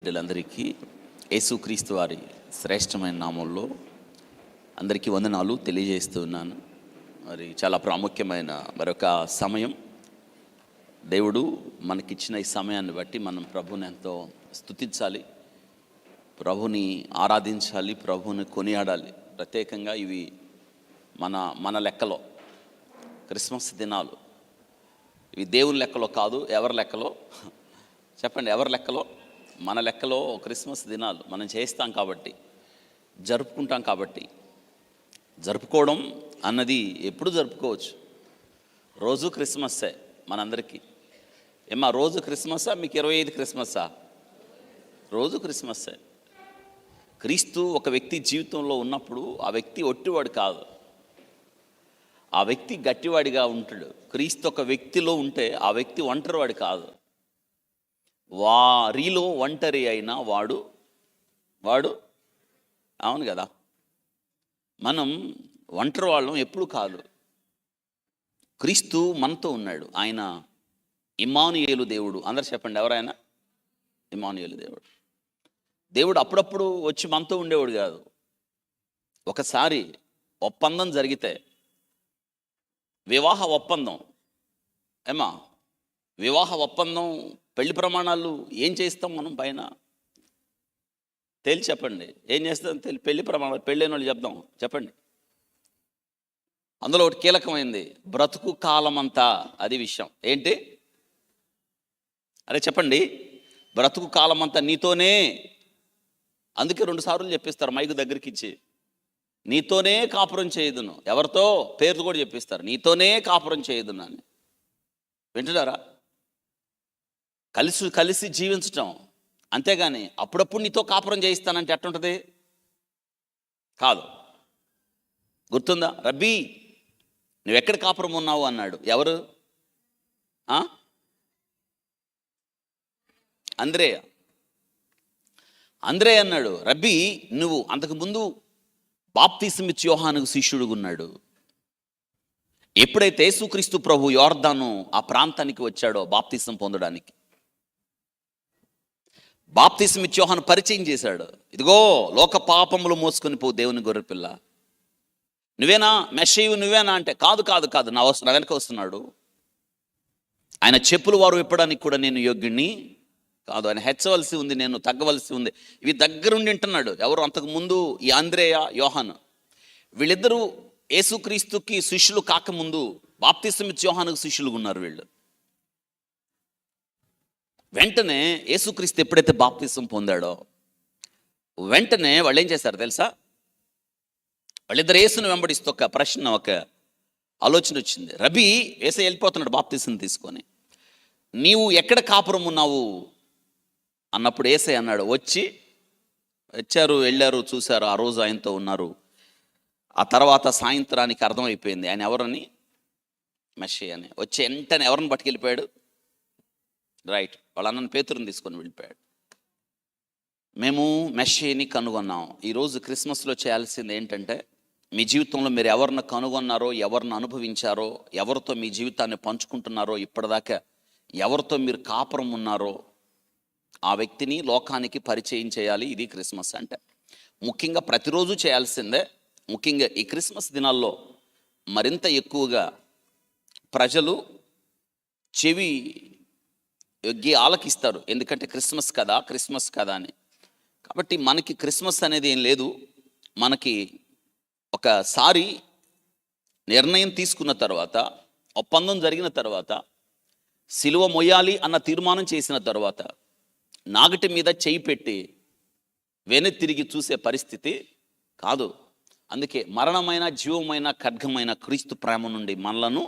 బిడ్డలందరికీ యేసుక్రీస్తు వారి శ్రేష్టమైన నామంలో అందరికీ వందనాలు తెలియజేస్తున్నాను. మరి చాలా ప్రాముఖ్యమైన మరొక సమయం, దేవుడు మనకిచ్చిన ఈ సమయాన్ని బట్టి మనం ప్రభుని ఎంతో స్తుతించాలి, ప్రభుని ఆరాధించాలి, ప్రభుని కొనియాడాలి. ప్రత్యేకంగా ఇవి మన లెక్కలో క్రిస్మస్ దినాలు. ఇవి దేవుని లెక్కలో కాదు, ఎవరి లెక్కలో చెప్పండి, ఎవరి లెక్కలో? మన లెక్కలో క్రిస్మస్ దినాలు మనం చేస్తాం కాబట్టి, జరుపుకుంటాం కాబట్టి. జరుపుకోవడం అన్నది ఎప్పుడు జరుపుకోవచ్చు, రోజు క్రిస్మస్సే మనందరికీ. ఏమా రోజు క్రిస్మస్సా? మీకు 25 క్రిస్మస్సా? రోజు క్రిస్మస్సే. క్రీస్తు ఒక వ్యక్తి జీవితంలో ఉన్నప్పుడు ఆ వ్యక్తి ఒట్టివాడు కాదు, ఆ వ్యక్తి గట్టివాడిగా ఉంటాడు. క్రీస్తు ఒక వ్యక్తిలో ఉంటే ఆ వ్యక్తి ఒంటరివాడు కాదు, వారిలో ఒంటరి అయినా వాడు అవును కదా. మనం ఒంటరి వాళ్ళం ఎప్పుడు కాదు. క్రీస్తు మనతో ఉన్నాడు. ఆయన ఇమ్మానుయేలు దేవుడు. అందరు చెప్పండి, ఎవరైనా ఇమ్మానుయేలు దేవుడు. దేవుడు అప్పుడప్పుడు వచ్చి మనతో ఉండేవాడు కాదు. ఒకసారి ఒప్పందం జరిగితే, వివాహ ఒప్పందం, వివాహ ఒప్పందం, పెళ్లి ప్రమాణాలు ఏం చేస్తాం మనం పైన తేల్చి చెప్పండి, ఏం చేస్తాం? పెళ్లి ప్రమాణాలు, పెళ్ళైన వాళ్ళు చెప్దాం, చెప్పండి. అందులో ఒకటి కీలకమైంది, బ్రతుకు కాలమంతా. అది విషయం ఏంటి? అరే చెప్పండి, బ్రతుకు కాలమంతా నీతోనే. అందుకే 2 సార్లు చెప్పిస్తారు మైకు దగ్గరికి ఇచ్చి, నీతోనే కాపురం చేయదును. ఎవరితో? పేరు కూడా చెప్పిస్తారు, నీతోనే కాపురం చేయదును అని. వింటున్నారా? కలిసి జీవించటం, అంతేగాని అప్పుడప్పుడు నీతో కాపురం చేయిస్తానంటే ఎట్టుంటుంది? కాదు. గుర్తుందా? రబ్బీ నువ్వెక్కడ కాపురం ఉన్నావు అన్నాడు. ఎవరు? అంద్రే అన్నాడు, రబ్బీ నువ్వు అంతకుముందు బాప్తిసమిచ్చి యోహానుకు శిష్యుడుగా ఉన్నాడు. ఎప్పుడైతే యేసుక్రీస్తు ప్రభు యోర్దాను ఆ ప్రాంతానికి వచ్చాడో బాప్తిసం పొందడానికి, బాప్తిసమిచ్చి యోహాను పరిచయం చేశాడు. ఇదిగో లోక పాపములు మోసుకొని పో దేవుని గొర్రెపిల్ల, నువ్వేనా మెస్సీయు, నువ్వేనా అంటే, కాదు కాదు కాదు, నా వెనక వస్తున్నాడు, ఆయన చెప్పులు వారు విప్పడానికి కూడా నేను యోగ్యుణ్ణి కాదు, ఆయన హెచ్చవలసి ఉంది, నేను తగ్గవలసి ఉంది. ఇవి దగ్గరుండి వింటున్నాడు. ఎవరు? అంతకుముందు ఈ అంద్రేయ, యోహాను. వీళ్ళిద్దరూ యేసుక్రీస్తుకి శిష్యులు కాకముందు బాప్తిసమిచ్చి యోహానుకు శిష్యులుగా ఉన్నారు వీళ్ళు. వెంటనే యేసుక్రీస్తు ఎప్పుడైతే బాప్తిసం పొందాడో వెంటనే వాళ్ళు ఏం చేశారు తెలుసా? వాళ్ళిద్దరు యేసును వెంబడిస్తూ ఒక ప్రశ్న, ఒక ఆలోచన వచ్చింది. రబీ, యేసయ్య వెళ్ళిపోతున్నాడు బాప్తిసం తీసుకొని, నీవు ఎక్కడ కాపురం ఉన్నావు అన్నప్పుడు యేసయ్య అన్నాడు, వచ్చారు, వెళ్ళారు, చూశారు, ఆ రోజు ఆయనతో ఉన్నారు. ఆ తర్వాత సాయంత్రానికి అర్థమైపోయింది ఆయన ఎవరని, మెస్సీయ అని. వచ్చి వెంటనే ఎవరిని పట్టుకెళ్ళిపోయాడు? రైట్, వాళ్ళ అన్నను పేతురుని తీసుకొని వెళ్ళిపోయాడు. మేము మెస్సీయని కనుగొన్నాం. ఈరోజు క్రిస్మస్లో చేయాల్సింది ఏంటంటే, మీ జీవితంలో మీరు ఎవరిని కనుగొన్నారో, ఎవరిని అనుభవించారో, ఎవరితో మీ జీవితాన్ని పంచుకుంటున్నారో, ఇప్పటిదాకా ఎవరితో మీరు కాపురం ఉన్నారో ఆ వ్యక్తిని లోకానికి పరిచయం చేయాలి. ఇది క్రిస్మస్ అంటే. ముఖ్యంగా ప్రతిరోజు చేయాల్సిందే. ముఖ్యంగా ఈ క్రిస్మస్ దినాల్లో మరింత ఎక్కువగా ప్రజలు చెవి యొగ్గి ఆలకిస్తారు. ఎందుకంటే క్రిస్మస్ కదా అని. కాబట్టి మనకి క్రిస్మస్ అనేది ఏం లేదు. మనకి ఒకసారి నిర్ణయం తీసుకున్న తర్వాత, ఒప్పందం జరిగిన తర్వాత, సిలువ మొయ్యాలి అన్న తీర్మానం చేసిన తర్వాత, నాగటి మీద చేయి పెట్టి వెనక్కి తిరిగి చూసే పరిస్థితి కాదు. అందుకే మరణమైన, జీవమైన, ఖడ్గమైన క్రీస్తు ప్రేమ నుండి మనలను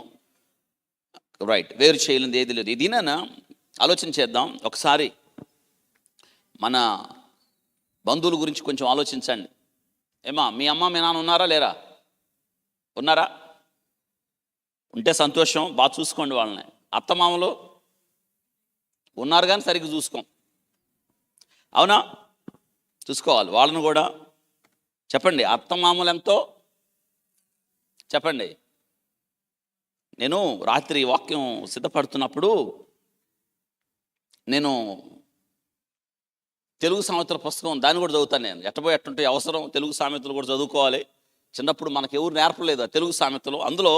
వేరు చేయలేనిది ఏది లేదు. ఇదినా ఆలోచన చేద్దాం. ఒకసారి మన బంధువుల గురించి కొంచెం ఆలోచించండి. మీ అమ్మ, మీ నాన్న ఉన్నారా లేరా? ఉన్నారా? ఉంటే సంతోషం, బాగా చూసుకోండి వాళ్ళని. అత్తమామలు ఉన్నారు కానీ సరిగ్గా చూసుకోం, అవునా? చూసుకోవాలి వాళ్ళను కూడా. చెప్పండి, అత్తమామలు ఎంతో చెప్పండి. నేను రాత్రి వాక్యం సిద్ధపడుతున్నప్పుడు నేను తెలుగు సామెతల పుస్తకం, దాన్ని కూడా చదువుతాను నేను. ఎట్టబోయి ఎట్టుంటే అవసరం, తెలుగు సామెతలు కూడా చదువుకోవాలి. చిన్నప్పుడు మనకు ఎవరు నేర్పలేదు ఆ తెలుగు సామెతలు. అందులో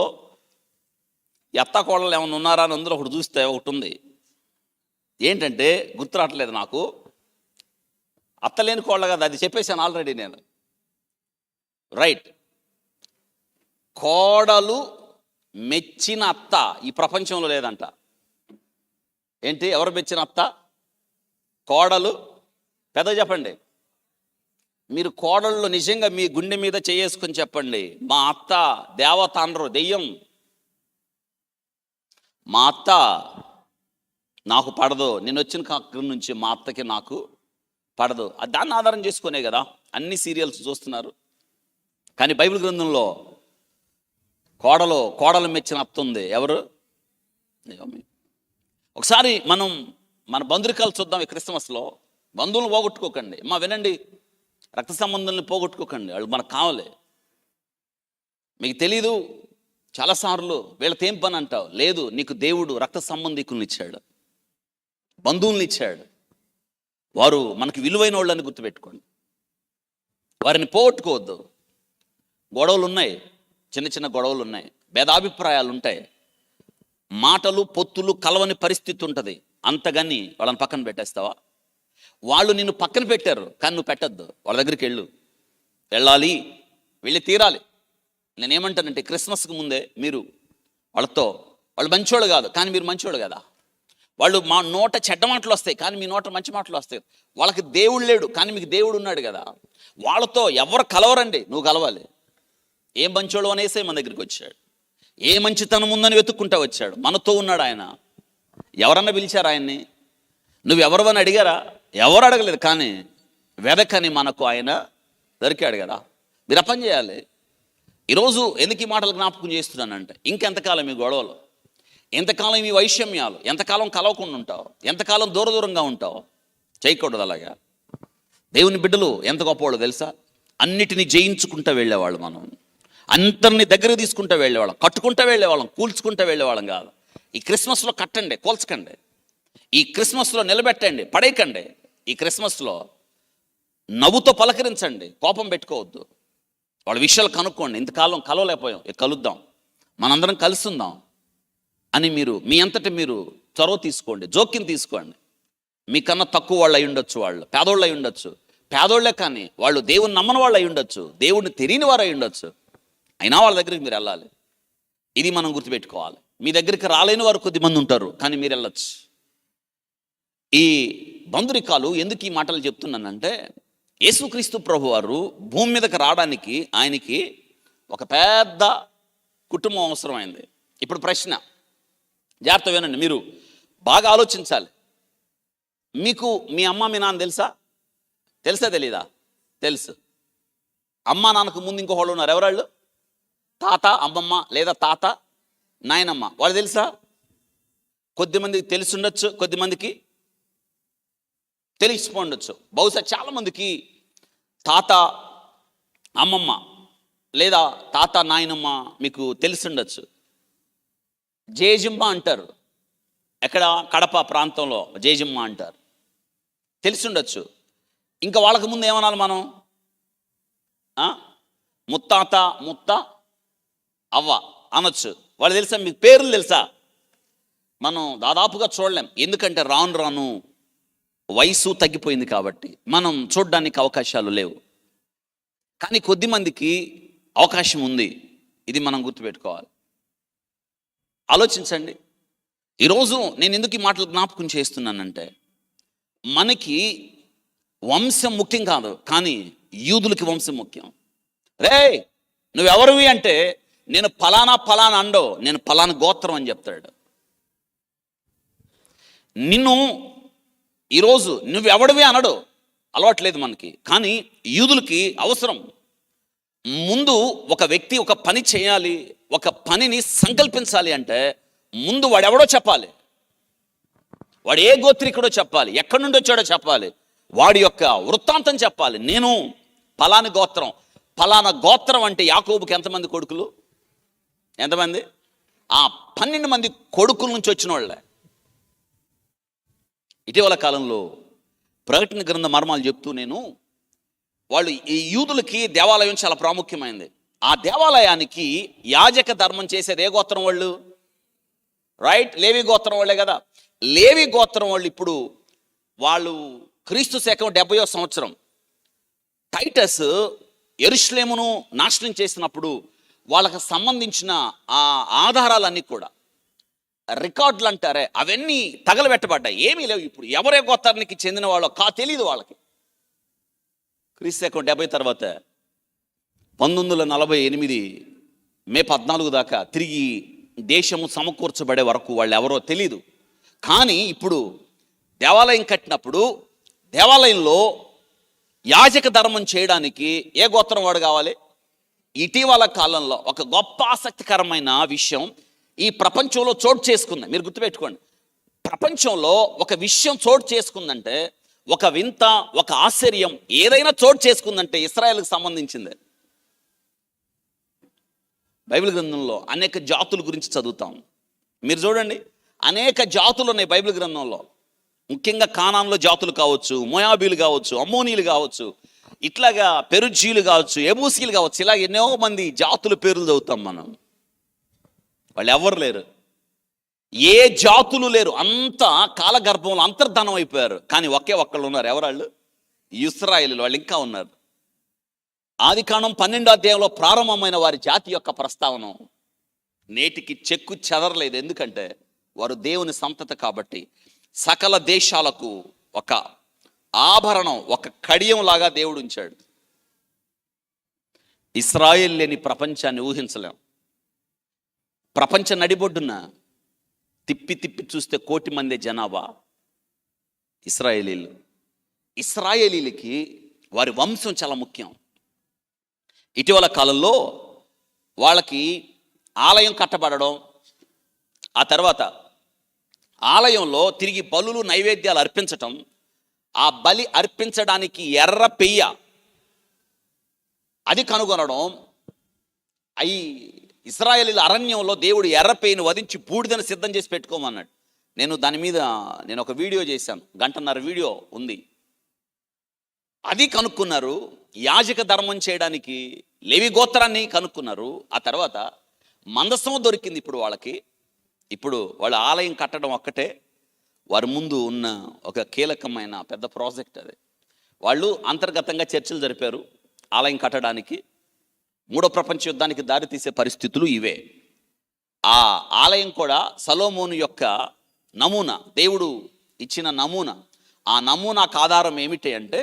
ఎత్త కోడలు ఏమైనా ఉన్నారా అని అందులో ఒకటి చూస్తే ఒకటి ఉంది. ఏంటంటే గుర్తు రావట్లేదు నాకు. అత్తలేని కోళ్ళ కదా, అది చెప్పేశాను ఆల్రెడీ నేను. రైట్. కోడలు మెచ్చిన అత్త ఈ ప్రపంచంలో లేదంట. ఏంటి, ఎవరు మెచ్చిన అత్త? కోడలు. పెద్ద చెప్పండి. మీరు కోడళ్ళు నిజంగా మీ గుండె మీద చేసుకుని చెప్పండి, మా అత్త దేవత అనరు, దెయ్యం. మా అత్త నాకు పడదు, నేను వచ్చిన అక్కడి నుంచి మా అత్తకి నాకు పడదు. దాన్ని ఆధారం చేసుకునే కదా అన్ని సీరియల్స్ చూస్తున్నారు. కానీ బైబిల్ గ్రంథంలో కోడలు మెచ్చిన అత్త ఉంది. ఎవరు? ఒకసారి మనం మన బంధురికాలు చూద్దాం. ఈ క్రిస్మస్లో బంధువులను పోగొట్టుకోకండి. వినండి, రక్త సంబంధాలను పోగొట్టుకోకండి, వాళ్ళు మనకు కావాలి. మీకు తెలీదు చాలాసార్లు వీళ్ళతో ఏం పని అంటావు. లేదు, నీకు దేవుడు రక్త సంబంధికులను ఇచ్చాడు, బంధువులను ఇచ్చాడు. వారు మనకు విలువైన వాళ్ళని గుర్తుపెట్టుకోండి, వారిని పోగొట్టుకోవద్దు. గొడవలు ఉన్నాయి, చిన్న చిన్న గొడవలు ఉన్నాయి, భేదాభిప్రాయాలు ఉంటాయి, మాటలు పొత్తులు కలవని పరిస్థితి ఉంటుంది. అంతగాని వాళ్ళని పక్కన పెట్టేస్తావా? వాళ్ళు నిన్ను పక్కన పెట్టారు కానీ నువ్వు పెట్టద్దు. వాళ్ళ దగ్గరికి వెళ్ళాలి, వెళ్ళి తీరాలి. నేనేమంటానంటే క్రిస్మస్కి ముందే మీరు వాళ్ళు మంచోళ్ళు కాదు కానీ మీరు మంచోళ్ళు కదా. వాళ్ళు మా నోట చెడ్డ మాటలు వస్తాయి కానీ మీ నోట మంచి మాటలు వస్తాయి. వాళ్ళకి దేవుడు లేడు కానీ మీకు దేవుడు ఉన్నాడు కదా. వాళ్ళతో ఎవరు కలవరండి, నువ్వు కలవాలి. ఏం మంచోడు అనేసే మన దగ్గరికి వచ్చాడు, ఏ మంచితనం ఉందని వెతుక్కుంటా వచ్చాడు. మనతో ఉన్నాడు ఆయన. ఎవరన్నా పిలిచారు ఆయన్ని? నువ్వెవరు అని అడిగారా? ఎవరు అడగలేదు. కానీ వెదకని మనకు ఆయన దొరికాడు కదా. మీరు పని చేయాలి. ఈరోజు ఎందుకు ఈ మాటలు జ్ఞాపకం చేస్తున్నానంటే, ఇంకెంతకాలం ఈ గొడవలు, ఎంతకాలం ఈ వైషమ్యాలు, ఎంతకాలం కలవకుండా ఉంటావు, ఎంతకాలం దూరంగా ఉంటావు? చేయకూడదు అలాగా. దేవుని బిడ్డలు ఎంత గొప్పవాళ్ళు తెలుసా? అన్నిటినీ జయించుకుంటూ వెళ్ళేవాళ్ళు. మనం అందరినీ దగ్గర తీసుకుంటూ వెళ్ళేవాళ్ళం, కట్టుకుంటూ వెళ్ళేవాళ్ళం, కూల్చుకుంటూ వెళ్ళేవాళ్ళం కాదు. ఈ క్రిస్మస్లో కట్టండి, కూల్చకండి. ఈ క్రిస్మస్లో నిలబెట్టండి, పడేయకండి. ఈ క్రిస్మస్లో నవ్వుతో పలకరించండి, కోపం పెట్టుకోవద్దు. వాళ్ళ విషయాలు కనుక్కోండి. ఇంతకాలం కలవలేకపోయాం, కలుద్దాం, మనందరం కలిసి ఉందాం అని మీరు మీ అంతటి మీరు చొరవ తీసుకోండి, జోక్యం తీసుకోండి. మీకన్నా తక్కువ వాళ్ళు అయి ఉండొచ్చు, వాళ్ళు పేదోళ్ళు అయి ఉండొచ్చు, పేదోళ్లే కానీ వాళ్ళు దేవుని నమ్మని వాళ్ళు అయి ఉండొచ్చు, దేవుడిని తెలియని వారు అయి ఉండొచ్చు. అయినా వాళ్ళ దగ్గరికి మీరు వెళ్ళాలి. ఇది మనం గుర్తుపెట్టుకోవాలి. మీ దగ్గరికి రాలేని వారు కొద్దిమంది ఉంటారు కానీ మీరు వెళ్ళొచ్చు. ఈ బంధురికాలు ఎందుకు ఈ మాటలు చెప్తున్నానంటే, యేసుక్రీస్తు ప్రభు వారు భూమి మీదకి రావడానికి ఆయనకి ఒక పెద్ద కుటుంబం అవసరమైంది. ఇప్పుడు ప్రశ్న, జాగ్రత్త వినండి, మీరు బాగా ఆలోచించాలి. మీకు మీ అమ్మ మీ నాన్న తెలుసా తెలీదా? తెలుసు. అమ్మ నాన్నకు ముందు ఇంకొకళ్ళు ఉన్నారు. ఎవరాళ్ళు? తాత అమ్మమ్మ లేదా తాత నాయనమ్మ. వాళ్ళు తెలుసా? కొద్దిమందికి తెలిసి ఉండొచ్చు, కొద్దిమందికి తెలిసిపోండొచ్చు. బహుశా చాలామందికి తాత అమ్మమ్మ లేదా తాత నాయనమ్మ మీకు తెలిసి ఉండొచ్చు. జేజమ్మ అంటారు, ఎక్కడ కడప ప్రాంతంలో జేజమ్మ అంటారు, తెలిసి ఉండొచ్చు. ఇంకా వాళ్ళకి ముందు ఏమనాలి మనం? ముత్తాత ముత్త అవ్వ అనొచ్చు. వాళ్ళు తెలుసా? మీకు పేర్లు తెలుసా? మనం దాదాపుగా చూడలేం, ఎందుకంటే రాను వయసు తగ్గిపోయింది కాబట్టి మనం చూడడానికి అవకాశాలు లేవు. కానీ కొద్దిమందికి అవకాశం ఉంది. ఇది మనం గుర్తుపెట్టుకోవాలి. ఆలోచించండి. ఈరోజు నేను ఎందుకు ఈ మాటలు జ్ఞాపకం చేస్తున్నానంటే, మనకి వంశం ముఖ్యం కాదు కానీ యూదులకి వంశం ముఖ్యం. రే నువ్వెవరివి అంటే, నేను ఫలానా అండో, నేను ఫలానా గోత్రం అని చెప్తాడు. నిన్ను ఈరోజు నువ్వెవడివి అనడు, అలవాట్లేదు మనకి. కానీ యూదులకి అవసరం. ముందు ఒక వ్యక్తి ఒక పని చేయాలి, ఒక పనిని సంకల్పించాలి అంటే ముందు వాడెవడో చెప్పాలి, వాడు ఏ గోత్రికుడో చెప్పాలి, ఎక్కడి నుండి వచ్చాడో చెప్పాలి, వాడి యొక్క వృత్తాంతం చెప్పాలి. నేను ఫలాని గోత్రం. ఫలానా గోత్రం అంటే యాకోబుకి ఎంతమంది కొడుకులు? ఎంతమంది? 12 మంది కొడుకుల నుంచి వచ్చిన వాళ్ళే. ఇటీవల కాలంలో ప్రకటన గ్రంథ మర్మాలు చెప్తూ నేను వాళ్ళు ఈ యూదులకి దేవాలయం చాలా ప్రాముఖ్యమైనది. ఆ దేవాలయానికి యాజక ధర్మం చేసేది ఏ గోత్రం వాళ్ళు? రైట్, లేవి గోత్రం వాళ్ళే కదా. లేవి గోత్రం వాళ్ళు ఇప్పుడు వాళ్ళు క్రీస్తు శకం 70వ సంవత్సరం టైటస్ యెరూషలేమును నాశనం చేసినప్పుడు వాళ్ళకి సంబంధించిన ఆ ఆధారాలన్నీ కూడా రికార్డులు అంటారే అవన్నీ తగలబెట్టబడ్డాయి. ఏమీ లేవు. ఇప్పుడు ఎవరే గోత్రానికి చెందిన వాళ్ళో తెలియదు వాళ్ళకి. క్రీస్తు శకం 70 తర్వాత 1948 మే 14 దాకా తిరిగి దేశము సమకూర్చబడే వరకు వాళ్ళు ఎవరో తెలీదు. కానీ ఇప్పుడు దేవాలయం కట్టినప్పుడు దేవాలయంలో యాజక ధర్మం చేయడానికి ఏ గోత్రం వాడు కావాలి? ఇటీవల కాలంలో ఒక గొప్ప ఆసక్తికరమైన విషయం ఈ ప్రపంచంలో చోటు చేసుకుంది. మీరు గుర్తుపెట్టుకోండి, ప్రపంచంలో ఒక విషయం చోటు చేసుకుందంటే, ఒక వింత, ఒక ఆశ్చర్యం ఏదైనా చోటు చేసుకుందంటే ఇశ్రాయేలుకు సంబంధించిందే. బైబిల్ గ్రంథంలో అనేక జాతుల గురించి చదువుతాం. మీరు చూడండి, అనేక జాతులు ఉన్నాయి బైబిల్ గ్రంథంలో. ముఖ్యంగా కానాన్లో జాతులు కావచ్చు, మోయాబీలు కావచ్చు, అమ్మోనీలు కావచ్చు, ఇట్లాగా పెరుజీలు కావచ్చు, ఎబూసీలు కావచ్చు, ఇలాగ ఎన్నో మంది జాతుల పేర్లు చదువుతాం మనం. వాళ్ళు ఎవరు లేరు, ఏ జాతులు లేరు, అంతా కాలగర్భంలో అంతర్ధానం అయిపోయారు. కానీ ఒకే ఒక్కళ్ళు ఉన్నారు. ఎవరాళ్ళు? ఇశ్రాయేలు. వాళ్ళు ఇంకా ఉన్నారు. ఆదికాండం 12వ అధ్యాయంలో ప్రారంభమైన వారి జాతి యొక్క ప్రస్తావన నేటికి చెక్కు చెదరలేదు. ఎందుకంటే వారు దేవుని సంతతి కాబట్టి. సకల దేశాలకు ఒక ఆభరణం, ఒక కడియం లాగా దేవుడు ఉంచాడు. ఇశ్రాయేల్ లేని ప్రపంచాన్ని ఊహించలేం. ప్రపంచ నడిబొడ్డున తిప్పి తిప్పి చూస్తే 1 కోటి మంది జనాభా ఇశ్రాయేలీలు. ఇశ్రాయేలీలకి వారి వంశం చాలా ముఖ్యం. ఇటీవల కాలంలో వాళ్ళకి ఆలయం కట్టబడడం, ఆ తర్వాత ఆలయంలో తిరిగి బలులు నైవేద్యాలు అర్పించటం, ఆ బలి అర్పించడానికి ఎర్ర పెయ్య అది కనుగొనడం. అయి ఇశ్రాయేలీల అరణ్యంలో దేవుడు ఎర్ర పెయ్యను వధించి బూడిదను సిద్ధం చేసి పెట్టుకోమన్నాడు. దాని మీద ఒక వీడియో చేశాను, 1.5 గంటల వీడియో ఉంది. అది కనుక్కున్నారు. యాజక ధర్మం చేయడానికి లేవి గోత్రాన్ని కనుక్కున్నారు. ఆ తర్వాత మందసం దొరికింది ఇప్పుడు వాళ్ళకి. ఇప్పుడు వాళ్ళ ఆలయం కట్టడం ఒక్కటే వారి ముందు ఉన్న ఒక కీలకమైన పెద్ద ప్రాజెక్ట్. అది వాళ్ళు అంతర్గతంగా చర్చలు జరిపారు ఆలయం కట్టడానికి. 3వ ప్రపంచ యుద్ధానికి దారితీసే పరిస్థితులు ఇవే. ఆ ఆలయం కూడా సొలొమోను యొక్క నమూనా, దేవుడు ఇచ్చిన నమూనా. ఆ నమూనాకు ఆధారం ఏమిటి అంటే,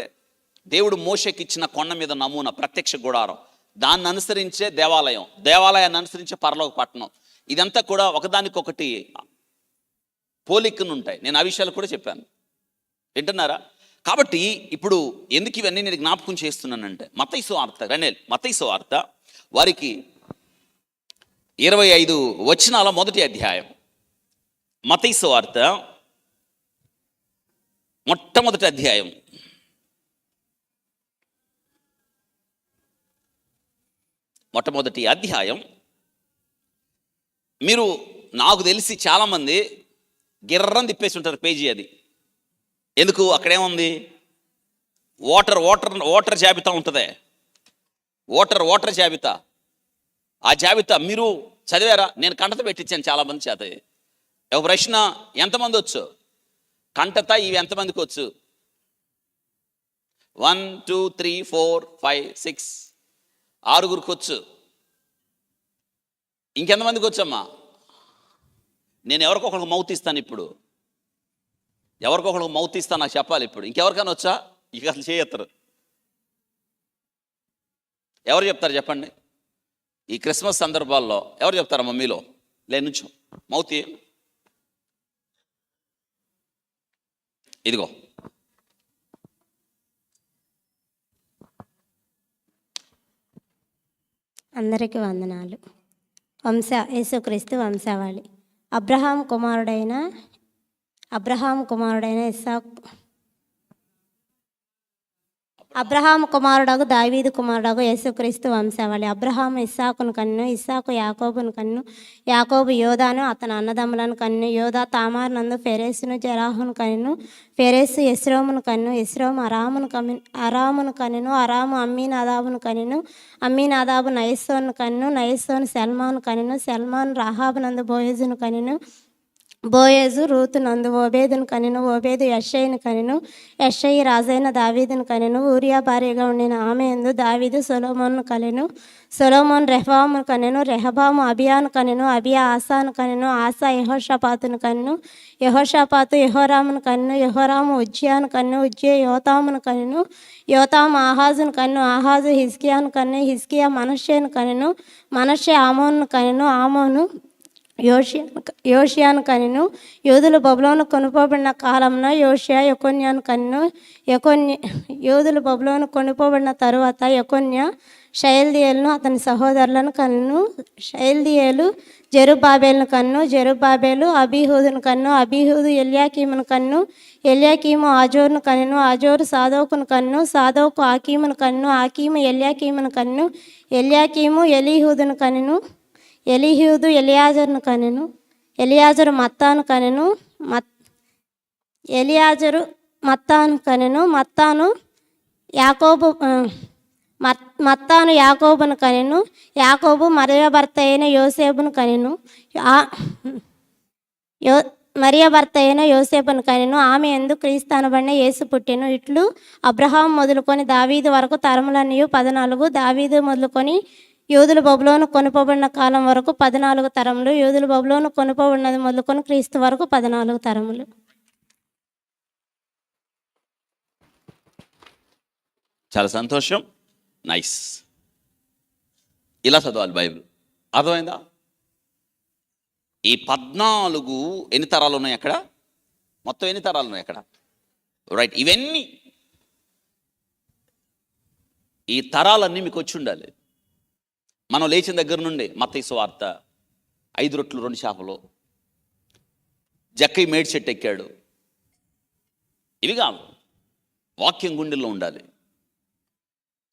దేవుడు మోషేకి ఇచ్చిన కొండ మీద నమూనా ప్రత్యక్ష గుడారం, దాన్ని అనుసరించే దేవాలయం, దేవాలయాన్ని అనుసరించే పరలోక పట్టణం. ఇదంతా కూడా ఒకదానికొకటి పోలికను ఉంటాయి. నేను ఆ విషయాలు కూడా చెప్పాను, వింటున్నారా? కాబట్టి ఇప్పుడు ఎందుకు ఇవన్నీ నేను జ్ఞాపకం చేస్తున్నానంటే, మత్తయి సువార్త మత్తయి సువార్త వారికి 25 వచనాల మొదటి అధ్యాయం. మత్తయి సువార్త మొట్టమొదటి అధ్యాయం. మొట్టమొదటి అధ్యాయం. మీరు నాకు తెలిసి చాలామంది గిర్రం తిప్పేసి ఉంటారు పేజీ. అది ఎందుకు? అక్కడేముంది? ఓటర్ జాబితా ఉంటుంది. ఓటర్ జాబితా. ఆ జాబితా మీరు చదివారా? నేను కంటత పెట్టించాను చాలామంది చేత. ఒక ప్రశ్న, ఎంతమంది వచ్చు కంటత? ఇవి ఎంతమందికి వచ్చు? 1 2 3 4 5 6 6గురికి వచ్చు. ఇంకెంతమందికి వచ్చమ్మా? నేను ఎవరికొకరికి మౌత్ ఇస్తాను. ఇప్పుడు ఎవరికొకరికి మౌత్ ఇస్తాను, నాకు చెప్పాలి. ఇప్పుడు ఇంకెవరికైనా వచ్చా? ఇక అసలు చేయత్తరు. ఎవరు చెప్తారు చెప్పండి? ఈ క్రిస్మస్ సందర్భాల్లో ఎవరు చెప్తారమ్మా మీలో? లేనుంచు మౌత్. ఇదిగో అందరికీ వందనాలు. యేసుక్రీస్తు వంశావళి. అబ్రహాం కుమారుడైన ఇస్సాకు అబ్రహాము కుమారుడగు దావీదు కుమారుడగు యేసుక్రీస్తు వంశావళి. అబ్రహాము ఇస్సాకును కన్ను, ఇస్సాకు యాకోబును కన్ను, యాకోబు యోధాను అతని అన్నదమ్ములను కన్ను, యోధా తామారు నందు ఫెరేసును జెరాహును కన్ను, ఫెరేసు ఎస్రోమును కన్ను, ఎస్రోము అరామును కన్ను, అరాము అమ్మీనాదాబును కన్ను, అమ్మీనాదాబు నయస్సోను కన్ను, నయస్సోను సల్మాను కన్ను, సల్మాను రాహాబు నందు బోయజును కన్ను, బోయేజు రూతు నందు ఓబేదును కనెను, ఓబేదు యెషయిని కనెను, యెషయి రాజైన దావీదును కనెను, ఊరియా భార్యగా ఉండిన ఆమె యందు దావీదు సొలొమోనును కనెను, సొలొమోను రెహబామును కనెను, రెహబాము అబియాను కనెను, అబియా ఆసాను కనెను, ఆసా యెహోషాపాతును కనెను, యెహోషాపాతు యెహోరామును కనెను, యెహోరాము ఉజ్జియాను కనెను, ఉజ్జియా యోతామును కనెను, యోతాము ఆహాజును కనెను, ఆహాజు హిజ్కియాను కనెను, హిజ్కియా మనష్షేను కనెను, మనష్షే ఆమోనును కనెను, ఆమోను యోషియాను కనెను. యోధులు బబులోను కొనుపోబడిన కాలంలో యోషియా యెకొన్యాను కనెను, యోధులు బబులోను కొనుపోబడిన తరువాత యెకొన్యా షయల్తీయేలును అతని సహోదరులను కనెను, షయల్తీయేలు జెరుబ్బాబెలును కన్ను, జెరుబ్బాబెలు అబీహూదును కన్ను, అబీహూదు ఎల్యాకీమును కన్ను, ఎల్యాకీము ఆజోరును కనెను, ఆజోరు సాదోకును కన్ను, సాదోకు ఆకీమును కన్ను, ఆకీము ఎల్యాకీమును కన్ను, ఎల్యాకీము ఎలీహూదును కనెను, ఎలీహూదు ఎలియాజరును కనెను, ఎలియాజరు మత్తాను కనెను, ఎలియాజరు మత్తాను కనెను, మత్తాను యాకోబును కనెను, యాకోబు మరియ భర్త అయిన యోసేపును కనెను, మరియ భర్త అయిన యోసేపును కనెను, ఆమె యందు క్రీస్తు అనబడిన యేసు పుట్టెను. ఇట్లు అబ్రహాము మొదలుకొని దావీదు వరకు తరములన్నీయు 14, దావీదు మొదలుకొని యోధులు బబులోను కొనుపోబడిన కాలం వరకు 14 తరములు, యోధులు బబులోను కొనుపోబడినది మొదలుకొని క్రీస్తు వరకు 14 తరములు. చాలా సంతోషం, నైస్. ఇలా చదవాలి బైబిల్, అర్థమైందా? ఈ 14 ఎన్ని తరాలు ఉన్నాయి అక్కడ? మొత్తం ఎన్ని తరాలు ఉన్నాయి అక్కడ? రైట్, ఇవన్నీ ఈ తరాలన్నీ మీకు వచ్చి ఉండాలి. మనం లేచిన దగ్గర నుండి మత్తయి సువార్త, 5 రొట్లు 2 చేపలు, జక్కయ్య మేడి చెట్టు ఎక్కాడు, ఇవి కాదు, వాక్యం గుండెల్లో ఉండాలి.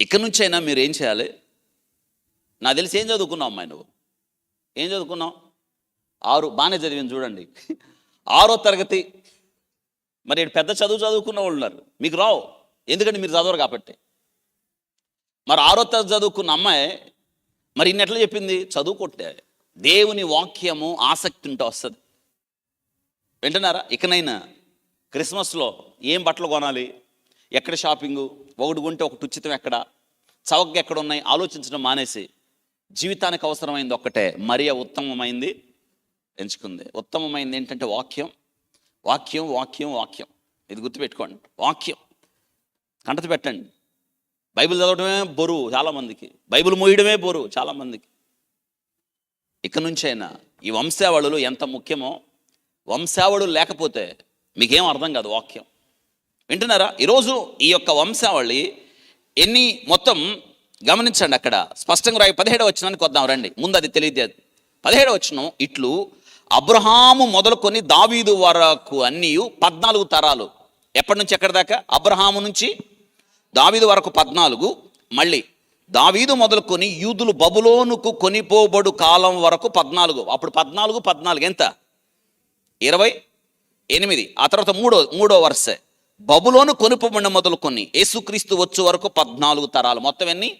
ఇక్కడి నుంచైనా మీరు ఏం చేయాలి? నాకు తెలిసి ఏం చదువుకున్నావు అమ్మాయి? నువ్వు ఏం చదువుకున్నావు? 6 బాగానే చదివింది చూడండి, 6వ తరగతి. మరి పెద్ద చదువుకున్న వాళ్ళు ఉన్నారు, మీకు రావు, ఎందుకంటే మీరు చదవరు కాబట్టి. మరి 6వ తరగతి చదువుకున్న అమ్మాయి మరి ఇన్ని ఎట్లా చెప్పింది? చదువుకుంటే దేవుని వాక్యము ఆసక్తి ఉంటే వస్తుంది. వింటున్నారా? ఇకనైనా క్రిస్మస్లో ఏం బట్టలు కొనాలి, ఎక్కడ షాపింగు, ఒకటి కొంటే ఒకటి ఉచితం, ఎక్కడ చవకగా ఎక్కడ ఉన్నాయి ఆలోచించడం మానేసి జీవితానికి అవసరమైంది ఒక్కటే, మరియ ఉత్తమమైంది ఎంచుకుంది. ఉత్తమమైంది ఏంటంటే వాక్యం, వాక్యం, వాక్యం, వాక్యం. ఇది గుర్తుపెట్టుకోండి, వాక్యం కంటత పెట్టండి. బైబిల్ చదవడమే బరువు చాలామందికి, బైబిల్ మోయడమే బరువు చాలామందికి. ఇక నుంచైనా ఈ వంశావళులు ఎంత ముఖ్యమో, వంశావళులు లేకపోతే మీకేం అర్థం కాదు వాక్యం. వింటున్నారా? ఈరోజు ఈ యొక్క వంశావళి ఎన్ని మొత్తం గమనించండి, అక్కడ స్పష్టంగా రాయి. 17వ వచనానికి వద్దాం రండి, ముందు అది తెలియదు. 17వ వచనం, ఇట్లు అబ్రహాము మొదలుకొని దావీదు వరకు అన్నీ 14 తరాలు. ఎప్పటి నుంచి ఎక్కడి దాకా? అబ్రహాము నుంచి దావీదు వరకు 14, మళ్ళీ దావీదు మొదలుకొని యూదులు బబులోనుకు కొనిపోబడు కాలం వరకు 14. అప్పుడు 14 ఎంత? 28. ఆ తర్వాత మూడో వరుస బబులోను కొనుపోబడిన మొదలుకొని యేసుక్రీస్తు వచ్చు వరకు 14 తరాలు. మొత్తం ఎన్ని?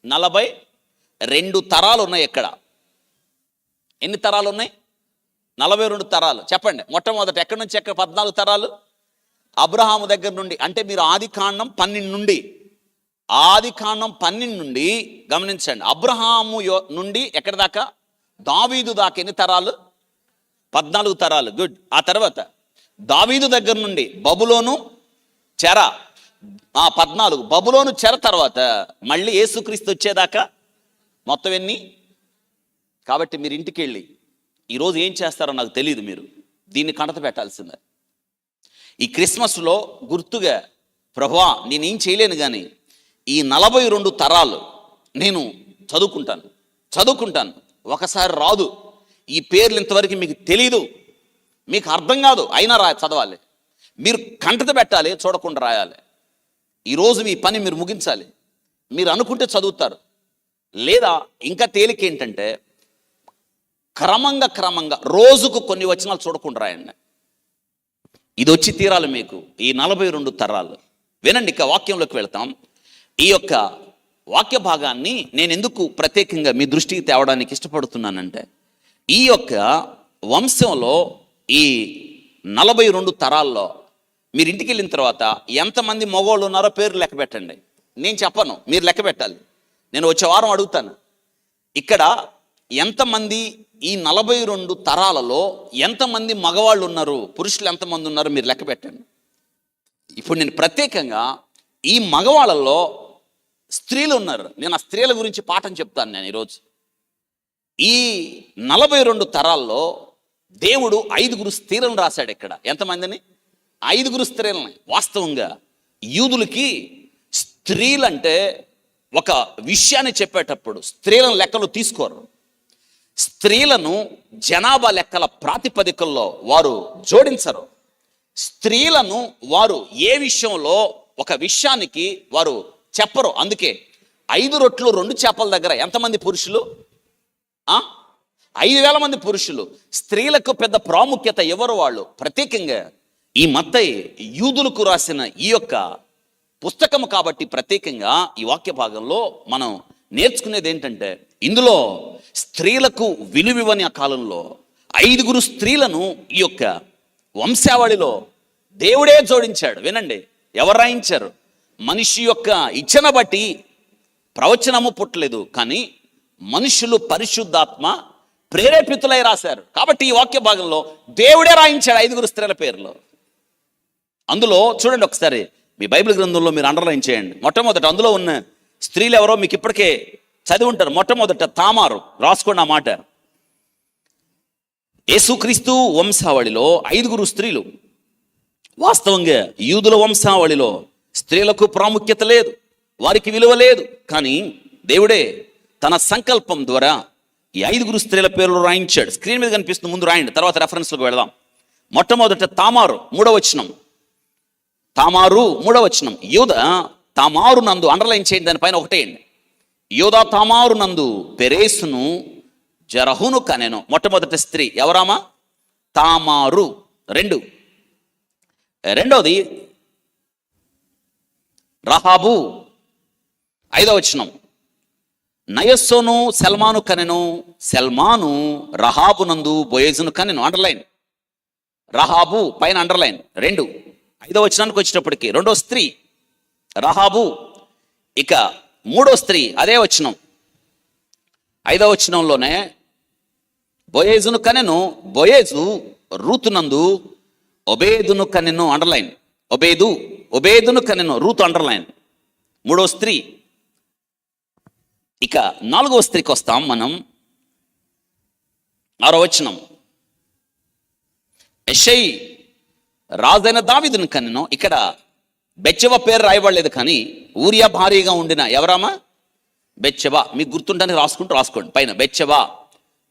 42 తరాలు ఉన్నాయి. ఎక్కడ ఎన్ని తరాలు ఉన్నాయి? 42 తరాలు. చెప్పండి, మొట్టమొదటి ఎక్కడి నుంచి ఎక్కడ 14 తరాలు? అబ్రహాము దగ్గర నుండి. అంటే మీరు ఆదికాండం 12 నుండి గమనించండి. అబ్రహాము నుండి ఎక్కడి దాకా? దావీదు దాకా ఎన్ని తరాలు? 14 తరాలు. గుడ్. ఆ తర్వాత దావీదు దగ్గర నుండి బబులోను చెర 14, బబులోను చెర తర్వాత మళ్ళీ యేసుక్రీస్తు వచ్చేదాకా మొత్తం ఎన్ని? కాబట్టి మీరు ఇంటికి వెళ్ళి ఈరోజు ఏం చేస్తారో నాకు తెలియదు, మీరు దీన్ని కంటత పెట్టాల్సిందే. ఈ క్రిస్మస్లో గుర్తుగా, ప్రభువా నేనేం చేయలేను కానీ ఈ 42 తరాలు నేను చదువుకుంటాను. ఒకసారి రాదు, ఈ పేర్లు ఇంతవరకు మీకు తెలీదు, మీకు అర్థం కాదు, అయినా చదవాలి. మీరు కంటత పెట్టాలి, చూడకుండా రాయాలి. ఈరోజు మీ పని మీరు ముగించాలి. మీరు అనుకుంటే చదువుతారు, లేదా ఇంకా తేలిక ఏంటంటే క్రమంగా రోజుకు కొన్ని వచనాలు చూడకుండా రాయండి. ఇది వచ్చి తీరాలి మీకు ఈ 42 తరాలు. వినండి, ఇక వాక్యంలోకి వెళ్తాం. ఈ యొక్క వాక్య భాగాన్ని నేను ఎందుకు ప్రత్యేకంగా మీ దృష్టికి తేవడానికి ఇష్టపడుతున్నానంటే, ఈ యొక్క వంశంలో ఈ 42 తరాల్లో మీరు ఇంటికి వెళ్ళిన తర్వాత ఎంతమంది మగవాళ్ళు ఉన్నారో పేర్లు లెక్క పెట్టండి. నేను చెప్పను, మీరు లెక్క పెట్టాలి. నేను వచ్చే వారం అడుగుతాను, ఇక్కడ ఎంతమంది ఈ 42 తరాలలో ఎంతమంది మగవాళ్ళు ఉన్నారు, పురుషులు ఎంతమంది ఉన్నారు మీరు లెక్క పెట్టండి. ఇప్పుడు నేను ప్రత్యేకంగా ఈ మగవాళ్ళలో స్త్రీలు ఉన్నారు, నేను ఆ స్త్రీల గురించి పాఠం చెప్తాను. నేను ఈరోజు ఈ 42 తరాల్లో దేవుడు 5 స్త్రీలను రాశాడు. ఇక్కడ ఎంతమందిని? 5 స్త్రీలని. వాస్తవంగా యూదులకి స్త్రీలంటే ఒక విషయాన్ని చెప్పేటప్పుడు స్త్రీలను లెక్కలు తీసుకోరు. స్త్రీలను జనాభా లెక్కల ప్రాతిపదికల్లో వారు జోడించరు. స్త్రీలను వారు ఏ విషయంలో ఒక విషయానికి వారు చెప్పరు. అందుకే 5 రొట్లు 2 చేపల దగ్గర ఎంతమంది పురుషులు? 5,000 మంది పురుషులు. స్త్రీలకు పెద్ద ప్రాముఖ్యత ఎవరు? వాళ్ళు ప్రత్యేకంగా ఈ మత్తయి యూదులకు రాసిన ఈ యొక్క పుస్తకము కాబట్టి ప్రత్యేకంగా ఈ వాక్య భాగంలో మనం నేర్చుకునేది ఏంటంటే, ఇందులో స్త్రీలకు విలువివ్వని ఆ కాలంలో 5 స్త్రీలను ఈ యొక్క వంశావళిలో దేవుడే జోడించాడు. వినండి, ఎవరు రాయించారు? మనిషి యొక్క ఇచ్చను బట్టి ప్రవచనము పుట్టలేదు, కానీ మనుషులు పరిశుద్ధాత్మ ప్రేరేపితులై రాశారు. కాబట్టి ఈ వాక్య భాగంలో దేవుడే రాయించాడు 5 స్త్రీల పేర్లు. అందులో చూడండి ఒకసారి, మీ బైబిల్ గ్రంథంలో మీరు అండర్లైన్ చేయండి. మొట్టమొదట అందులో ఉన్న స్త్రీలు ఎవరో మీకు ఇప్పటికే చదివి ఉంటారు. మొట్టమొదట తామారు, రాసుకోండి ఆ మాట. యేసుక్రీస్తు వంశావళిలో 5 స్త్రీలు. వాస్తవంగా యూదుల వంశావళిలో స్త్రీలకు ప్రాముఖ్యత లేదు, వారికి విలువ లేదు. కానీ దేవుడే తన సంకల్పం ద్వారా ఈ 5 స్త్రీల పేర్లు రాయించాడు. స్క్రీన్ మీద కనిపిస్తుంది, ముందు రాయండి, తర్వాత రెఫరెన్స్లకు వెళదాం. మొట్టమొదట తామారు, 3వ వచనం. తామారు 3వ వచనం. యూద తామారు నందు, అండర్లైన్ చేయండి, దానిపైన ఒకటేయండి. యూద తామారు నందు పెరేసును జరహును కనెను. మొట్టమొదటి స్త్రీ ఎవరామా? తామారు. రెండోది రహాబు, 5వ వచనం. నయస్సోను సల్మాను కనెను, సల్మాను రహాబు నందు బోయేజును కనెను. అండర్లైన్. రహాబు పైన అండర్లైన్. 5వ వచనానికి వచ్చేటప్పటికి 2వ స్త్రీ రహాబు. ఇక 3వ స్త్రీ అదే వచనం, 5వ వచనంలోనే బోయేజును కనెను. బోయేజు రూతునందు ఒబేదును కనెను. అండర్లైన్. ఒబేదును కనెను, రూతు అండర్లైన్. 3వ స్త్రీ. ఇక 4వ స్త్రీకి వస్తాం మనం. 6వ వచనం. యెషై రాజైన దావీదును కనెను. ఇక్కడ బెత్షెబ పేరు రాయబడలేదు, కానీ ఊరియా భారీగా ఉండిన ఎవరామా? బెత్షెబ. మీకు గుర్తుండని రాసుకోండి పైన. బెత్షెబ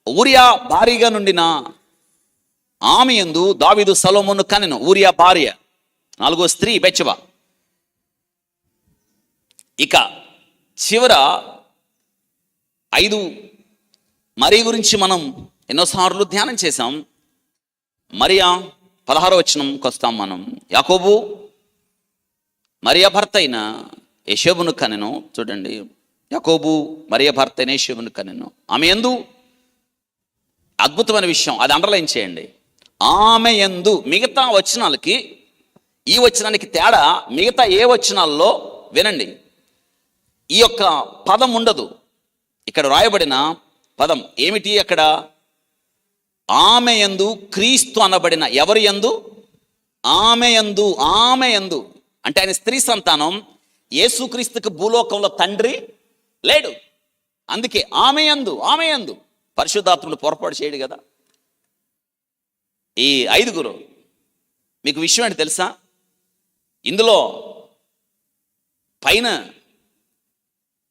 ఊరియా భారీగా నుండిన ఆమె యందు దావీదు సొలొమోను కనెను. ఊరియా భార్య. 4వ స్త్రీ బెత్షెబ. ఇక చివర 5 మరి గురించి మనం ఎన్నోసార్లు ధ్యానం చేశాం. మరియా 16వ వచనంకి వస్తాం మనం. యాకోబు మరియా భర్త అయిన యేషోబును కనెను. చూడండి, యాకోబు మరియా భర్త అయిన యేషోబును కనెను. ఆమె యందు అద్భుతమైన విషయం, అది అండర్లైన్ చేయండి. ఆమె యందు. మిగతా వచనాలకి ఈ వచనానికి తేడా. మిగతా ఏ వచనాల్లో వినండి ఈ యొక్క పదం ఉండదు. ఇక్కడ రాయబడిన పదం ఏమిటి? అక్కడ ఆమె యందు క్రీస్తు అనబడిన. ఎవరి యందు? ఆమె యందు అంటే ఆయన స్త్రీ సంతానం. యేసుక్రీస్తుకు భూలోకంలో తండ్రి లేడు, అందుకే ఆమె యందు. పరిశుద్ధాత్ముడు పొరపాటు చేయడు కదా. ఈ 5 మీకు విషయం ఏంటి తెలుసా? ఇందులో పైన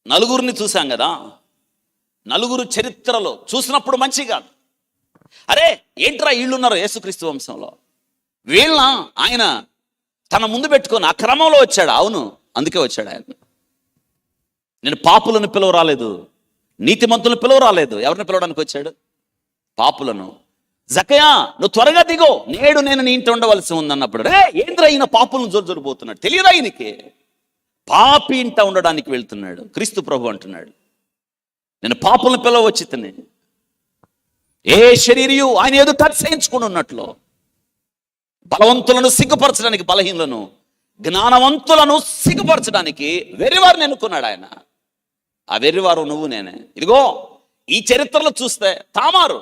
4 చూసాం కదా. 4 చరిత్రలో చూసినప్పుడు మంచి కాదు. అరే ఏంట్రా వీళ్ళున్నారు యేసుక్రీస్తు వంశంలో, వీళ్ళ ఆయన తన ముందు పెట్టుకొని ఆ క్రమంలో వచ్చాడు. అవును, అందుకే వచ్చాడు ఆయన. నేను పాపులను పిలువ రాలేదు, నీతిమంతులను పిలువ రాలేదు. ఎవరిని పిలవడానికి వచ్చాడు? పాపులను. జక్కయ్యా నువ్వు త్వరగా దిగో, నేడు నేను నీ ఇంటి ఉండవలసి ఉందన్నప్పుడు, రే ఏంద్రా ఈయన పాపులను జొరజొరిపోతున్నాడు, తెలియదా ఈయనకి? పాపి ఇంట ఉండడానికి వెళ్తున్నాడు. క్రీస్తు ప్రభు అంటున్నాడు, నేను పాపులను పిలవచ్చి తిని ఏ శరీరియు ఆయన ఎదుట అతిశయించుకుని ఉన్నట్లు, బలవంతులను సిగ్గుపరచడానికి బలహీనులను, జ్ఞానవంతులను సిగ్గుపరచడానికి వెర్రివారిని ఎన్నుకున్నాడు ఆయన. ఆ వెర్రివారు నువ్వు నేనే. ఇదిగో ఈ చరిత్రలో చూస్తే తామారు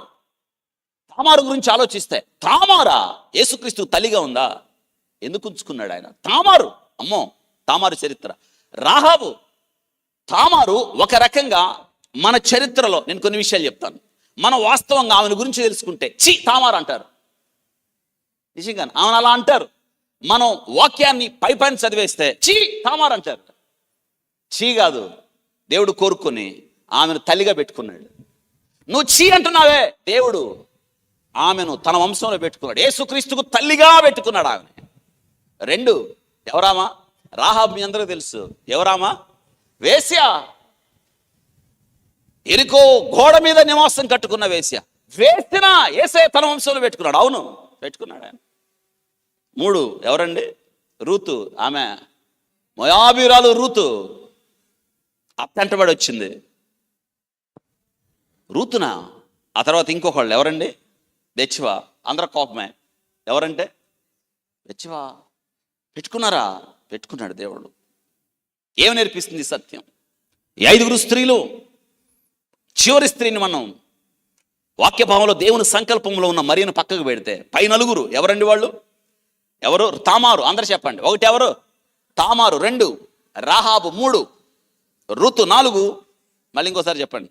గురించి ఆలోచిస్తే, తామారా యేసుక్రీస్తు తల్లిగా ఉందా? ఎందుకు ఉంచుకున్నాడు ఆయన? తామారు, అమ్మో తామారు చరిత్ర. రాహాబు, తామారు ఒక రకంగా మన చరిత్రలో, నేను కొన్ని విషయాలు చెప్తాను, మనం వాస్తవంగా ఆమెను గురించి తెలుసుకుంటే చీ తామారు అంటారు. నిజంగా ఆమెను అలా అంటారు. మనం వాక్యాన్ని పైపైన చదివేస్తే చీ తామారు అంటారు. చీ కాదు, దేవుడు కోరుకొని ఆమెను తల్లిగా పెట్టుకున్నాడు. నువ్వు చీ అంటున్నావే, దేవుడు ఆమెను తన వంశంలో పెట్టుకున్నాడు. యేసుక్రీస్తుకు తల్లిగా పెట్టుకున్నాడు ఆమె. రెండు, ఎవరామా? రాహాబు మీ అందరూ తెలుసు. ఎవరామా? వేశ్య. ఎరికో గోడ మీద నివాసం కట్టుకున్న వేశ్య. వేశ్యనా యేసయ్య తన వంశంలో పెట్టుకున్నాడు. అవును పెట్టుకున్నాడు ఆయన. మూడు, ఎవరండి? రూతు. ఆమె మోయాబీరాలు రూతు అత్తంటబడి వచ్చింది. రూతునా? ఆ తర్వాత ఇంకొకళ్ళు ఎవరండి? బెత్షెబా. అందరూ కోపమే. ఎవరంటే బెత్షెబా. పెట్టుకున్నారా? పెట్టుకున్నాడు దేవుడు. ఏమి నేర్పిస్తుంది సత్యం? ఈ 5 స్త్రీలు, చివరి స్త్రీని మనం వాక్యభావంలో దేవుని సంకల్పంలో ఉన్న మరియను పక్కకు పెడితే పై 4 ఎవరండి వాళ్ళు? ఎవరు? తామారు. అందరు చెప్పండి. 1 ఎవరు? తామారు. 2 రాహాబు. 3 రుతు. 4 మళ్ళీ ఇంకోసారి చెప్పండి.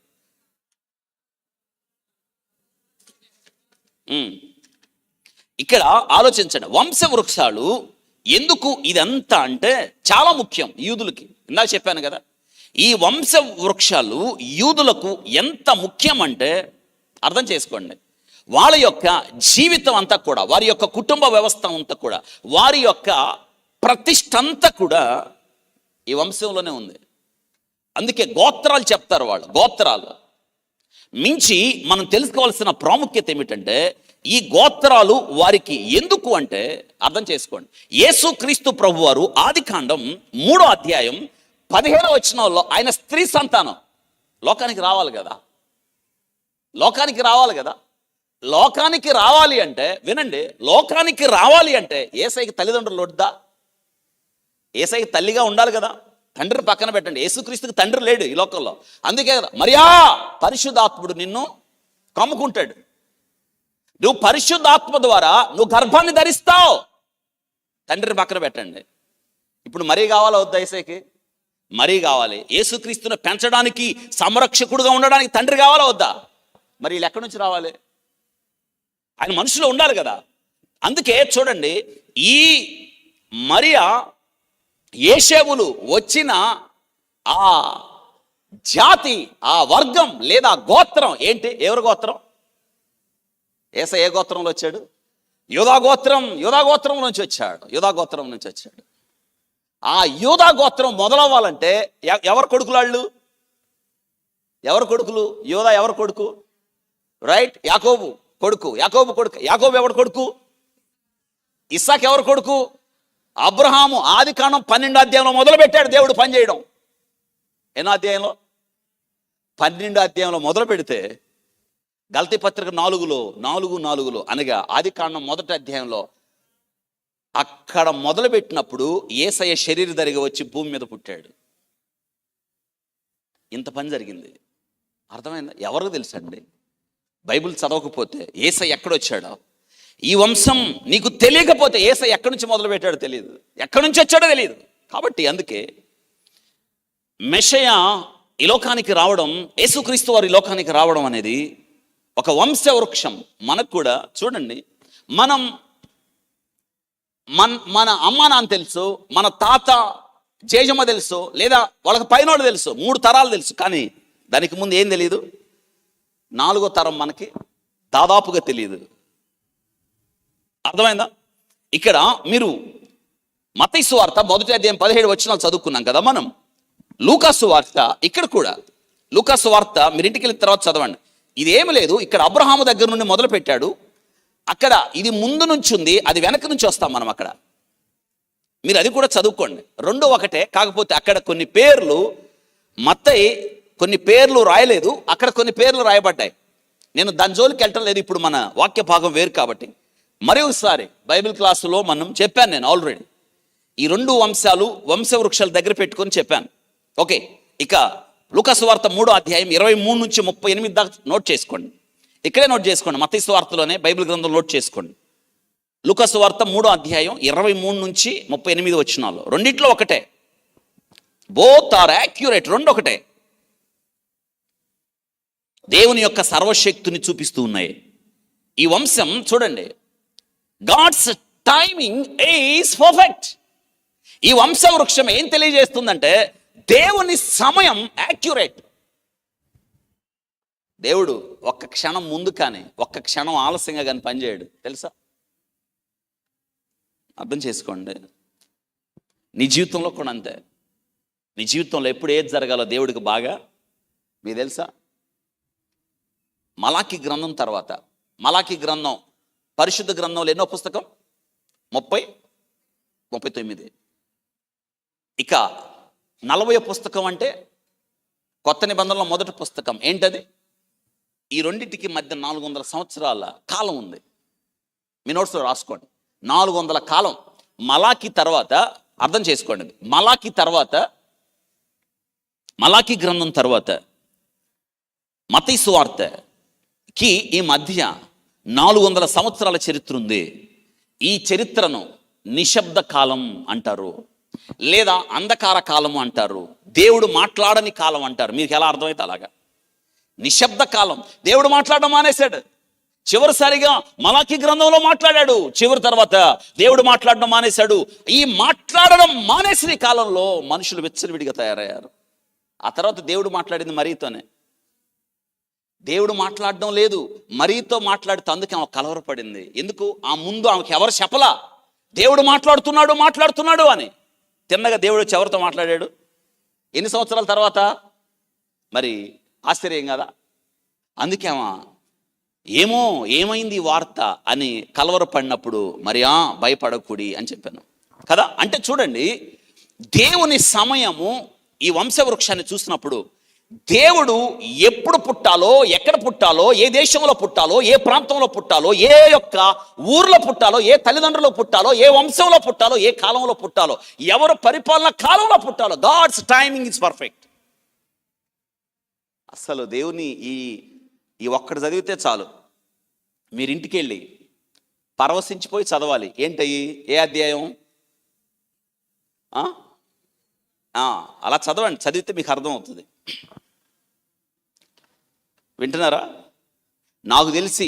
ఇక్కడ ఆలోచించండి. వంశవృక్షాలు ఎందుకు ఇదంతా అంటే చాలా ముఖ్యం యూదులకి. ఇందాక చెప్పాను కదా, ఈ వంశ వృక్షాలు యూదులకు ఎంత ముఖ్యం అంటే అర్థం చేసుకోండి. వాళ్ళ యొక్క జీవితం అంతా కూడా, వారి యొక్క కుటుంబ వ్యవస్థ అంతా కూడా, వారి యొక్క ప్రతిష్ఠ అంతా కూడా ఈ వంశంలోనే ఉంది. అందుకే గోత్రాలు చెప్తారు వాళ్ళు. గోత్రాలు మించి మనం తెలుసుకోవాల్సిన ప్రాముఖ్యత ఏమిటంటే, ఈ గోత్రాలు వారికి ఎందుకు అంటే అర్థం చేసుకోండి. యేసుక్రీస్తు ప్రభువారు ఆదికాండం 3వ అధ్యాయం 15వ వచనంలో ఆయన స్త్రీ సంతానం లోకానికి రావాలి కదా. లోకానికి రావాలి అంటే వినండి, లోకానికి రావాలి అంటే యేసయ్యకి తల్లిదండ్రులు వద్దా? యేసయ్యకి తల్లిగా ఉండాలి కదా. తండ్రిని పక్కన పెట్టండి, యేసుక్రీస్తుకి తండ్రి లేడు ఈ లోకంలో. అందుకే కదా మరియా పరిశుద్ధాత్ముడు నిన్ను కమ్ముకుంటాడు. నువ్వు పరిశుద్ధాత్మ ద్వారా నువ్వు గర్భాన్ని ధరిస్తావు. తండ్రిని పక్కన పెట్టండి. ఇప్పుడు మరీ కావాలా వద్దా? యేసయ్యకి మరీ కావాలి. యేసుక్రీస్తును పెంచడానికి, సంరక్షకుడుగా ఉండడానికి తండ్రి కావాలా వద్దా? మరి వీళ్ళు ఎక్కడి నుంచి రావాలి? ఆయన మనుషులో ఉండాలి కదా. అందుకే చూడండి, ఈ మరియా యేషేవులు వచ్చిన ఆ జాతి, ఆ వర్గం లేదా గోత్రం ఏంటి? ఎవరి గోత్రం? యేసయ్య ఏ గోత్రంలో వచ్చాడు? యూదా గోత్రం నుంచి వచ్చాడు. ఆ యూదా గోత్రం మొదలవ్వాలంటే ఎవరు కొడుకులాళ్ళు? ఎవరు కొడుకులు? యూదా ఎవరు కొడుకు? రైట్, యాకోబు కొడుకు. యాకోబు ఎవరు కొడుకు? ఇస్సాకు ఎవరు కొడుకు? అబ్రహాము. ఆదికాండం 12వ అధ్యాయంలో మొదలు పెట్టాడు దేవుడు పని చేయడం. ఎన్నో అధ్యాయంలో? 12వ అధ్యాయంలో మొదలు పెడితే గలతీ పత్రిక 4:4 అనగా ఆదికాండం 1వ అధ్యాయంలో అక్కడ మొదలు పెట్టినప్పుడు యేసయ్య శరీరధారిగా వచ్చి భూమి మీద పుట్టాడు. ఇంత పని జరిగింది. అర్థమైందా? ఎవరికి తెలుసండి? బైబిల్ చదవకపోతే యేసయ్య ఎక్కడొచ్చాడో, ఈ వంశం నీకు తెలియకపోతే యేసయ్య ఎక్కడి నుంచి మొదలు పెట్టాడో తెలియదు, ఎక్కడి నుంచి వచ్చాడో తెలియదు. కాబట్టి అందుకే మెషయా ఈ లోకానికి రావడం, యేసుక్రీస్తు వారి లోకానికి రావడం అనేది ఒక వంశ వృక్షం. మనకు కూడా చూడండి, మన అమ్మ నాన్న తెలుసు, మన తాత జేజమ్మ తెలుసు, లేదా వాళ్ళకి పైనోడు తెలుసు, 3 తరాలు తెలుసు. కానీ దానికి ముందు ఏం తెలియదు? 4వ తరం మనకి దాదాపుగా తెలియదు. అర్థమైందా? ఇక్కడ మీరు మత్తయి సువార్త 1వ అధ్యాయం 17 వచనాలు చదువుకున్నాం కదా మనం. లూకా సువార్త ఇక్కడ కూడా, లూకా సువార్త మీరు ఇంటికి వెళ్ళిన తర్వాత చదవండి. ఇది ఏమి లేదు, ఇక్కడ అబ్రహాము దగ్గర నుండి మొదలు పెట్టాడు, అక్కడ ఇది ముందు నుంచి ఉంది, అది వెనక నుంచి వస్తాం మనం. అక్కడ మీరు అది కూడా చదువుకోండి, రెండు ఒకటే. కాకపోతే అక్కడ కొన్ని పేర్లు మత్తయి కొన్ని పేర్లు రాయలేదు, అక్కడ కొన్ని పేర్లు రాయబడ్డాయి. నేను దాని జోలికి వెళ్ళటం లేదు, ఇప్పుడు మన వాక్య భాగం వేరు కాబట్టి. మరి ఒకసారి బైబిల్ క్లాసులో మనం చెప్పాను, నేను ఆల్రెడీ ఈ రెండు వంశాలు వంశవృక్షాల దగ్గర పెట్టుకొని చెప్పాను. ఓకే, ఇక లూకా సువార్త 3వ అధ్యాయం 23 నుంచి 38 దాకా నోట్ చేసుకోండి. ఇక్కడే నోట్ చేసుకోండి, మత్తయి సువార్తలోనే బైబిల్ గ్రంథం నోట్ చేసుకోండి. లూకా సువార్త 3వ అధ్యాయం 23 నుంచి 38 వచనాలు. రెండిట్లో ఒకటే, బోత్ ఆర్ యాక్యురేట్, రెండు ఒకటే. దేవుని యొక్క సర్వశక్తిని చూపిస్తూ ఉన్నాయి. ఈ వంశం చూడండి, గాడ్స్ టైమింగ్ ఈజ్ పర్ఫెక్ట్. ఈ వంశవృక్షం ఏం తెలియజేస్తుందంటే దేవుని సమయం యాక్యురేట్. దేవుడు ఒక్క క్షణం ముందు కానీ ఒక్క క్షణం ఆలస్యంగా కానీ పనిచేయడు, తెలుసా? అర్థం చేసుకోండి. నీ జీవితంలో కూడా అంతే. నీ జీవితంలో ఎప్పుడు ఏది జరగాలో దేవుడికి బాగా మీకు తెలుసా? మలాకి గ్రంథం తర్వాత, మలాకి గ్రంథం పరిశుద్ధ గ్రంథంలో ఎన్నో పుస్తకం? 39. ఇక 40వ పుస్తకం అంటే కొత్త నిబంధనలో మొదటి పుస్తకం. ఏంటది? ఈ రెండింటికి మధ్య 400 సంవత్సరాల కాలం ఉంది. మీ నోట్స్లో రాసుకోండి, 400 కాలం. మలాకి తర్వాత, అర్థం చేసుకోండి, మలాకి తర్వాత, మలాకి గ్రంథం తర్వాత మత్తయి సువార్తకి ఈ మధ్య 400 సంవత్సరాల చరిత్ర ఉంది. ఈ చరిత్రను నిశ్శబ్ద కాలం అంటారు, లేదా అంధకార కాలము అంటారు, దేవుడు మాట్లాడని కాలం అంటారు. మీకు ఎలా అర్థమైతే అలాగా. నిశ్శబ్ద కాలం, దేవుడు మాట్లాడడం మానేశాడు. చివరిసారిగా మలాకి గ్రంథంలో మాట్లాడాడు, చివరి తర్వాత దేవుడు మాట్లాడడం మానేశాడు. ఈ మాట్లాడడం మానేసిన కాలంలో మనుషులు విచ్చలవిడిగా తయారయ్యారు. ఆ తర్వాత దేవుడు మాట్లాడింది మరియతోనే. దేవుడు మాట్లాడడం లేదు, మరియతో మాట్లాడితే అందుకే ఆమె కలవరపడింది. ఎందుకు? ఆ ముందు ఆమెకి ఎవరు చెప్పలా దేవుడు మాట్లాడుతున్నాడు అని. తిన్నగా దేవుడు ఎవరితో మాట్లాడాడు? ఎన్ని సంవత్సరాల తర్వాత? మరి ఆశ్చర్యం కదా. అందుకే ఏమో ఏమైంది వార్త అని కలవరపడినప్పుడు మరి భయపడకూడి అని చెప్పాను కదా. అంటే చూడండి, దేవుని సమయము ఈ వంశవృక్షాన్ని చూసినప్పుడు దేవుడు ఎప్పుడు పుట్టాలో, ఎక్కడ పుట్టాలో, ఏ దేశంలో పుట్టాలో, ఏ ప్రాంతంలో పుట్టాలో, ఏ యొక్క ఊర్లో పుట్టాలో, ఏ తల్లిదండ్రులు పుట్టాలో, ఏ వంశంలో పుట్టాలో, ఏ కాలంలో పుట్టాలో, ఎవరు పరిపాలన కాలంలో పుట్టాలో, గాడ్స్ టైమింగ్ ఇస్ పర్ఫెక్ట్. అసలు దేవుని ఈ ఒక్కటి చదివితే చాలు, మీరు ఇంటికి వెళ్ళి పరవశించిపోయి చదవాలి. ఏంటయ్యి? ఏ అధ్యాయం? అలా చదవండి, చదివితే మీకు అర్థమవుతుంది. వింటున్నారా? నాకు తెలిసి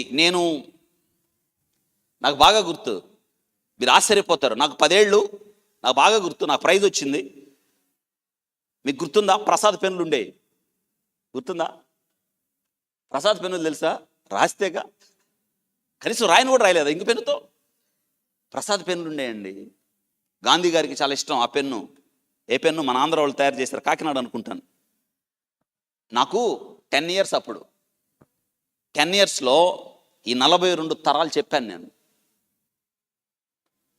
నాకు బాగా గుర్తు, మీరు ఆశ్చర్యపోతారు. నాకు 10 ఏళ్ళు, నాకు బాగా గుర్తు, నాకు ప్రైజ్ వచ్చింది. మీకు గుర్తుందా? ప్రసాద్ పెన్నులు ఉండేవి, గుర్తుందా? ప్రసాద్ పెన్నులు తెలుసా? రాస్తేగా, కనీసం రాయను కూడా రాయలేదు ఇంక పెన్నుతో. ప్రసాద్ పెన్నులు ఉండేయండి. గాంధీ గారికి చాలా ఇష్టం ఆ పెన్ను. ఏ పెన్ను? మన ఆంధ్ర వాళ్ళు తయారు చేశారు, కాకినాడ అనుకుంటాను. నాకు 10 ఇయర్స్ అప్పుడు. 10 ఇయర్స్లో ఈ 42 తరాలు చెప్పాను నేను.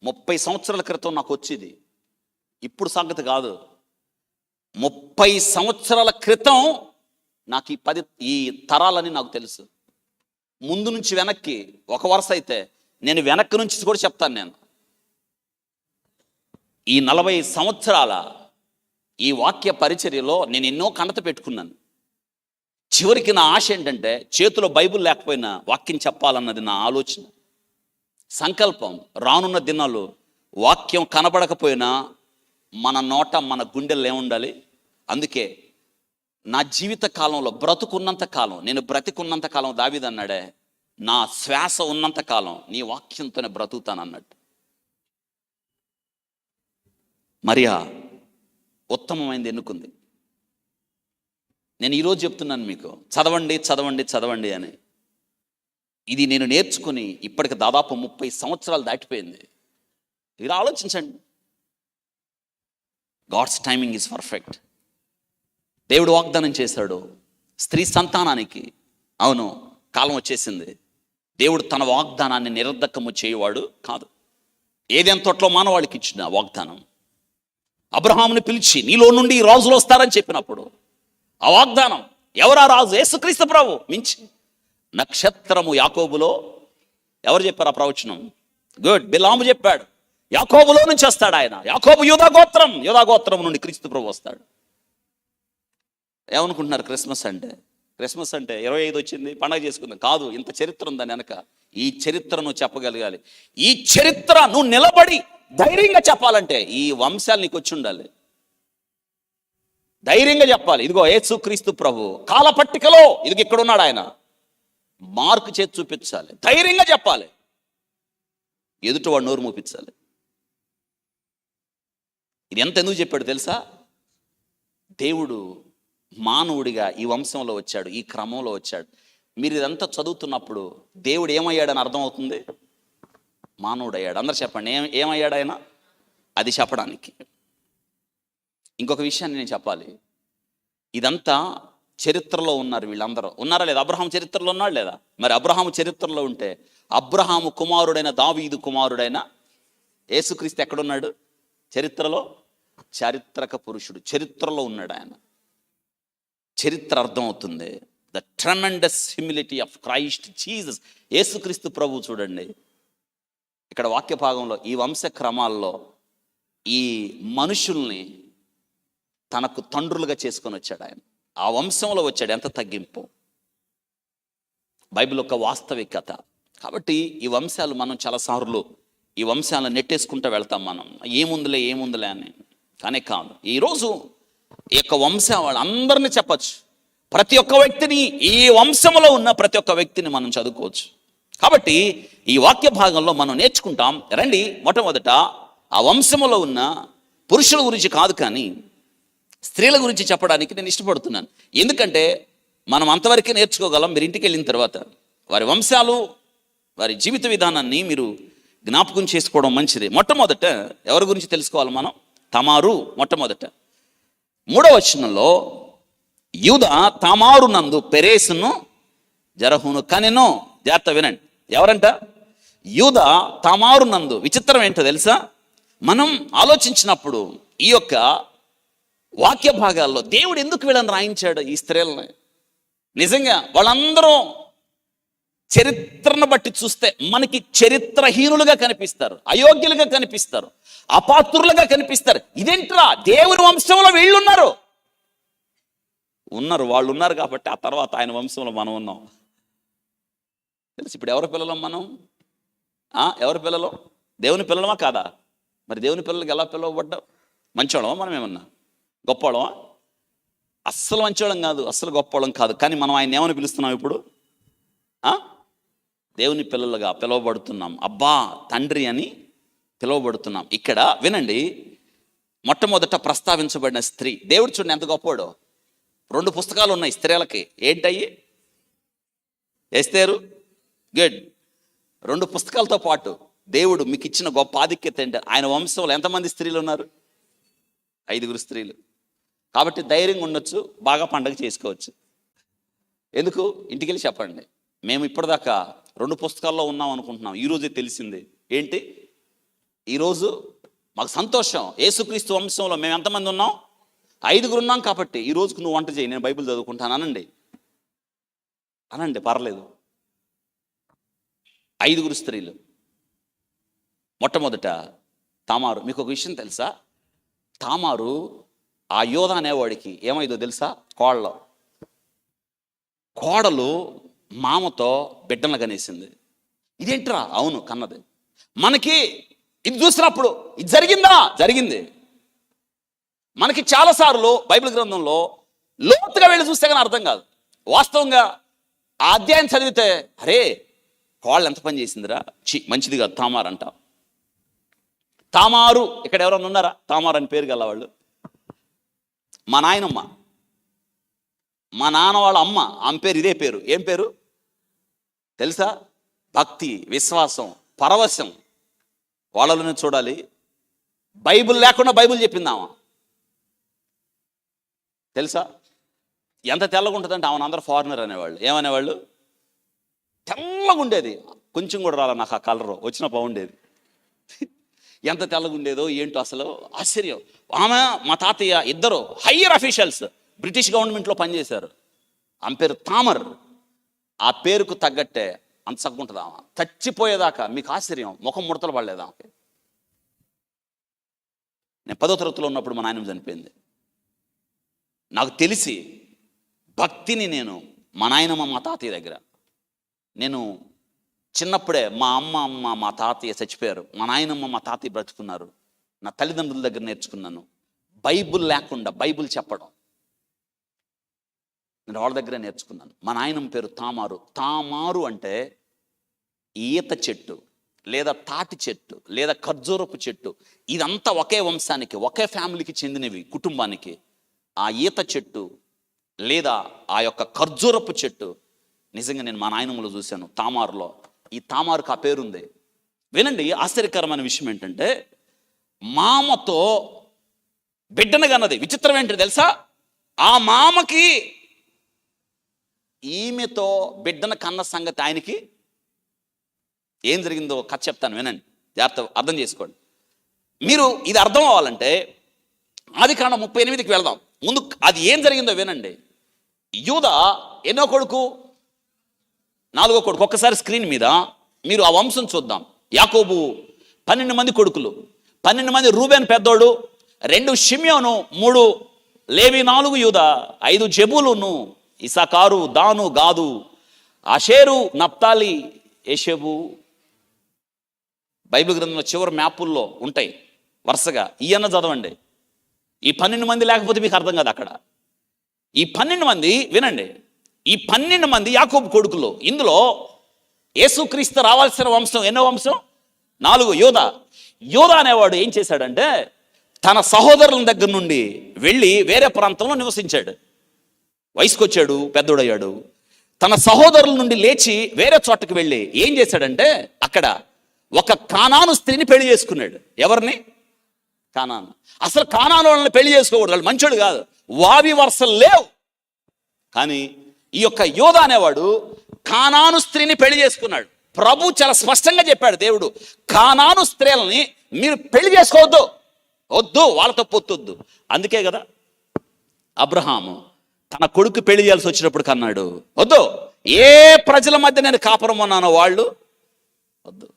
30 సంవత్సరాల క్రితం నాకు వచ్చేది, ఇప్పుడు సంగతి కాదు. 30 సంవత్సరాల క్రితం నాకు ఈ తరాలని నాకు తెలుసు. ముందు నుంచి వెనక్కి ఒక వరుస అయితే నేను వెనక్కి నుంచి కూడా చెప్తాను. నేను ఈ 40 సంవత్సరాల ఈ వాక్య పరిచర్యలో నేను ఎన్నో కణత పెట్టుకున్నాను. చివరికి నా ఆశ ఏంటంటే చేతిలో బైబిల్ లేకపోయినా వాక్యం చెప్పాలన్నది నా ఆలోచన, సంకల్పం. రానున్న దినాలు వాక్యం కనబడకపోయినా మన నోట, మన గుండెల్లో ఏముండాలి? అందుకే నా జీవిత కాలంలో బ్రతుకున్నంత కాలం, నేను బ్రతికున్నంత కాలం దావీదు అన్నాడే, నా శ్వాస ఉన్నంత కాలం నీ వాక్యంతోనే బ్రతుకుతాను అన్నట్టు. మరియా ఉత్తమమైనది ఎన్నుకుంది. నేను ఈరోజు చెప్తున్నాను మీకు, చదవండి అని. ఇది నేను నేర్చుకుని ఇప్పటికి దాదాపు 30 సంవత్సరాలు దాటిపోయింది. మీరు ఆలోచించండి, గాడ్స్ టైమింగ్ ఈజ్ పర్ఫెక్ట్. దేవుడు వాగ్దానం చేశాడు స్త్రీ సంతానానికి. అవును, కాలం వచ్చేసింది. దేవుడు తన వాగ్దానాన్ని నిరర్ధకము చేయవాడు కాదు. ఏదైనా తోటలో మానవాళికి ఇచ్చిన వాగ్దానం, అబ్రహాముని పిలిచి నీలో నుండి రాజులు వస్తారని చెప్పినప్పుడు ఆ వాగ్దానం, ఎవరా రాజు? యేసుక్రీస్తు ప్రభు. మించి నక్షత్రము యాకోబులో, ఎవరు చెప్పారు ఆ ప్రవచనం? గుడ్, బిలాము చెప్పాడు. యాకోబులో నుంచి వస్తాడు ఆయన. యాకోబు యూదా గోత్రం నుండి క్రీస్తు ప్రభు వస్తాడు. ఏమనుకుంటున్నారు క్రిస్మస్ అంటే? క్రిస్మస్ అంటే 25 వచ్చింది పండగ చేసుకుందాం కాదు. ఇంత చరిత్ర ఉందని వెనక. ఈ చరిత్ర నువ్వు చెప్పగలగాలి. ఈ చరిత్ర నువ్వు నిలబడి ధైర్యంగా చెప్పాలంటే ఈ వంశాలు నీకు వచ్చి ఉండాలి. ధైర్యంగా చెప్పాలి. ఇదిగో యేసుక్రీస్తు ప్రభు కాల పట్టికలో ఇదిగో ఇక్కడ ఉన్నాడు ఆయన. మార్కు చేతి చూపించాలి. ధైర్యంగా చెప్పాలి. ఎదుటివాడు నోరు మూపించాలి. ఇది ఎందుకు చెప్పాడు తెలుసా? దేవుడు మానవుడిగా ఈ వంశంలో వచ్చాడు, ఈ క్రమంలో వచ్చాడు. మీరు ఇదంతా చదువుతున్నప్పుడు దేవుడు ఏమయ్యాడని అర్థమవుతుంది? మానవుడు అయ్యాడు. అందరు చెప్పండి, ఏమయ్యాడు ఆయన? అది చెప్పడానికి ఇంకొక విషయాన్ని నేను చెప్పాలి. ఇదంతా చరిత్రలో ఉన్నారు వీళ్ళందరూ. ఉన్నారా లేదా? అబ్రహాము చరిత్రలో ఉన్నాడు లేదా? మరి అబ్రహాము చరిత్రలో ఉంటే అబ్రహాము కుమారుడైన దావీదు కుమారుడైన యేసుక్రీస్తు ఎక్కడున్నాడు? చరిత్రలో. చారిత్రక పురుషుడు, చరిత్రలో ఉన్నాడు ఆయన. చరిత్ర అర్థమవుతుంది. The tremendous humility of Christ Jesus. యేసుక్రీస్తు ప్రభు చూడండి ఇక్కడ వాక్య భాగంలో ఈ వంశ క్రమాల్లో ఈ మనుషుల్ని తనకు తండ్రులుగా చేసుకొని వచ్చాడు ఆయన. ఆ వంశంలో వచ్చాడు. ఎంత తగ్గింపు! బైబిల్ ఒక వాస్తవికత. కాబట్టి ఈ వంశాలు మనం చాలాసార్లు ఈ వంశాలను నెట్టేసుకుంటూ వెళ్తాం మనం. ఏముందులే అని. కానీ కాదు. ఈరోజు ఈ యొక్క వంశం వాళ్ళందరినీ చెప్పచ్చు. ప్రతి ఒక్క వ్యక్తిని, ఈ వంశంలో ఉన్న ప్రతి ఒక్క వ్యక్తిని మనం చదువుకోవచ్చు. కాబట్టి ఈ వాక్య భాగంలో మనం నేర్చుకుంటాం. రండి, మొట్టమొదట ఆ వంశంలో ఉన్న పురుషుల గురించి కాదు కానీ స్త్రీల గురించి చెప్పడానికి నేను ఇష్టపడుతున్నాను. ఎందుకంటే మనం అంతవరకే నేర్చుకోగలం. మీరు ఇంటికి వెళ్ళిన తర్వాత వారి వంశాలు, వారి జీవిత విధానాన్ని మీరు జ్ఞాపకం చేసుకోవడం మంచిది. మొట్టమొదట ఎవరి గురించి తెలుసుకోవాలి మనం? తమారు. మొట్టమొదట 3వ వచనంలో యూదా తామారు నందు పెరేసును జరహును కనెను. జాగ్రత్త వినండి. ఎవరంట? యూదా తామారు నందు. విచిత్రం ఏంటో తెలుసా? మనం ఆలోచించినప్పుడు ఈ యొక్క వాక్య భాగాల్లో దేవుడు ఎందుకు వీళ్ళని రాయించాడు ఈ స్త్రీలని? నిజంగా వాళ్ళందరూ చరిత్రను బట్టి చూస్తే మనకి చరిత్రహీనులుగా కనిపిస్తారు, అయోగ్యులుగా కనిపిస్తారు, అపాత్రులుగా కనిపిస్తారు. ఇదేంట్రా, దేవుని వంశంలో వీళ్ళున్నారు. వాళ్ళు ఉన్నారు కాబట్టి ఆ తర్వాత ఆయన వంశంలో మనం ఉన్నాం. తెలుసు ఇప్పుడు ఎవరి పిల్లలం మనం? ఎవరి పిల్లలు? దేవుని పిల్లలమా కాదా? మరి దేవుని పిల్లలకి ఎలా పిలవబడ్డావు? మంచోళమా మనం? ఏమన్నా గొప్పవాళ్ళమా? అస్సలు మంచోళం కాదు, అస్సలు గొప్పవాళ్ళం కాదు. కానీ మనం ఆయన ఏమని పిలుస్తున్నాం ఇప్పుడు? దేవుని పిల్లలుగా పిలువబడుతున్నాం. అబ్బా తండ్రి అని పిలువబడుతున్నాం. ఇక్కడ వినండి, మొట్టమొదట ప్రస్తావించబడిన స్త్రీ. దేవుడు చూడండి ఎంత గొప్పవాడో. 2 పుస్తకాలు ఉన్నాయి స్త్రీలకి. ఏంటయ్యి? ఎస్తేరు. గుడ్. 2 పుస్తకాలతో పాటు దేవుడు మీకు ఇచ్చిన గొప్ప ఆధిక్యత ఏంటి? ఆయన వంశంలో ఎంతమంది స్త్రీలు ఉన్నారు? 5 స్త్రీలు. కాబట్టి ధైర్యంగా ఉండొచ్చు, బాగా పండగ చేసుకోవచ్చు. ఎందుకు? ఇంటికి వెళ్ళి చెప్పండి, మేము ఇప్పటిదాకా 2 పుస్తకాల్లో ఉన్నాం అనుకుంటున్నాం. ఈరోజే తెలిసింది. ఏంటి? ఈరోజు మాకు సంతోషం. యేసుక్రీస్తు వంశంలో మేము ఎంతమంది ఉన్నాం? 5 ఉన్నాం. కాబట్టి ఈ రోజుకు నువ్వు వంట చేయి, నేను బైబిల్ చదువుకుంటాను అనండి, పర్లేదు. 5 స్త్రీలు. మొట్టమొదట తామారు. మీకు ఒక విషయం తెలుసా? తామారు ఆ యోధ అనేవాడికి ఏమైందో తెలుసా? కోడలు మామతో బిడ్డలను కనేసింది. ఇదేంట్రా? అవును, కన్నది. మనకి ఇది చూసినప్పుడు ఇది జరిగింది. మనకి చాలాసార్లు బైబిల్ గ్రంథంలో లోతుగా వెళ్ళి చూస్తే కానీ అర్థం కాదు. వాస్తవంగా ఆ అధ్యాయం చదివితే అరే కోళ్ళు ఎంత పని చేసిందిరా, మంచిది కాదు, తామారు అంట. తామారు ఇక్కడ ఎవరన్నా ఉన్నారా? తామారు అని పేరు గలవాళ్ళు. మా నాయనమ్మ, మా నాన్న వాళ్ళ అమ్మ, ఆమె పేరు ఇదే పేరు. ఏం పేరు తెలుసా? భక్తి, విశ్వాసం, పరవశం. వాళ్ళలోనే చూడాలి. బైబిల్ లేకుండా బైబిల్ చెప్పిందామా? తెలుసా? ఎంత తెల్లగా ఉంటుందంటే ఆమెను అందరూ ఫారినర్ అనేవాళ్ళు. ఏమనేవాళ్ళు? తెల్లగా ఉండేది. కొంచెం కూడా రాలా నాకు ఆ కలరు, వచ్చిన బాగుండేది. ఎంత తెల్లగా ఉండేదో ఏంటో అసలు ఆశ్చర్యం. ఆమె మా తాతయ్య ఇద్దరు హయ్యర్ అఫీషియల్స్ బ్రిటిష్ గవర్నమెంట్లో పనిచేశారు. ఆమె పేరు తామర్. ఆ పేరుకు తగ్గట్టే అంత చక్కగా ఆమె. చచ్చిపోయేదాకా మీకు ఆశ్చర్యం, ముఖం ముడతలు పడలేదు ఆమెకి. నేను 10వ తరగతిలో ఉన్నప్పుడు మా నాయనమ్మ చనిపోయింది. నాకు తెలిసి భక్తిని నేను మా నాయనమ్మ మా తాతయ్య దగ్గర, నేను చిన్నప్పుడే మా అమ్మ మా తాతయ్య చచ్చిపోయారు, మా నాయనమ్మ మా తాతయ్య బ్రతుకున్నారు, నా తల్లిదండ్రుల దగ్గర నేర్చుకున్నాను. బైబుల్ లేకుండా బైబుల్ చెప్పడం నేను వాళ్ళ దగ్గర నేర్చుకున్నాను. మా నాయనమ్మ పేరు తామారు. తామారు అంటే ఈత చెట్టు లేదా తాటి చెట్టు లేదా ఖర్జూరపు చెట్టు, ఇదంతా ఒకే వంశానికి ఒకే ఫ్యామిలీకి చెందినవి, కుటుంబానికి. ఆ ఈత చెట్టు లేదా ఆ యొక్క ఖర్జూరపు చెట్టు నిజంగా నేను మా నాయనమ్మలో చూశాను, తామారులో. ఈ తామారుకు ఆ పేరుంది. వినండి, ఆశ్చర్యకరమైన విషయం ఏంటంటే మామతో బిడ్డను కన్నది. విచిత్రం ఏంటో తెలుసా? ఆ మామకి ఈమెతో బిడ్డను కన్న సంగతి ఆయనకి ఏం జరిగిందో కథ చెప్తాను, వినండి, జాగ్రత్త అర్థం చేసుకోండి. మీరు ఇది అర్థం అవ్వాలంటే ఆదికాండం 38కి వెళ్దాం. ముందు అది ఏం జరిగిందో వినండి. యూదా ఎన్నో కొడుకు? 4వ కొడుకు. ఒక్కసారి స్క్రీన్ మీద మీరు ఆ వంశం చూద్దాం. యాకోబు 12 మంది కొడుకులు. 12 మంది. రూబేన్ పెద్దోడు, 2 షిమ్యోను, 3 లేవి, 4 యూదా, 5 జెబూలును, ఇసాకారు, దాను, గాదు, ఆషేరు, నప్తాలి, యేషేబు. బైబిల్ గ్రంథంలో చివరి మ్యాపుల్లో ఉంటాయి వరుసగా. ఈయన చదవండి. ఈ 12 మంది లేకపోతే మీకు అర్థం కాదు అక్కడ. ఈ 12 మంది వినండి, ఈ 12 మంది యాకోబు కొడుకులు. ఇందులో యేసుక్రీస్తు రావాల్సిన వంశం ఎన్నో వంశం? 4. యోధా. యోధా అనేవాడు ఏం చేశాడంటే తన సహోదరుల దగ్గర నుండి వెళ్ళి వేరే ప్రాంతంలో నివసించాడు. వయసుకు వచ్చాడు, పెద్దోడయ్యాడు. తన సహోదరుల నుండి లేచి వేరే చోటకి వెళ్ళి ఏం చేశాడంటే అక్కడ ఒక కానాను స్త్రీని పెళ్లి చేసుకున్నాడు. ఎవరిని? కానాను. అసలు కానాను వాళ్ళని పెళ్లి చేసుకోకూడదు, వాళ్ళు మంచోడు కాదు, వావి వరుసలు లేవు. కానీ ఈ యొక్క యోధా అనేవాడు కానాను స్త్రీని పెళ్లి చేసుకున్నాడు. ప్రభు చాలా స్పష్టంగా చెప్పాడు, దేవుడు, కానాను స్త్రీలని మీరు పెళ్లి చేసుకోవద్దు, వద్దు, వాళ్ళతో పొత్తొద్దు. అందుకే కదా అబ్రహాము తన కొడుకు పెళ్లి చేయాల్సి వచ్చినప్పుడు కన్నాడు, వద్దు, ఏ ప్రజల మధ్య నేను కాపురం ఉన్నానో వాళ్ళు వద్దు.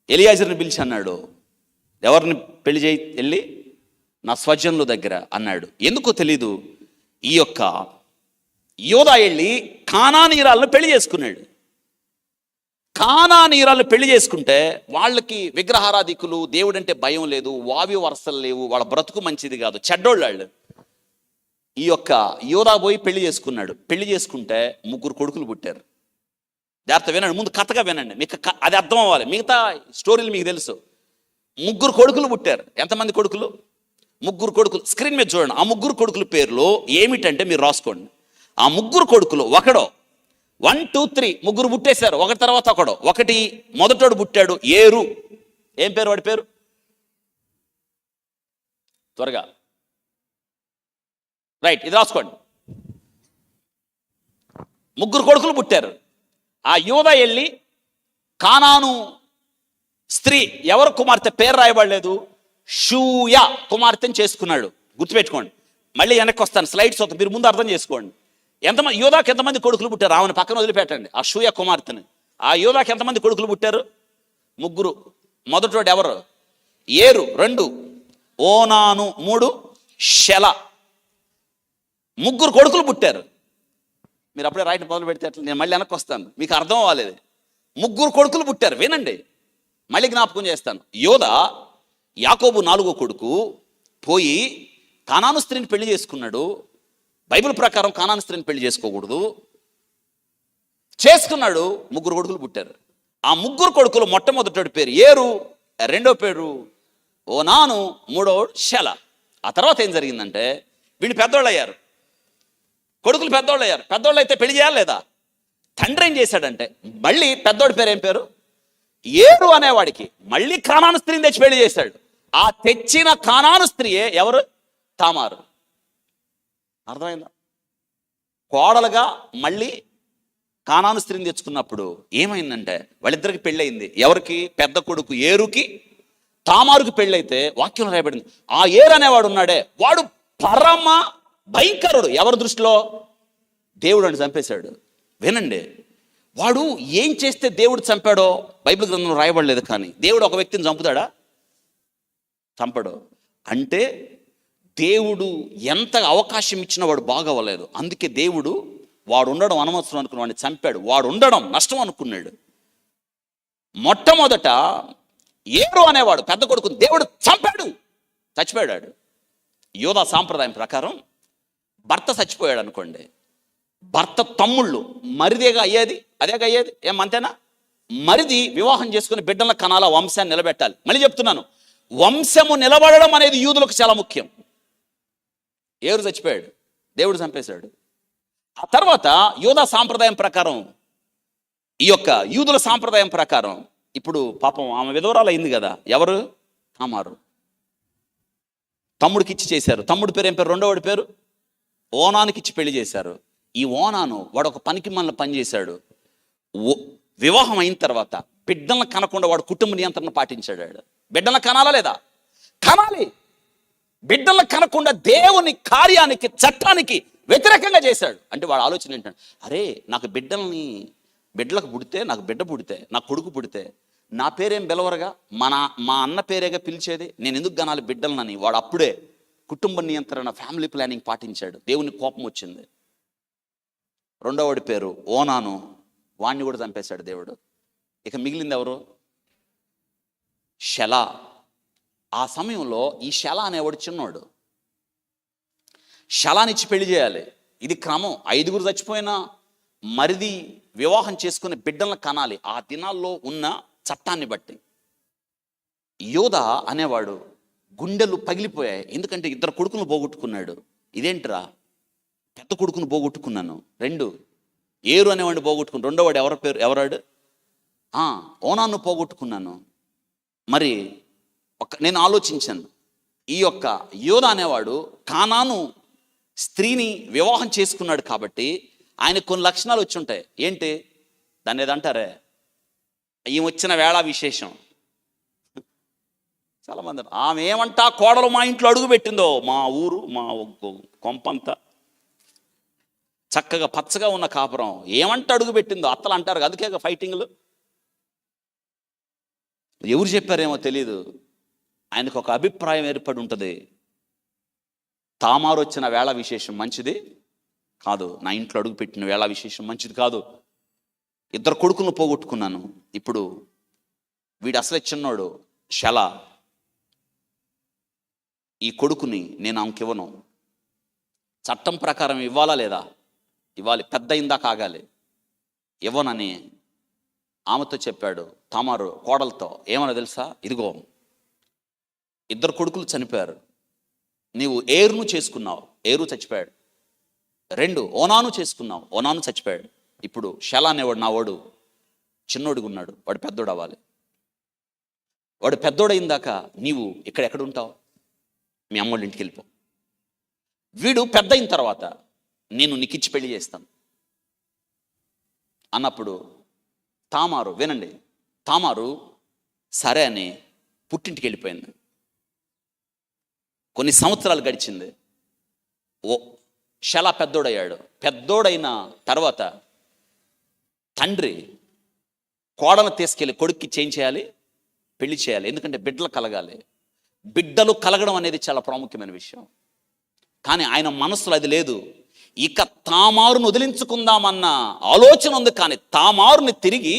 ఎలియాజర్ని పిలిచి అన్నాడు, ఎవరిని పెళ్లి చేయి వెళ్ళి? నా స్వజనుల దగ్గర అన్నాడు. ఎందుకో తెలీదు, ఈ యొక్క యోధా వెళ్ళి కానానీయురాలను పెళ్లి చేసుకున్నాడు. కానానీయురాలను పెళ్లి చేసుకుంటే వాళ్ళకి విగ్రహారాధికులు, దేవుడంటే భయం లేదు, వావి వరసలు లేవు, వాళ్ళ బ్రతుకు మంచిది కాదు, చెడ్డోళ్ళు. ఈ యొక్క యోధా పోయి పెళ్లి చేసుకున్నాడు. పెళ్లి చేసుకుంటే 3 కొడుకులు పుట్టారు. జాగ్రత్త వినండి, ముందు కథగా వినండి, మీకు అది అర్థం అవ్వాలి. మిగతా స్టోరీలు మీకు తెలుసు. 3 కొడుకులు పుట్టారు. ఎంతమంది కొడుకులు? 3 కొడుకులు. స్క్రీన్ మీద చూడండి. ఆ 3 కొడుకుల పేర్లు ఏమిటంటే మీరు రాసుకోండి. ఆ 3 కొడుకులు ఒకడో 1 2 3 3 పుట్టేశారు, ఒకటి తర్వాత ఒకడు. ఒకటి మొదటోడు పుట్టాడు, ఏరు. ఏం పేరు వాడి పేరు? త్వరగా రైట్, ఇది రాసుకోండి. 3 కొడుకులు పుట్టారు. ఆ యోధా వెళ్ళి కానాను స్త్రీ ఎవరు కుమార్తె పేరు రాయబడలేదు, షూయా కుమార్తెను చేసుకున్నాడు. గుర్తుపెట్టుకోండి. మళ్ళీ వెనక్కి వస్తాను, స్లైడ్స్ వస్తాను, మీరు ముందు అర్థం చేసుకోండి. ఎంతమంది యోధాకి ఎంతమంది కొడుకులు పుట్టారు? ఆమెను పక్కన వదిలిపెట్టండి, ఆ షూయా కుమార్తెని. ఆ యోధాకి ఎంతమంది కొడుకులు పుట్టారు? 3. మొదటోడు ఎవరు? ఏరు. 2 ఓనాను. 3 షెల. 3 కొడుకులు పుట్టారు. మీరు అప్పుడే రాయటం మొదలు పెడితే అట్లా నేను మళ్ళీ వెనక్కి వస్తాను, మీకు అర్థం అవ్వలేదు. 3 కొడుకులు పుట్టారు. వినండి, మళ్ళీ జ్ఞాపకం చేస్తాను. యోధా యాకోబు 4వ కొడుకు పోయి కానాను స్త్రీని పెళ్లి చేసుకున్నాడు. బైబిల్ ప్రకారం కానాను స్త్రీని పెళ్లి చేసుకోకూడదు, చేసుకున్నాడు. 3 కొడుకులు పుట్టారు. ఆ 3 కొడుకులు మొట్టమొదటి పేరు ఏరు, 2వ పేరు ఓనాను, 3వ షెల. ఆ తర్వాత ఏం జరిగిందంటే వీళ్ళు పెద్దోళ్ళు అయ్యారు, కొడుకులు పెద్దోళ్ళు అయ్యారు. పెద్దోళ్ళు అయితే పెళ్లి చేయాలి లేదా? తండ్రి ఏం చేశాడంటే మళ్ళీ పెద్దోడి పేరు ఏం పేరు? ఏరు అనేవాడికి మళ్ళీ కానాను స్త్రీని తెచ్చి పెళ్లి చేశాడు. ఆ తెచ్చిన కానాను స్త్రీయే ఎవరు? తామారు. అర్థమైందా? కోడలుగా మళ్ళీ కానాను స్త్రీని తెచ్చుకున్నప్పుడు ఏమైందంటే వాళ్ళిద్దరికి పెళ్ళయింది. ఎవరికి? పెద్ద కొడుకు ఏరుకి తామారుకి పెళ్ళైతే వాక్యం రాయబడింది, ఆ ఏరు అనేవాడు ఉన్నాడే వాడు పరమ భయంకరుడు. ఎవరి దృష్టిలో? దేవుడు అని చంపేశాడు. వినండి, వాడు ఏం చేస్తే దేవుడు చంపాడో బైబిల్ గ్రంథంలో రాయబడలేదు. కానీ దేవుడు ఒక వ్యక్తిని చంపుతాడా? చంపడు. అంటే దేవుడు ఎంత అవకాశం ఇచ్చినా వాడు బాగవ్వలేదు. అందుకే దేవుడు వాడు ఉండడం అనవసరం అనుకున్న వాడిని చంపాడు. వాడు ఉండడం నష్టం అనుకున్నాడు. మొట్టమొదట ఏరు అనేవాడు పెద్ద కొడుకుని దేవుడు చంపాడు, చచ్చిపోయాడు. యోధా సాంప్రదాయం ప్రకారం భర్త చచ్చిపోయాడు అనుకోండి, భర్త తమ్ముళ్ళు మరిదేగా అయ్యేది, అదేగా అయ్యేది. అంతేనా? మరిది వివాహం చేసుకుని బిడ్డల కనాల వంశాన్ని నిలబెట్టాలి. మళ్ళీ చెప్తున్నాను, వంశము నిలబడడం అనేది యూదులకు చాలా ముఖ్యం. ఏరు చచ్చిపోయాడు, దేవుడు చంపేశాడు. ఆ తర్వాత యూదా సాంప్రదాయం ప్రకారం, ఈ యొక్క యూదుల సాంప్రదాయం ప్రకారం ఇప్పుడు పాపం ఆమె విధవరాలు అయింది కదా. ఎవరు? తామారు. తమ్ముడికి ఇచ్చి చేశారు. తమ్ముడి పేరు ఏం పేరు? రెండోవాడి పేరు ఓనానికి ఇచ్చి పెళ్లి చేశారు. ఈ ఓనాను వాడు ఒక పనికి మనల్ని పని చేశాడు. వివాహం అయిన తర్వాత బిడ్డలను కనకుండా వాడు కుటుంబ నియంత్రణ పాటించాడు. బిడ్డలను కనాలా లేదా? కనాలి. బిడ్డలను కనకుండా దేవుని కార్యానికి, చట్టానికి వ్యతిరేకంగా చేశాడు. అంటే వాడు ఆలోచన ఏంటంటే, అరే నాకు బిడ్డలకు పుడితే, నాకు బిడ్డ పుడితే, నా కొడుకు పుడితే నా పేరేం పిలవరుగా, మా అన్న పేరేగా పిలిచేది, నేను ఎందుకు కనాలి బిడ్డలనని వాడు అప్పుడే కుటుంబ నియంత్రణ, ఫ్యామిలీ ప్లానింగ్ పాటించాడు. దేవుని కోపం వచ్చింది. రెండోవాడి పేరు ఓనాను, వాణ్ణి కూడా చంపేశాడు దేవుడు. ఇక మిగిలింది ఎవరు? షెలా. ఆ సమయంలో ఈ షెలా అనేవాడు చిన్నోడు. షలానిచ్చి పెళ్లి చేయాలి. ఇది క్రమం. 5 చచ్చిపోయినా మరిది వివాహం చేసుకుని బిడ్డలను కనాలి. ఆ దినాల్లో ఉన్న చట్టాన్ని బట్టి యోధా అనేవాడు గుండెలు పగిలిపోయాయి. ఎందుకంటే 2 కొడుకులను పోగొట్టుకున్నాడు. ఇదేంట్రా, పెద్ద కొడుకును పోగొట్టుకున్నాను, 2 ఏరు అనేవాడిని పోగొట్టుకున్నాను, రెండోవాడు ఎవరాడు? ఓనాను పోగొట్టుకున్నాను. మరి నేను ఆలోచించాను, ఈ యొక్క యోధా అనేవాడు కానాను స్త్రీని వివాహం చేసుకున్నాడు కాబట్టి ఆయనకు కొన్ని లక్షణాలు వచ్చి ఉంటాయి. ఏంటి దాన్ని ఏదంటారే, ఈమె వచ్చిన వేళ విశేషం. చాలామంది ఆమె ఏమంటా, కోడలు మా ఇంట్లో అడుగు పెట్టిందో, మా ఊరు, మా కొంపంతా చక్కగా పచ్చగా ఉన్న కాపురం ఏమంట అడుగు పెట్టిందో అత్తలు అంటారు. అందుకే ఫైటింగ్లు. ఎవరు చెప్పారేమో తెలీదు, ఆయనకు ఒక అభిప్రాయం ఏర్పడి ఉంటుంది, తామారు వచ్చిన వేళ విశేషం మంచిది కాదు, నా ఇంట్లో అడుగు పెట్టిన వేళ విశేషం మంచిది కాదు, 2 కొడుకులను పోగొట్టుకున్నాను, ఇప్పుడు వీడు అసలే చిన్నోడు షలా, ఈ కొడుకుని నేను ఆమెకివ్వను. చట్టం ప్రకారం ఇవ్వాలా లేదా? ఇవ్వాలి. పెద్ద అయిందాక ఆగాలి. ఇవ్వనని ఆమెతో చెప్పాడు. తామారు కోడలతో ఏమన్నా తెలుసా, ఇదిగో 2 కొడుకులు చనిపోయారు, నీవు ఏరును చేసుకున్నావు, ఏరు చచ్చిపోయాడు. 2 ఓనాను చేసుకున్నావు, ఓనాను చచ్చిపోయాడు. ఇప్పుడు షలా అనేవాడు నా వాడు చిన్నోడిగా ఉన్నాడు, వాడు పెద్దోడు అవ్వాలి. వాడు పెద్దోడైందాక నీవు ఎక్కడ ఉంటావు? మీ అమ్మోళ్ళ ఇంటికి వెళ్ళిపో. వీడు పెద్ద అయిన తర్వాత నేను నీకు ఇచ్చి పెళ్లి చేస్తాను అన్నప్పుడు తామారు, వినండి, తామారు సరే అని పుట్టింటికి వెళ్ళిపోయింది. కొన్ని సంవత్సరాలు గడిచింది. షలా పెద్దోడయ్యాడు. పెద్దోడైన తర్వాత తండ్రి కోడను తీసుకెళ్ళి కొడుక్కి చేయాలి, పెళ్లి చేయాలి. ఎందుకంటే బిడ్డలు కలగాలి. బిడ్డలు కలగడం అనేది చాలా ప్రాముఖ్యమైన విషయం. కానీ ఆయన మనసులో అది లేదు. ఇక తామారును వదిలించుకుందామన్న ఆలోచన ఉంది, కానీ తామారుని తిరిగి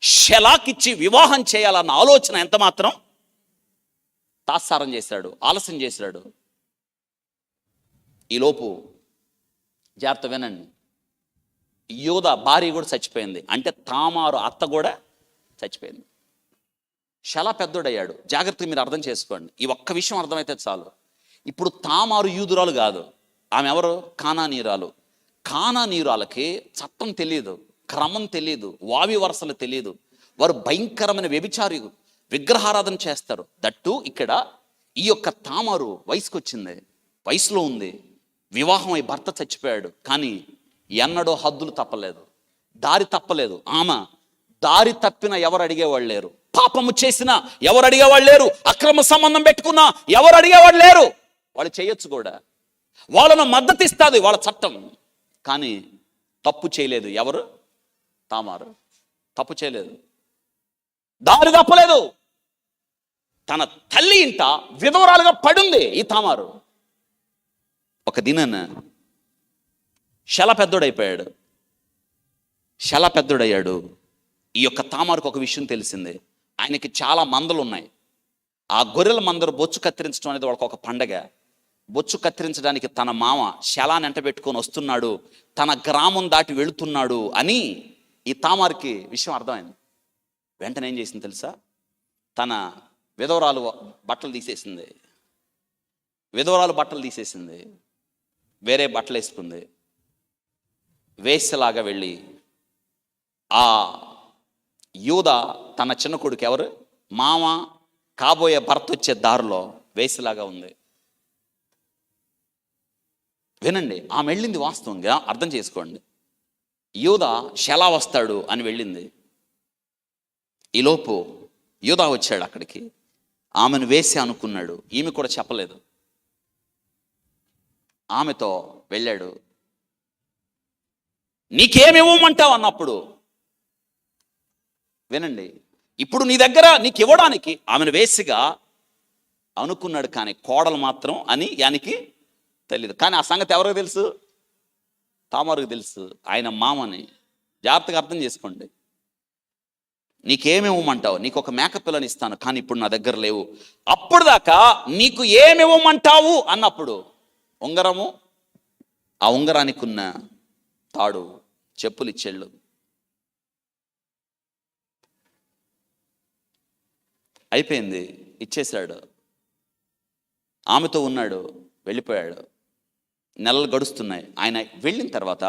షెలాకిచ్చి వివాహం చేయాలన్న ఆలోచన ఎంత మాత్రం తాత్సారం చేశాడు, ఆలస్యం చేశాడు. ఈలోపు జాగ్రత్త వినండి, యోధా భార్య కూడా చచ్చిపోయింది. అంటే తామారు అత్త కూడా చచ్చిపోయింది. షలా పెద్దోడయ్యాడు. జాగ్రత్తగా మీరు అర్థం చేసుకోండి. ఈ ఒక్క విషయం అర్థమైతే చాలు. ఇప్పుడు తామారు యూదురాలు కాదు, ఆమె ఎవరు? కానానీయురాలు. కానానీయురాలకి చట్టం తెలియదు, క్రమం తెలియదు, వావి వరసలు తెలియదు. వారు భయంకరమైన వ్యభిచారి, విగ్రహారాధన చేస్తారు. దట్టు ఇక్కడ ఈ యొక్క తామారు వయసుకు వచ్చింది, వయసులో ఉంది. వివాహం అయి భర్త చచ్చిపోయాడు, కానీ ఎన్నడూ హద్దులు తప్పలేదు, దారి తప్పలేదు. ఆమె దారి తప్పిన ఎవరు అడిగేవాళ్ళు లేరు, పాపము చేసినా ఎవరు అడిగేవాళ్ళు లేరు, అక్రమ సంబంధం పెట్టుకున్నా ఎవరు అడిగేవాళ్ళు లేరు. వాళ్ళు చేయొచ్చు కూడా, వాళ్ళను మద్దతు ఇస్తుంది వాళ్ళ చట్టం, కానీ తప్పు చేయలేదు. ఎవరు? తామారు తప్పు చేయలేదు, దారి తప్పలేదు. తన తల్లి ఇంట విధవరాలుగా పడుంది ఈ తామారు. ఒక దినాన శల పెద్దోడైపోయాడు. శల పెద్దోడయ్యాడు. ఈ యొక్క తామారుకు ఒక విషయం తెలిసింది, ఆయనకి చాలా మందలు ఉన్నాయి. ఆ గొర్రెల మందరు బొచ్చు కత్తిరించడం అనేది వాళ్ళకి ఒక పండగ. బొచ్చు కత్తిరించడానికి తన మామ శలాన్ని ఎంట పెట్టుకొని వస్తున్నాడు, తన గ్రామం దాటి వెళుతున్నాడు అని ఈ తామారుకి విషయం అర్థమైంది. వెంటనే ఏం చేసింది తెలుసా? తన విధవరాలు బట్టలు తీసేసింది, విధవరాలు బట్టలు తీసేసింది, వేరే బట్టలు వేసుకుంది. వేశ్యలాగా వెళ్ళి ఆ యూదా తన చిన్న కొడుకు, ఎవరు మామ కాబోయే భర్త వచ్చే దారిలో వేశ్యలాగా ఉంది. వినండి, ఆమె వెళ్ళింది వాస్తవంగా అర్థం చేసుకోండి. యూదా శలా వస్తాడు అని వెళ్ళింది. ఈలోపు యూదా వచ్చాడు అక్కడికి, ఆమెను వేసి అనుకున్నాడు. ఈమె కూడా చెప్పలేదు, ఆమెతో వెళ్ళాడు. నీకేమివ్వమంటావు అన్నప్పుడు, వినండి, ఇప్పుడు నీ దగ్గర నీకు ఇవ్వడానికి ఆమెను వేసిగా అనుకున్నాడు, కానీ కోడలు మాత్రం అని యానికి తెలియదు. కానీ ఆ సంగతి ఎవరికి తెలుసు? తామారుకు తెలుసు, ఆయన మామని. జాగ్రత్తగా అర్థం చేసుకోండి. నీకేమివ్వమంటావు? నీకు ఒక మేకపిల్లని ఇస్తాను, కానీ ఇప్పుడు నా దగ్గర లేవు. అప్పుడు దాకా నీకు ఏమివ్వమంటావు అన్నప్పుడు ఉంగరము, ఆ ఉంగరానికి ఉన్న తాడు, చెప్పులు ఇచ్చేళ్ళు. అయిపోయింది, ఇచ్చేశాడు. ఆమెతో ఉన్నాడు, వెళ్ళిపోయాడు. నెలలు గడుస్తున్నాయి. ఆయన వెళ్ళిన తర్వాత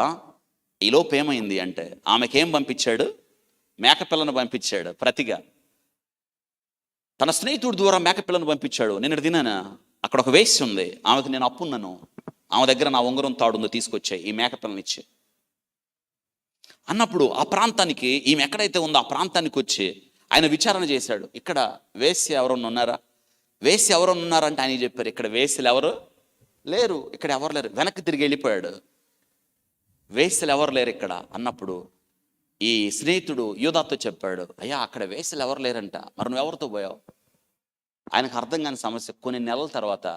ఈలోపు ఏమైంది అంటే, ఆమెకేం పంపించాడు? మేకపిల్లను పంపించాడు ప్రతిగా. తన స్నేహితుడి ద్వారా మేకపిల్లను పంపించాడు. నేను తినానా, అక్కడ ఒక వేసి ఉంది, ఆమెకు నేను అప్పున్నాను, ఆమె దగ్గర నా ఉంగరం తాడుందో తీసుకొచ్చాయి, ఈ మేకపిల్లని ఇచ్చి అన్నప్పుడు ఆ ప్రాంతానికి, ఈమె ఎక్కడైతే ఉందో ఆ ప్రాంతానికి వచ్చి ఆయన విచారణ చేశాడు. ఇక్కడ వేసి ఎవరన్నా ఉన్నారా? వేసి ఎవరన్నా ఉన్నారంటే ఆయన చెప్పారు, ఇక్కడ వేసులు ఎవరు లేరు, ఇక్కడ ఎవరు లేరు. వెనక్కి తిరిగి వెళ్ళిపోయాడు. వేసులు ఎవరు లేరు ఇక్కడ అన్నప్పుడు ఈ స్నేహితుడు యూదాతో చెప్పాడు, అయ్యా అక్కడ వేసులు ఎవరు లేరంట, మరి నువ్వు ఎవరితో పోయావు? ఆయనకు అర్థం కాని సమస్య. కొన్ని నెలల తర్వాత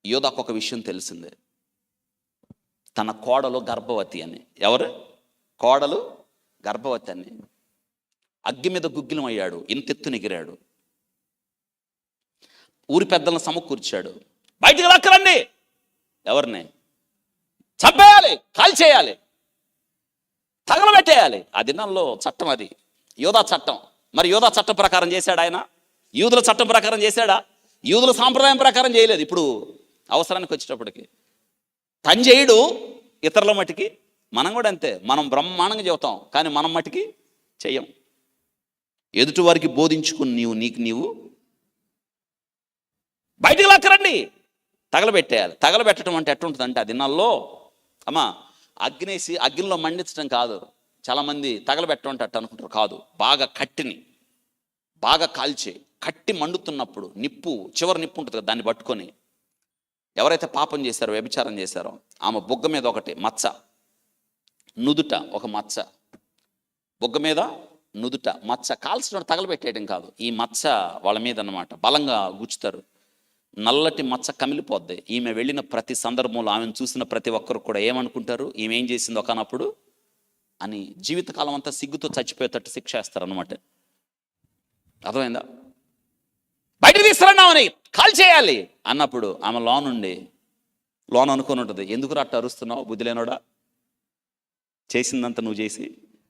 యూదాకు ఒక విషయం తెలిసింది, తన కోడలు గర్భవతి అని. ఎవరు? కోడలు గర్భవతి అని. అగ్గి మీద గుగ్గిలం అయ్యాడు, ఇంతెత్తున ఎగిరాడు. ఊరి పెద్దలను సమకూర్చాడు, బయటికి లక్కరండి, ఎవరిని చంపేయాలి, కాల్ చేయాలి, తగలబెట్టేయాలి. ఆ దినాల్లో చట్టం అది, యూదా చట్టం. మరి యూదా చట్టం ప్రకారం చేశాడు ఆయన? యూదుల చట్టం ప్రకారం చేశాడా? యూదుల సాంప్రదాయం ప్రకారం చేయలేదు. ఇప్పుడు అవసరానికి వచ్చేటప్పటికి తను చేయడు, ఇతరుల మట్టికి మనం కూడా అంతే. మనం బ్రహ్మాండంగా చెబుతాం, కానీ మనం మట్టికి చెయ్యం. ఎదుటి వారికి బోధించుకుని నీవు బయటికి లాక్కరండి, తగలబెట్టేయాలి. తగలబెట్టడం అంటే ఎట్టుంటుందంటే, ఆ దినాల్లో అమ్మా అగ్నేసి అగ్నిలో మండించడం కాదు. చాలామంది తగలబెట్టడం అంటే అట్ట అనుకుంటారు, కాదు. బాగా కట్టిని బాగా కాల్చి, కట్టి మండుతున్నప్పుడు నిప్పు, చివరి నిప్పు ఉంటుంది కదా, దాన్ని పట్టుకొని ఎవరైతే పాపం చేశారో, వ్యభిచారం చేశారో, ఆమె బొగ్గ మీద ఒకటి మచ్చ, నుదుట ఒక మచ్చ, బొగ్గ మీద నుదుట మచ్చ, కాల్చడం తగలబెట్టేయడం కాదు, ఈ మచ్చ వాళ్ళ మీద అన్నమాట. బలంగా గుచ్చుతారు, నల్లటి మచ్చ కమిలిపోద్ది. ఈమె వెళ్ళిన ప్రతి సందర్భంలో ఆమెను చూసిన ప్రతి ఒక్కరు కూడా ఏమనుకుంటారు, ఈమె ఏం చేసింది ఒకనప్పుడు అని. జీవితకాలం అంతా సిగ్గుతో చచ్చిపోయేటట్టు శిక్ష వేస్తారు అనమాట. అర్థమైందా? బయటకు తీసుకురాన్నామని కాల్ చేయాలి అన్నప్పుడు ఆమె లోన్ అనుకుని ఉంటుంది, ఎందుకు అట్ట అరుస్తున్నావు బుద్ధి లేనోడా, చేసిందంతా నువ్వు చేసి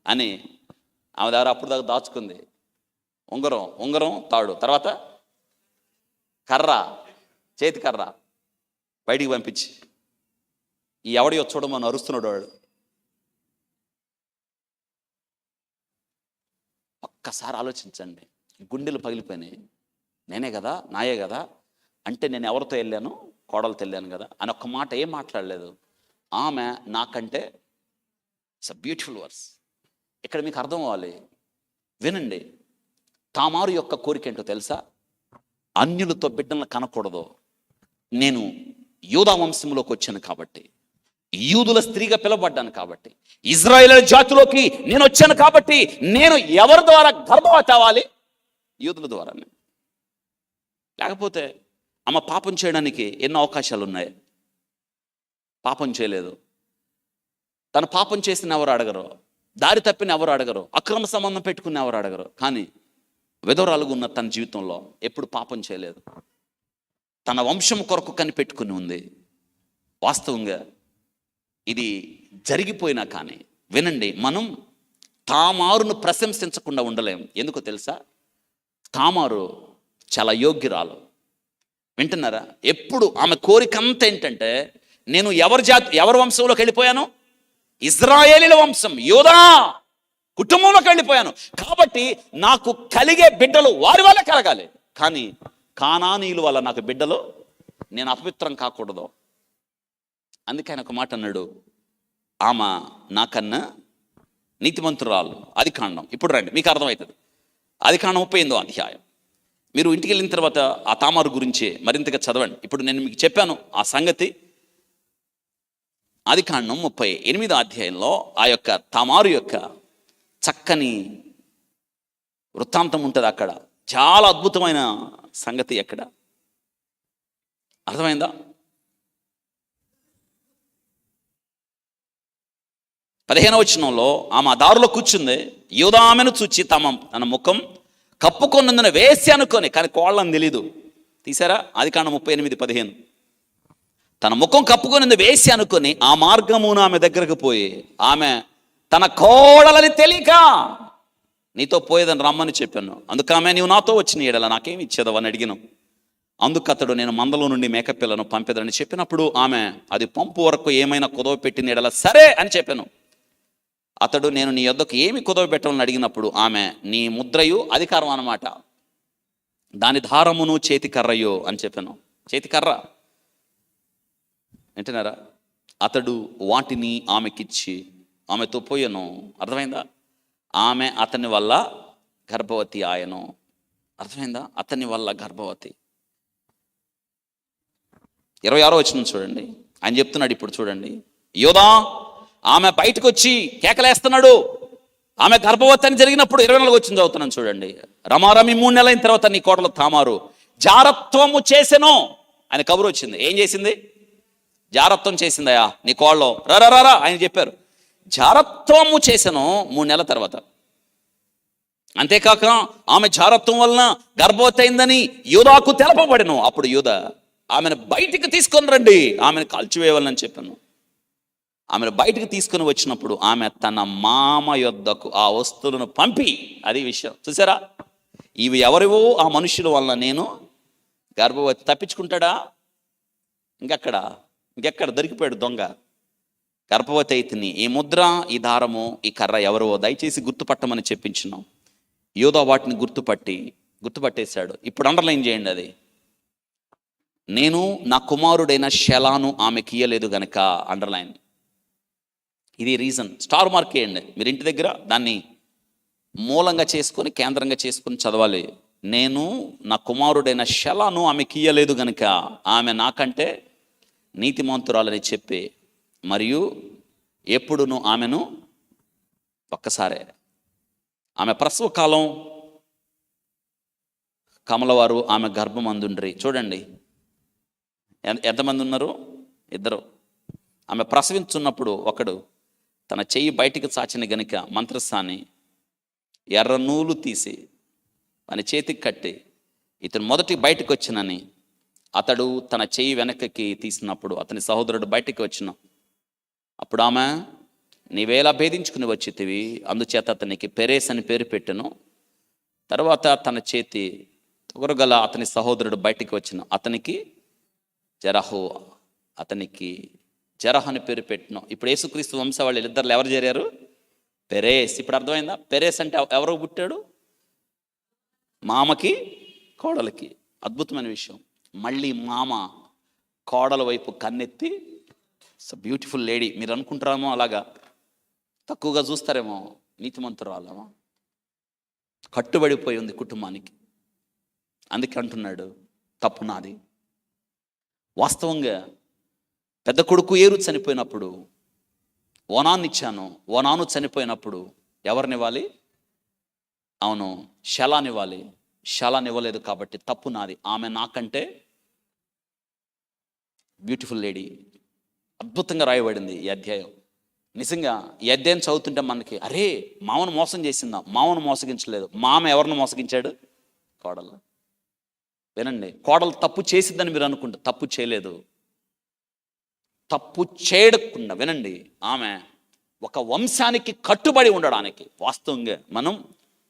అని. ఆమె దగ్గర అప్పుడు దాకా దాచుకుంది ఉంగరం తాడు, తర్వాత కర్ర, చేతి కర్ర బయటికి పంపించి, ఈ ఎవడి చూడమని అరుస్తున్నాడు వాడు. ఒక్కసారి ఆలోచించండి, గుండెలు పగిలిపోయినాయి. నేనే కదా, నాయే కదా అంటే నేను ఎవరితో వెళ్ళాను? కోడలు తెల్లాను కదా అని ఒక్క మాట ఏం మాట్లాడలేదు. ఆమె నాకంటే ఇట్స్ అ బ్యూటిఫుల్ వర్స్. ఇక్కడ మీకు అర్థం అవ్వాలి, వినండి. తామారు యొక్క కోరిక ఏంటో తెలుసా? అన్యులతో బిడ్డలను కనకూడదు. నేను యూదా వంశంలోకి వచ్చాను కాబట్టి, యూదుల స్త్రీగా పిలువబడ్డాను కాబట్టి, ఇజ్రాయేలు జాతిలోకి నేను వచ్చాను కాబట్టి, నేను ఎవరి ద్వారా గర్భవతి అవ్వాలి? యూదుల ద్వారానే. లేకపోతే ఆమె పాపం చేయడానికి ఎన్నో అవకాశాలు ఉన్నాయి. పాపం చేయలేదు. తను పాపం చేసిన ఎవరు అడగరు, దారి తప్పిన ఎవరు అడగరు, అక్రమ సంబంధం పెట్టుకుని ఎవరు అడగరు. కానీ విధవరాలుగా ఉన్న తన జీవితంలో ఎప్పుడు పాపం చేయలేదు. తన వంశం కొరకు కనిపెట్టుకుని ఉంది. వాస్తవంగా ఇది జరిగిపోయినా కానీ వినండి, మనం తామారును ప్రశంసించకుండా ఉండలేం. ఎందుకో తెలుసా? తామారు చాలా యోగ్యురాలు. వింటున్నారా? ఎప్పుడు ఆమె కోరిక అంతా ఏంటంటే, నేను ఎవరి వంశంలోకి వెళ్ళిపోయాను? ఇజ్రాయేలీల వంశం, యూదా కుటుంబంలోకి వెళ్ళిపోయాను కాబట్టి నాకు కలిగే బిడ్డలు వారి వల్ల కలగాలి. కానీ కానానీయుల వల్ల నాకు బిడ్డలు, నేను అపవిత్రం కాకూడదు. అందుకే ఆయన ఒక మాట అన్నాడు, ఆమె నాకన్నా నీతిమంతురాలు. ఆదికాండం. ఇప్పుడు రండి, మీకు అర్థమవుతుంది. ఆదికాండం 38వ అధ్యాయం. మీరు ఇంటికి వెళ్ళిన తర్వాత ఆ తామారు గురించి మరింతగా చదవండి. ఇప్పుడు నేను మీకు చెప్పాను ఆ సంగతి. ఆదికాండం 38వ అధ్యాయంలో ఆ యొక్క తామారు యొక్క చక్కని వృత్తాంతం ఉంటుంది. అక్కడ చాలా అద్భుతమైన సంగతి. ఎక్కడ అర్థమైందా? 15వ వచనంలో ఆమె దారిలో కూర్చుంది. యూదా ఆమెను చూచి తన ముఖం కప్పుకొన్నందున వేసి అనుకొని, కానీ కోళ్ళని తెలీదు. తీసారా? ఆదికాండం 38:15. తన ముఖం కప్పుకొని వేసి అనుకొని ఆ మార్గమున ఆమె దగ్గరకు పోయి, ఆమె తన కోడలని తెలియక నీతో పోయేదని రమ్మని చెప్పాను. అందుకు ఆమె, నీవు నాతో వచ్చిన ఎడల నాకేమి ఇచ్చేదవు అని అడిగినాం. అందుకు అతడు, నేను మందలో నుండి మేకపిల్లను పంపేదని చెప్పినప్పుడు ఆమె, అది పంపు వరకు ఏమైనా కుదవ పెట్టిన ఎడల సరే అని చెప్పాను. అతడు, నేను నీ యొద్దకు ఏమి కుదవ పెట్టాలని అడిగినప్పుడు ఆమె, నీ ముద్రయు అధికారం అన్నమాట, దాని దారమును చేతికర్రయో అని చెప్పాను. చేతికర్ర వింటున్నారా? అతడు వాటిని ఆమెకిచ్చి ఆమెతో పోయాను. అర్థమైందా? ఆమె అతని వల్ల గర్భవతి ఆయను. అర్థమైందా? అతని వల్ల గర్భవతి. 26వ వచనం చూడండి. ఆయన చెప్తున్నాడు ఇప్పుడు చూడండి. యోదా ఆమె బయటకు వచ్చి కేకలేస్తున్నాడు. ఆమె గర్భవతి అని జరిగినప్పుడు 24వ వచనం చదువుతున్నాను చూడండి. రమారమి 3 నెలల తర్వాత నీ కోడలు తామారు జారత్వము చేసెను ఆయన కబురు వచ్చింది. ఏం చేసింది? జారత్వం చేసిందయా నీ కోళ్ళలో. రా ఆయన చెప్పారు. జారత్వము చేసెను 3 నెలల తర్వాత. అంతేకాక ఆమె జారత్వం వలన గర్భవతి అయిందని యూదాకు తెలపబడెను. అప్పుడు యూదా, ఆమెను బయటికి తీసుకొని రండి, ఆమెను కాల్చివేయాలని చెప్పాను. ఆమెను బయటికి తీసుకొని వచ్చినప్పుడు ఆమె తన మామ యొద్దకు ఆ వస్తువులను పంపి, అది విషయం. చూసారా? ఇవి ఎవరివో ఆ మనుషుల వలన నేను గర్భవతి. తప్పించుకుంటాడా? ఇంకెక్కడ దొరికిపోయాడు దొంగ. గర్భవతి అయితేని ఈ ముద్ర, ఈ దారము, ఈ కర్ర ఎవరో దయచేసి గుర్తుపట్టమని చెప్పించినాం. యోధా వాటిని గుర్తుపట్టేశాడు. ఇప్పుడు అండర్లైన్ చేయండి. అది నేను నా కుమారుడైన షెలాను ఆమెకి ఇయ్యలేదు గనక. అండర్లైన్. ఇది రీజన్. స్టార్ మార్క్ వేయండి మీరు ఇంటి దగ్గర. దాన్ని మూలంగా చేసుకొని, కేంద్రంగా చేసుకొని చదవాలి. నేను నా కుమారుడైన షెలాను ఆమెకి ఇయ్యలేదు గనక ఆమె నాకంటే నీతిమంతురాలని చెప్పి, మరియు ఎప్పుడును ఆమెను ఒక్కసారే ఆమె ప్రసవ కాలం కమలవారు ఆమె గర్భమందుండ్రి. చూడండి ఎంతమంది ఉన్నారు? 2. ఆమె ప్రసవించున్నప్పుడు ఒకడు తన చెయ్యి బయటికి చాచిన గనుక మంత్రస్థాన్ని ఎర్ర నూలు తీసి వాని చేతికి కట్టి, ఇతను మొదటి బయటకు వచ్చినని అతడు తన చెయ్యి వెనక్కి తీసినప్పుడు అతని సహోదరుడు బయటికి వచ్చిన. అప్పుడు ఆమె, నీవేలా భేదించుకుని వచ్చితివి, అందుచేత అతనికి పెరేస్ అని పేరు పెట్టెను. తర్వాత తన చేతి తొగరగల అతని సహోదరుడు బయటికి వచ్చిన. అతనికి జరహు అని పేరు పెట్టిన. ఇప్పుడు యేసుక్రీస్తు వంశవాళ్ళు ఇద్దరు ఎవరు చేరారు? పెరేస్. ఇప్పుడు అర్థమైందా? పెరేస్ అంటే ఎవరు పుట్టాడు? మామకి కోడలికి. అద్భుతమైన విషయం. మళ్ళీ మామ కోడల వైపు కన్నెత్తి, బ్యూటిఫుల్ లేడీ. మీరు అనుకుంటారేమో అలాగా, తక్కువగా చూస్తారేమో, నీతిమంతురాలేమో. కట్టుబడిపోయి ఉంది కుటుంబానికి. అందుకే అంటున్నాడు, తప్పు నాది. వాస్తవంగా పెద్ద కొడుకు ఏరు చనిపోయినప్పుడు ఓనాన్ని ఇచ్చాను. ఓనాను చనిపోయినప్పుడు ఎవరినివ్వాలి? అవును, శలానివ్వాలి. శలానివ్వలేదు కాబట్టి తప్పు నాది. ఆమె నాకంటే బ్యూటిఫుల్ లేడీ. అద్భుతంగా రాయబడింది ఈ అధ్యాయం. నిజంగా ఈ అధ్యాయం చదువుతుంటే మనకి, అరే మామను మోసం చేసిందా? మామను మోసగించలేదు. మామ ఎవరిని మోసగించాడు? కోడలు. వినండి, కోడలు తప్పు చేసిద్దని మీరు అనుకుంటే తప్పు చేయలేదు. తప్పు చేయకుండా వినండి, ఆమె ఒక వంశానికి కట్టుబడి ఉండడానికి, వాస్తవంగా మనం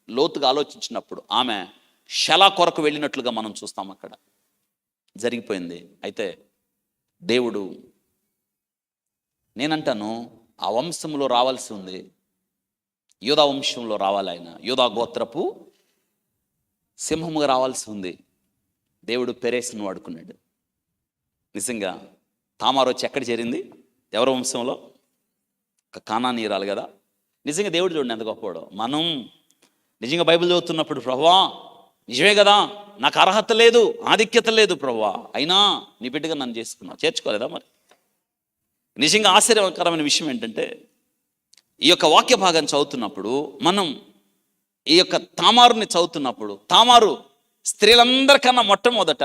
లోతుగా ఆలోచించినప్పుడు ఆమె శలా కొరకు వెళ్ళినట్లుగా మనం చూస్తాం. అక్కడ జరిగిపోయింది. అయితే దేవుడు, నేనంటాను, ఆ వంశంలో రావాల్సి ఉంది. యూదా వంశంలో రావాలి. ఆయన యూదా గోత్రపు సింహముగా రావాల్సి ఉంది. దేవుడు పెరేసును వాడుకున్నాడు. నిజంగా తామారు వచ్చి ఎక్కడ చేరింది? ఎవరి వంశంలో? ఒక కానానీయురాలు కదా. నిజంగా దేవుడు చూడండి ఎంత గొప్పవాడు. మనం నిజంగా బైబిల్ చదువుతున్నప్పుడు, ప్రభువా నిజమే కదా, నాకు అర్హత లేదు, ఆధిక్యత లేదు ప్రభువా, అయినా నీ బిడ్డగా నన్ను చేసుకున్నావు, చేర్చుకోలేదా? మరి నిజంగా ఆశ్చర్యకరమైన విషయం ఏంటంటే, ఈ యొక్క వాక్య భాగాన్ని చదువుతున్నప్పుడు, మనం ఈ యొక్క తామారుని చదువుతున్నప్పుడు, తామారు స్త్రీలందరికన్నా మొట్టమొదట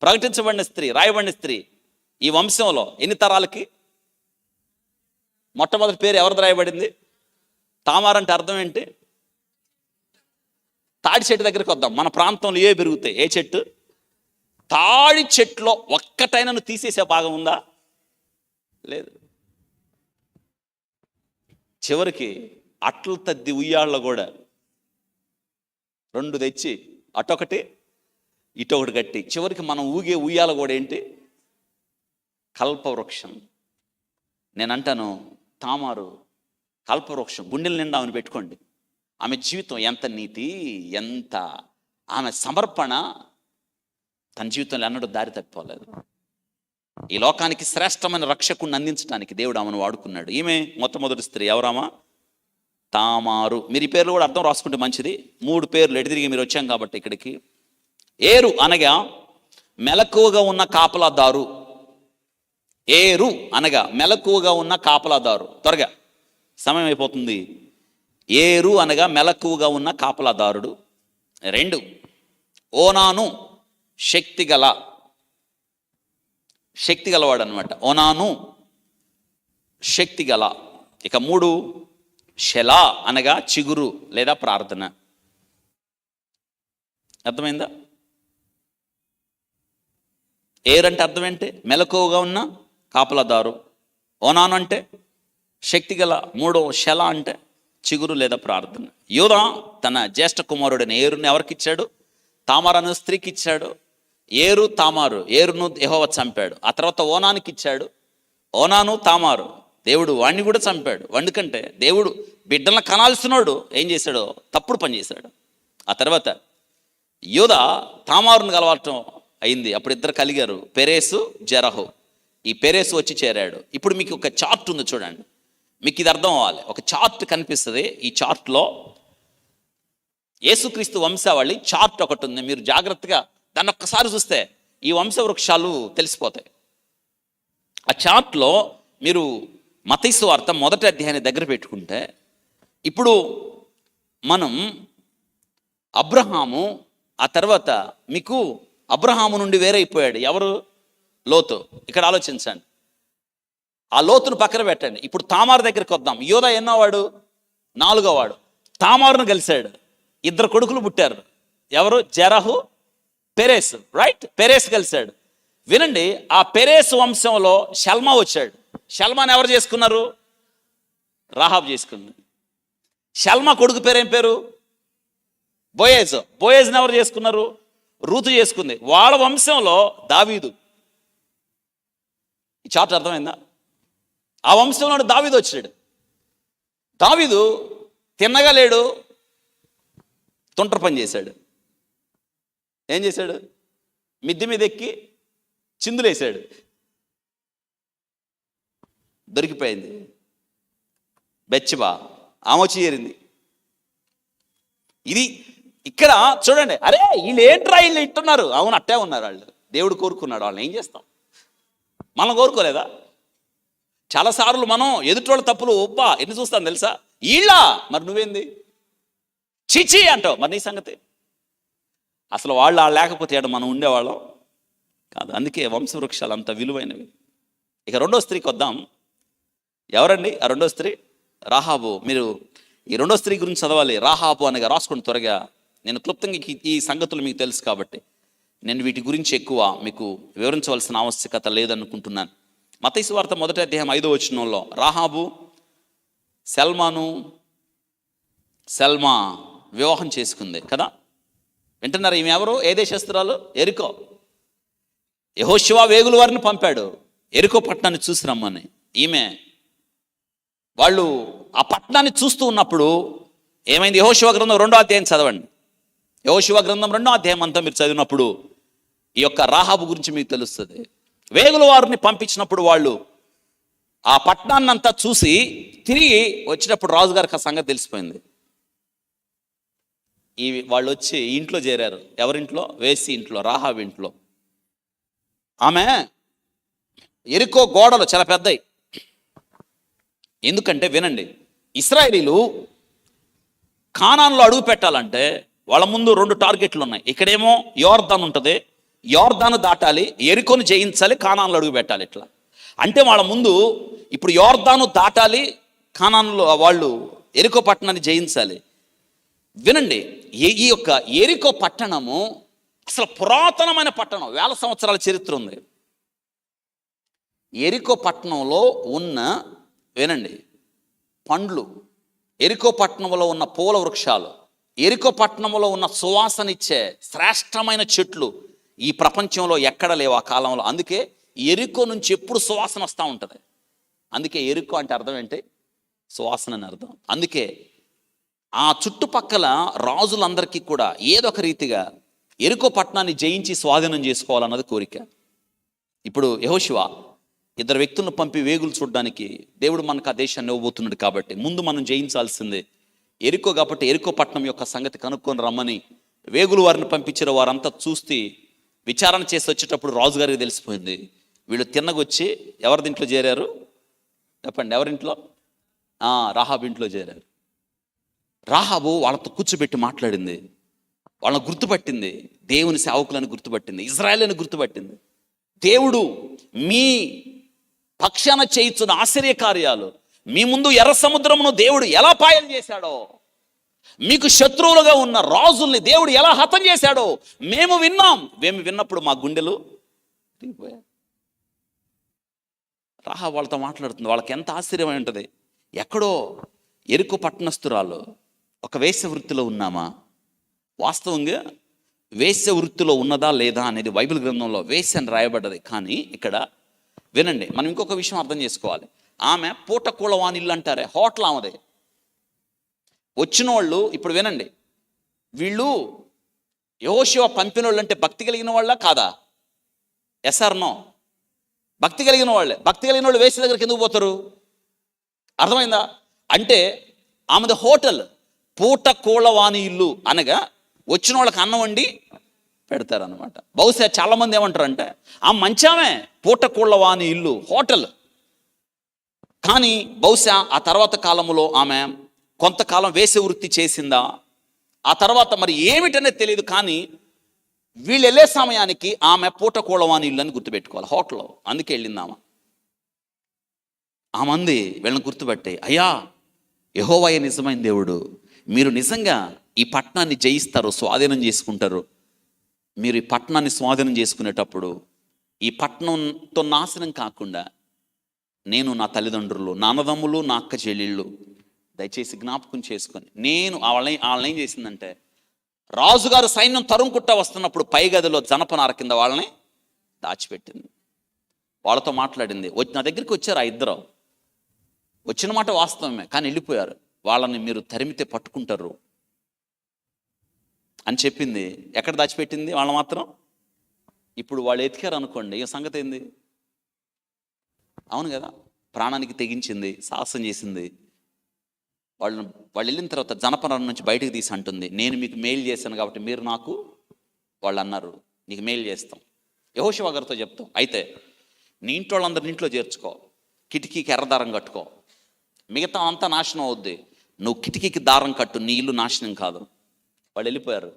ప్రకటించబడిన స్త్రీ, రాయబడిన స్త్రీ. ఈ వంశంలో ఎన్ని తరాలకి మొట్టమొదటి పేరు ఎవరిది రాయబడింది? తామారు అంటే అర్థం ఏంటి? తాడి చెట్టు దగ్గరికి వద్దాం. మన ప్రాంతంలో ఏ పెరుగుతాయి? ఏ చెట్టు? తాడి చెట్టులో ఒక్కటైనా తీసేసే భాగం ఉందా? లేదు. చివరికి అట్ల తద్ది ఉయ్యాళ్ళ కూడా 2 తెచ్చి అటొకటి ఇటొకటి కట్టి, చివరికి మనం ఊగే ఉయ్యాల కూడా ఏంటి? కల్పవృక్షం. నేనంటాను, తామారు కల్పవృక్షం. గుండెల నిండా ఆమెను పెట్టుకోండి. ఆమె జీవితం ఎంత నీతి, ఎంత ఆమె సమర్పణ. తన జీవితంలో ఎన్నడూ దారి తప్పిపోలేదు. ఈ లోకానికి శ్రేష్టమైన రక్షకుడిని అందించడానికి దేవుడు ఆమెను వాడుకున్నాడు. ఈమె మొట్టమొదటి స్త్రీ. ఎవరామా? తామారు. మీరు ఈ పేర్లు కూడా అర్థం రాసుకుంటే మంచిది. 3 పేర్లు ఎడితిరిగి మీరు వచ్చాం కాబట్టి ఇక్కడికి. ఏరు అనగా మెలకువగా ఉన్న కాపలాదారు. ఏరు అనగా మెలకువగా ఉన్న కాపలాదారు. త్వరగా, సమయం అయిపోతుంది. ఏరు అనగా మెలకువగా ఉన్న కాపలాదారుడు. 2, ఓనాను శక్తి గలవాడు అనమాట. ఓనాను శక్తి గల. ఇక 3, షెలా అనగా చిగురు లేదా ప్రార్థన. అర్థమైందా? ఏరు అంటే అర్థం ఏంటి? మెలకువగా ఉన్న కాపలాదారు. ఓనాను అంటే శక్తి గల. 3 షెలా అంటే చిగురు లేదా ప్రార్థన. యూదా తన జ్యేష్ఠ కుమారుడైన ఏరుని ఎవరికి ఇచ్చాడు? తామారు అనే స్త్రీకి ఇచ్చాడు. ఏరు తామారు. ఏరును యెహోవా చంపాడు. ఆ తర్వాత ఓనానికి ఇచ్చాడు. ఓనాను తామారు. దేవుడు వాణ్ణి కూడా చంపాడు. ఎందుకంటే దేవుడు బిడ్డలను కనాల్సినోడు ఏం చేశాడో తప్పుడు పని చేశాడు. ఆ తర్వాత యూదా తామారును కలవటం అయింది. అప్పుడు ఇద్దరు కలిగారు, పెరేసు జెరహు. ఈ పెరేసు వచ్చి చేరాడు. ఇప్పుడు మీకు ఒక చార్ట్ ఉంది చూడండి, మీకు ఇది అర్థం అవ్వాలి. ఒక చార్ట్ కనిపిస్తుంది. ఈ చార్ట్లో యేసుక్రీస్తు వంశావళి చార్ట్ ఒకటి ఉంది. మీరు జాగ్రత్తగా దాన్ని ఒక్కసారి చూస్తే ఈ వంశ వృక్షాలు తెలిసిపోతాయి. ఆ చార్ట్లో మీరు మత్తయి సువార్త 1వ అధ్యాయాన్ని దగ్గర పెట్టుకుంటే, ఇప్పుడు మనం అబ్రహాము, ఆ తర్వాత మీకు అబ్రహాము నుండి వేరైపోయాడు ఎవరు? లోతు. ఇక్కడ ఆలోచించండి. ఆ లోతును పక్కన పెట్టండి. ఇప్పుడు తామారు దగ్గరికి వద్దాం. యూదా ఎన్నోవాడు? 4వ వాడు. తామారును కలిశాడు. 2 కొడుకులు పుట్టారు. ఎవరు? జెరహు, పెరేసు. రైట్? పెరేసు కలిశాడు. వినండి, ఆ పెరేసు వంశంలో షల్మా వచ్చాడు. షల్మాని ఎవరు చేసుకున్నారు? రాహాబ్ చేసుకుంది. షల్మా కొడుకు పేరేం పేరు? బోయేజు. బోయేజ్ని ఎవరు చేసుకున్నారు? రూతు చేసుకుంది. వాళ్ళ వంశంలో దావీదు. ఈ చార్ట్ అర్థమైందా? ఆ వంశంలో దావీదు వచ్చాడు. దావీదు తిన్నగా లేడు, తుంటర పని చేశాడు. ఏం చేశాడు? మిద్దె మీద ఎక్కి చిందులేశాడు, దొరికిపోయింది. బెచ్చబా ఆమె వచ్చి చేరింది. ఇది ఇక్కడ చూడండి, అరే వీళ్ళు ఏంట్రా వీళ్ళు ఇట్టున్నారు. అవును, అట్టే ఉన్నారు వాళ్ళు. దేవుడు కోరుకున్నాడు, వాళ్ళని ఏం చేస్తాం? మనం కోరుకోలేదా? చాలాసార్లు మనం ఎదుటోళ్ళ తప్పులు ఒబ్బా ఎన్ని చూస్తాను తెలుసా? వీళ్ళా, మరి నువ్వేంది చీచీ అంటావు, మరి నీ సంగతి. అసలు వాళ్ళు లేకపోతే ఏడ మనం ఉండేవాళ్ళం కాదు. అందుకే వంశవృక్షాలు అంత విలువైనవి. ఇక రెండో స్త్రీకి వద్దాం. ఎవరండి ఆ రెండో స్త్రీ? రాహాబు. మీరు ఈ రెండో స్త్రీ గురించి చదవాలి. రాహాబు అనగా రాసుకోండి త్వరగా. నేను క్లుప్తంగా ఈ సంగతులు మీకు తెలుసు కాబట్టి నేను వీటి గురించి ఎక్కువ మీకు వివరించవలసిన ఆవశ్యకత లేదనుకుంటున్నాను. మత్తయి సువార్త 1వ అధ్యాయం 5వ వచనంలో రాహాబు సెల్మా వివాహం చేసుకుంది కదా. వింటున్నారు? ఈమె ఎవరు? ఏ దేశస్తురాలు? ఎరికో. యెహోషువ వేగుల వారిని పంపాడు ఎరికో పట్టణాన్ని చూసి రమ్మని. ఈమె వాళ్ళు ఆ పట్టణాన్ని చూస్తూ ఉన్నప్పుడు ఏమైంది? యెహోషువ గ్రంథం 2వ అధ్యాయం చదవండి. యెహోషువ గ్రంథం 2వ అధ్యాయం అంతా మీరు చదివినప్పుడు ఈ యొక్క రాహాబు గురించి మీకు తెలుస్తుంది. వేగుల వారిని పంపించినప్పుడు వాళ్ళు ఆ పట్టణాన్ని అంతా చూసి తిరిగి వచ్చినప్పుడు రాజుగారికి ఆ సంగతి తెలిసిపోయింది. వాళ్ళు వచ్చి ఇంట్లో చేరారు. ఎవరింట్లో? వేసి ఇంట్లో, రాహాబు ఇంట్లో. ఆమె ఎరికో గోడలు చాలా పెద్దవి. ఎందుకంటే వినండి, ఇశ్రాయేలీలు కానాన్లో అడుగు పెట్టాలంటే వాళ్ళ ముందు 2 టార్గెట్లు ఉన్నాయి. ఇక్కడేమో యోర్దాన్ ఉంటుంది, యోర్దాను దాటాలి, ఎరికోను జయించాలి, కానాన్లో అడుగు పెట్టాలి. ఇట్లా అంటే వాళ్ళ ముందు ఇప్పుడు యోర్దాను దాటాలి, కానాన్లో వాళ్ళు ఎరికో పట్టణాన్ని జయించాలి. వినండి, ఈ యొక్క ఎరికో పట్టణము అసలు పురాతనమైన పట్టణం, 1000 సంవత్సరాల చరిత్ర ఉంది. ఎరికో పట్టణంలో ఉన్న వినండి పండ్లు, ఎరికో పట్టణంలో ఉన్న పూల వృక్షాలు, ఎరికో పట్టణంలో ఉన్న సువాసనిచ్చే శ్రేష్టమైన చెట్లు ఈ ప్రపంచంలో ఎక్కడ లేవు ఆ కాలంలో. అందుకే ఎరికో నుంచి ఎప్పుడు సువాసన వస్తూ ఉంటుంది. అందుకే ఎరికో అంటే అర్థం ఏంటి? సువాసన అని అర్థం. అందుకే ఆ చుట్టుపక్కల రాజులందరికీ కూడా ఏదో ఒక రీతిగా ఎరికో పట్టణాన్ని జయించి స్వాధీనం చేసుకోవాలన్నది కోరిక. ఇప్పుడు యెహోషువ 2 వ్యక్తులను పంపి వేగులు చూడడానికి దేవుడు మనకు ఆ దేశాన్ని ఇవ్వబోతున్నాడు. కాబట్టి ముందు మనం జయించాల్సిందే ఎరికో. కాబట్టి ఎరికో పట్టణం యొక్క సంగతి కనుక్కొని రమ్మని వేగులు వారిని పంపించిన వారంతా చూస్తే విచారణ చేసి వచ్చేటప్పుడు రాజుగారికి తెలిసిపోయింది. వీళ్ళు తిన్నగొచ్చి ఎవరి దీంట్లో చేరారు చెప్పండి? ఎవరింట్లో? రాహాబు ఇంట్లో చేరారు. రాహాబు వాళ్ళతో కూర్చోబెట్టి మాట్లాడింది, వాళ్ళని గుర్తుపట్టింది, దేవుని సేవకులను గుర్తుపట్టింది, ఇజ్రాయేలుని గుర్తుపట్టింది. దేవుడు మీ పక్షాన చేయించిన ఆశ్చర్య కార్యాలు, మీ ముందు ఎర్ర సముద్రమును దేవుడు ఎలా పాయలు చేశాడో, మీకు శత్రువులుగా ఉన్న రాజుల్ని దేవుడు ఎలా హతం చేశాడో మేము విన్నాం. మేము విన్నప్పుడు మా గుండెలు తిరిగిపోయాయి. రాహా వాళ్ళతో మాట్లాడుతుంది. వాళ్ళకి ఎంత ఆశ్చర్యమై ఉంటుంది. ఎక్కడో ఎరుకు పట్టణస్తురాలు ఒక వేశ్య వృత్తిలో ఉన్నామా? వాస్తవంగా వేశ్య వృత్తిలో ఉన్నదా లేదా అనేది బైబిల్ గ్రంథంలో వేశ్య అని రాయబడ్డది. కానీ ఇక్కడ వినండి, మనం ఇంకొక విషయం అర్థం చేసుకోవాలి. ఆమె పూట కూళవాని ఇల్లు అంటారే, హోటల్ ఆమెదే. వచ్చిన వాళ్ళు ఇప్పుడు వినండి, వీళ్ళు యెహోషువ పంపిన వాళ్ళు అంటే భక్తి కలిగిన వాళ్ళ కాదా? Yes or no? భక్తి కలిగిన వాళ్ళే. భక్తి కలిగిన వాళ్ళు వేశ్య దగ్గరికి ఎందుకు పోతారు? అర్థమైందా? అంటే ఆమెది హోటల్, పూట కూళవాని ఇల్లు అనగా వచ్చిన వాళ్ళకి అన్నం వండి పెడతారనమాట. బహుశా చాలామంది ఏమంటారంటే ఆ మంచామే పూట కూళ్ళవాని ఇల్లు, హోటల్. కానీ బహుశా ఆ తర్వాత కాలంలో ఆమె కొంతకాలం వేశ్య వృత్తి చేసిందా, ఆ తర్వాత మరి ఏమిటనేది తెలియదు. కానీ వీళ్ళు వెళ్ళే సమయానికి ఆమె పూట కూళ్ళవాని ఇల్లు అని గుర్తుపెట్టుకోవాలి, హోటల్. అందుకే వెళ్ళింది ఆమె. ఆ మంది వీళ్ళని గుర్తుపెట్టే, అయ్యా యెహోవాయే నిజమైన దేవుడు, మీరు నిజంగా ఈ పట్టణాన్ని జయిస్తారు, స్వాధీనం చేసుకుంటారు. మీరు ఈ పట్టణాన్ని స్వాధీనం చేసుకునేటప్పుడు ఈ పట్టణంతో నాశనం కాకుండా నేను, నా తల్లిదండ్రులు, నా అన్నదమ్ములు, నా అక్క చెల్లెళ్ళు దయచేసి జ్ఞాపకం చేసుకొని, నేను వాళ్ళని ఏం చేసిందంటే రాజుగారు సైన్యం తరుముకుట్ట వస్తున్నప్పుడు పై గదిలో జనపనార కింద వాళ్ళని దాచిపెట్టింది. వాళ్ళతో మాట్లాడింది. నా దగ్గరికి వచ్చారు ఆ ఇద్దరు. వచ్చిన మాట వాస్తవమే, కానీ వెళ్ళిపోయారు. వాళ్ళని మీరు తరిమితే పట్టుకుంటారు అని చెప్పింది. ఎక్కడ దాచిపెట్టింది? వాళ్ళు మాత్రం ఇప్పుడు వాళ్ళు ఎతికారు అనుకోండి, ఈ సంగతి ఏంది? అవును కదా, ప్రాణానికి తెగించింది, సాహసం చేసింది. వాళ్ళు వెళ్ళిన తర్వాత జనపరం నుంచి బయటకు తీసి అంటుంది, నేను మీకు మేలు చేశాను కాబట్టి మీరు నాకు, వాళ్ళు అన్నారు నీకు మేలు చేస్తాం. యెహోషువ గారితో చెప్తాం, అయితే నీ ఇంట్లో వాళ్ళందరిని ఇంట్లో చేర్చుకో, కిటికీకి ఎర్రదారం కట్టుకో, మిగతా అంతా నాశనం అవుద్ది, నువ్వు కిటికీకి దారం కట్టు, నీ ఇల్లు నాశనం కాదు. వాళ్ళు వెళ్ళిపోయారు.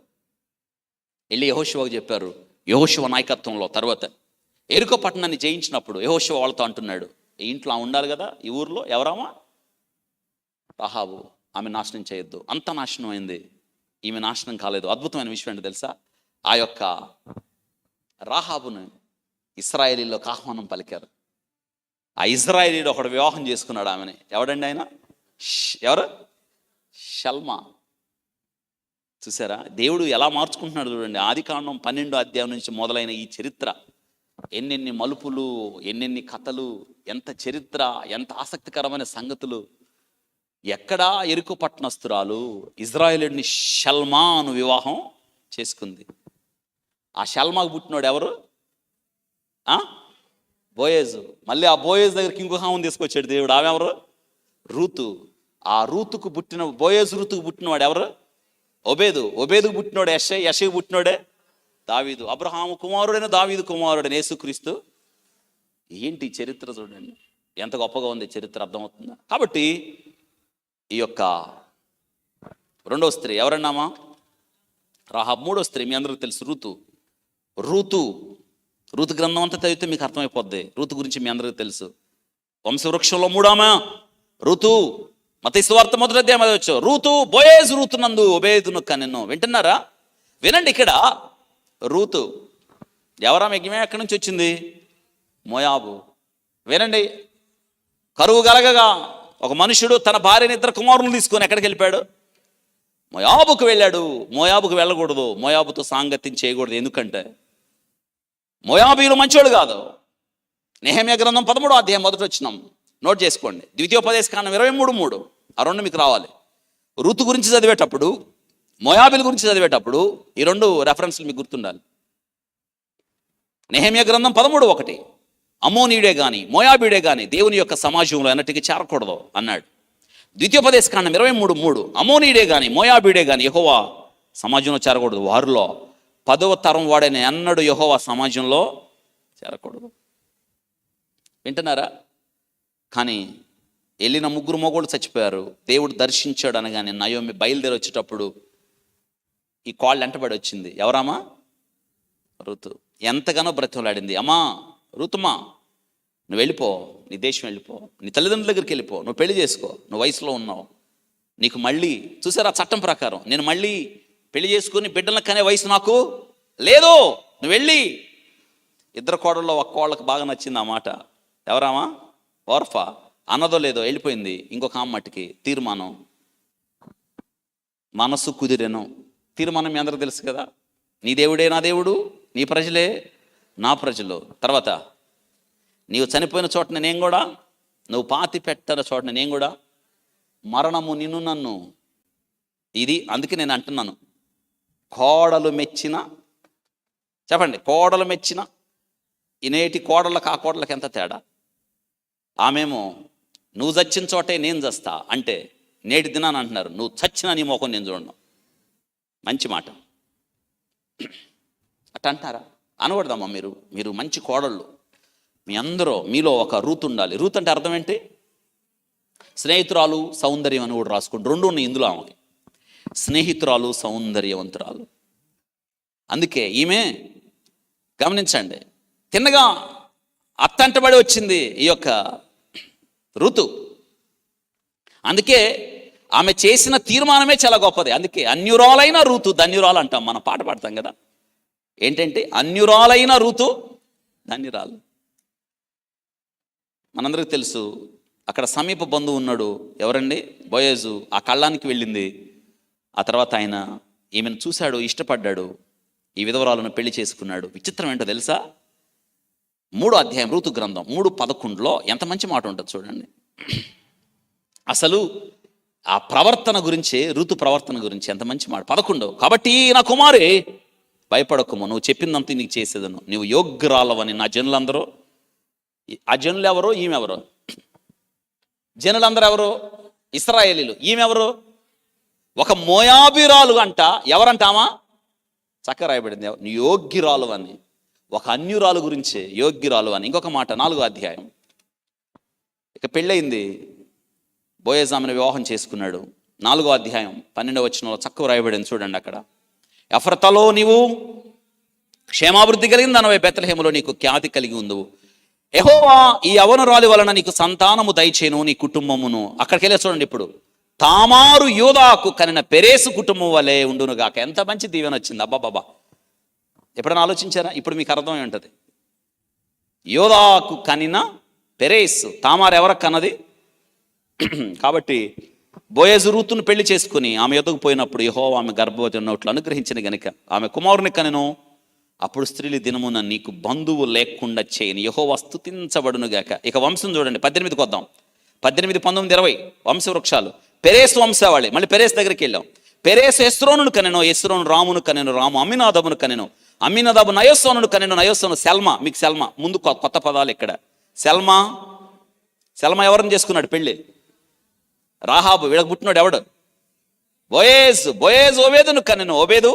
వెళ్ళి యెహోషువకు చెప్పారు. యెహోషువ నాయకత్వంలో తర్వాత యెరికో పట్టణాన్ని జయించినప్పుడు యెహోషువ వాళ్ళతో అంటున్నాడు, ఈ ఇంట్లో ఉండాలి కదా, ఈ ఊర్లో ఎవరామా? రాహాబు. ఆమె నాశనం చేయొద్దు. అంత నాశనం అయింది, ఈమె నాశనం కాలేదు. అద్భుతమైన విషయం ఏంటో తెలుసా? ఆ యొక్క రాహాబును ఇశ్రాయేలీలోకి ఆహ్వానం పలికారు. ఆ ఇశ్రాయేలీలో ఒకడు వివాహం చేసుకున్నాడు ఆమెని. ఎవడండి ఆయన? ఎవరు? షల్మా. చూసారా దేవుడు ఎలా మార్చుకుంటున్నాడు చూడండి. ఆదికాండం 12వ అధ్యాయం నుంచి మొదలైన ఈ చరిత్ర, ఎన్నెన్ని మలుపులు, ఎన్నెన్ని కథలు, ఎంత చరిత్ర, ఎంత ఆసక్తికరమైన సంగతులు. ఎక్కడా యెరికో పట్టణస్తురాలు ఇజ్రాయేలుని షల్మాను వివాహం చేసుకుంది. ఆ షల్మాకు పుట్టినోడు ఎవరు? బోయేజు. మళ్ళీ ఆ బోయేజు దగ్గరికి ఇంకొక ఆమెను తీసుకొచ్చాడు దేవుడు. ఆమె ఎవరు? రూతు. ఆ రూతుకు పుట్టిన బోయేజు రూతుకు పుట్టినవాడు ఎవరు? ఒబేదు. ఒబేదుకు పుట్టినోడు యెషై. యెషైకు పుట్టినోడే దావీదు. అబ్రహాము కుమారుడైన దావీదు కుమారుడైన యేసుక్రీస్తు. ఏంటి చరిత్ర చూడండి, ఎంత గొప్పగా ఉంది చరిత్ర, అర్థమవుతుందా? కాబట్టి ఈ యొక్క రెండవ స్త్రీ ఎవరన్నామా? రాహాబ్. మూడో స్త్రీ మీ అందరికీ తెలుసు, రూతు. రూతు గ్రంథం అంతా చదివితే మీకు అర్థమైపోద్ది. రూతు గురించి మీ అందరికీ తెలుసు. వంశవృక్షంలో మూడామా రూతు. మత్తయి సువార్త 1వ అధ్యాయం వచ్చు. రూతు బోయేజు రూతు నందు ఒబేదును కనెను. వింటున్నారా? వినండి. ఇక్కడ రూతు ఎవరా? మెగ్గిమే ఎక్కడి నుంచి వచ్చింది? మోయాబు. వినండి, కరువు కలగగా ఒక మనుషుడు తన భార్యని 2 కుమారులను తీసుకొని ఎక్కడికి వెళ్ళిపోయాడు? మోయాబుకు వెళ్ళాడు. మోయాబుకు వెళ్ళకూడదు, మోయాబుతో సాంగత్యం చేయకూడదు. ఎందుకంటే మోయాబీయులు మంచోడు కాదు. నెహెమ్యా గ్రంథం 13వ అధ్యాయం 1వ వచనం నోట్ చేసుకోండి. ద్వితీయోపదేశకాండం 23:3 ఆ రెండు మీకు రావాలి. రూతు గురించి చదివేటప్పుడు, మోయాబీల గురించి చదివేటప్పుడు ఈ 2 రెఫరెన్స్లు మీకు గుర్తుండాలి. నెహెమ్యా గ్రంథం 13:1 అమ్మోనీయుడే కానీ మోయాబీయుడే కానీ దేవుని యొక్క సమాజంలో ఎన్నటికీ చేరకూడదు అన్నాడు. ద్వితీయోపదేశకాండం 23:3 అమ్మోనీయుడే కానీ మోయాబీయుడే కానీ యెహోవా సమాజంలో చేరకూడదు. వారిలో 10వ తరం వాడైన ఎన్నడూ యెహోవా సమాజంలో చేరకూడదు. వింటున్నారా? కానీ వెళ్ళిన 3 మొగోళ్ళు చచ్చిపోయారు. దేవుడు దర్శించాడు అనగానే నయోమి బయలుదేరి వచ్చేటప్పుడు ఈ కాళ్ళు వెంటబడి వచ్చింది. ఎవరమ్మా? ఋతు. ఎంతగానో బ్రతిమలాడింది. అమ్మా ఋతుమా, నువ్వు వెళ్ళిపో, నీ దేశం వెళ్ళిపో, నీ తల్లిదండ్రుల దగ్గరికి వెళ్ళిపో, నువ్వు పెళ్లి చేసుకో, నువ్వు వయసులో ఉన్నావు, నీకు మళ్ళీ చూసారా చట్టం ప్రకారం నేను మళ్ళీ పెళ్లి చేసుకుని బిడ్డలను కనే వయసు నాకు లేదు, నువ్వు వెళ్ళి. 2 కోడల్లో ఒక కోళ్ళకి బాగా నచ్చింది ఆ మాట. ఎవరామా? ఓర్ఫా. అన్నదో లేదో వెళ్ళిపోయింది. ఇంకొక అమ్మటికి తీర్మానం, మనసు కుదిరెను. తీర్మానం మీ అందరికీ తెలుసు కదా. నీ దేవుడే నా దేవుడు, నీ ప్రజలే నా ప్రజలు. తర్వాత నీవు చనిపోయిన చోటన నేను కూడా, నువ్వు పాతి పెట్టిన చోటన నేను కూడా, మరణము నిన్ను నన్ను. ఇది అందుకే నేను అంటున్నాను, కోడలు మెచ్చిన, చెప్పండి, కోడలు మెచ్చిన ఇనేటి కోడళ్ళకి ఆ కోడళ్ళకి ఎంత తేడా. ఆమెమో నువ్వు చచ్చిన చోటే నేను చస్తా అంటే, నేటి దినాన్ని అంటున్నారు నువ్వు చచ్చినా నీ మోకం నేను చూడను. మంచి మాట అట్ట అంటారా? అనకూడదమ్మా. మీరు మంచి కోడళ్ళు, మీ అందరూ మీలో ఒక రూతు ఉండాలి. రూత్ అంటే అర్థం ఏంటి? స్నేహితురాలు, సౌందర్యం అని కూడా రాసుకోండి. 2 ఉన్నాయి ఇందులో. ఆమె స్నేహితురాలు, సౌందర్యవంతురాలు. అందుకే ఈమె గమనించండి, తిన్నగా అత్తంటబడి వచ్చింది ఈ యొక్క ఋతు. అందుకే ఆమె చేసిన తీర్మానమే చాలా గొప్పది. అందుకే అన్యురాలైన ఋతు ధన్యురాలు అంటాం. మనం పాట పాడతాం కదా, ఏంటంటే అన్యురాలైన ఋతు ధన్యురాలు. మనందరికీ తెలుసు, అక్కడ సమీప బంధువు ఉన్నాడు. ఎవరండి? బోయేజు. ఆ కళ్ళానికి వెళ్ళింది. ఆ తర్వాత ఆయన ఈమెను చూశాడు, ఇష్టపడ్డాడు, ఈ విధవరాలను పెళ్లి చేసుకున్నాడు. విచిత్రం ఏంటో తెలుసా? 3వ అధ్యాయం రూతు గ్రంథం 3:11 ఎంత మంచి మాట ఉంటుంది చూడండి. అసలు ఆ ప్రవర్తన గురించి, ఋతు ప్రవర్తన గురించి ఎంత మంచి మాట. 11 కాబట్టి నా కుమారి భయపడకుము, నువ్వు చెప్పిందంతా నీకు చేసేదను, నువ్వు యోగ్యురాలవని నా జనులందరూ. ఆ జనులు ఎవరు? ఈమెవరు? జనులందరూ ఎవరు? ఇశ్రాయేలీలు. ఈమెవరు? ఒక మోయాబీరాలు అంట. ఎవరంటామా? చక్కగా రాయబడింది, నీ యోగ్యురాలు అని. ఒక అన్యురాలు గురించి యోగ్యురాలు అని. ఇంకొక మాట 4వ అధ్యాయం. ఇక పెళ్ళయింది, బోయజు ఆమెను వివాహం చేసుకున్నాడు. 4వ అధ్యాయం 12వ వచనంలో చక్కగా రాయబడింది చూడండి. అక్కడ ఎఫ్రతలో నీవు క్షేమాభివృద్ధి కలిగింది అనవే, బెత్లెహేములో నీకు ఖ్యాతి కలిగి ఉందువు. యెహోవా ఈ యవ్వనురాలి వలన నీకు సంతానము దయచేను, నీ కుటుంబమును. అక్కడికి వెళ్ళి చూడండి, ఇప్పుడు తామారు యోదాకు కనిన పెరేసు కుటుంబం వలె ఉండునుగాక. ఎంత మంచి దీవెన వచ్చింది. అబ్బాబాబా, ఎప్పుడైనా ఆలోచించారా? ఇప్పుడు మీకు అర్థమై ఉంటుంది. యోదాకు కనిన పెరేసు, తామారు ఎవరికి కన్నది? కాబట్టి బోయజు రూతును పెళ్లి చేసుకుని ఆమె యొద్దకు పోయినప్పుడు యెహోవా ఆమె గర్భవతి ఉన్నట్లు అనుగ్రహించిన గనుక ఆమె కుమారుని కనెను. అప్పుడు స్త్రీలు దినమున నీకు బంధువు లేకుండా చేయని యెహోవా స్తుతించబడునుగాక. ఇక వంశం చూడండి, 18కి వద్దాం. 18, 19, 20 వంశవృక్షాలు. పెరేసు వంశావళి. మళ్ళీ పెరేసు దగ్గరికి వెళ్ళాం. పెరేసు హెస్రోనును కనెను, హెస్రోను రామును కనెను, రాము అమ్మినాదబును కనెను, అమ్మినాదబు నయోసోనును కనెను, నయోసోను సెల్మా. మీకు సెల్మా ముందు కొత్త పదాలు ఇక్కడ. సెల్మా ఎవరిని చేసుకున్నాడు పెళ్ళి? రాహాబు. వీళ్ళకి పుట్టినాడు ఎవడు? బోయేజు ఓబేదును కనెను, ఓబేదు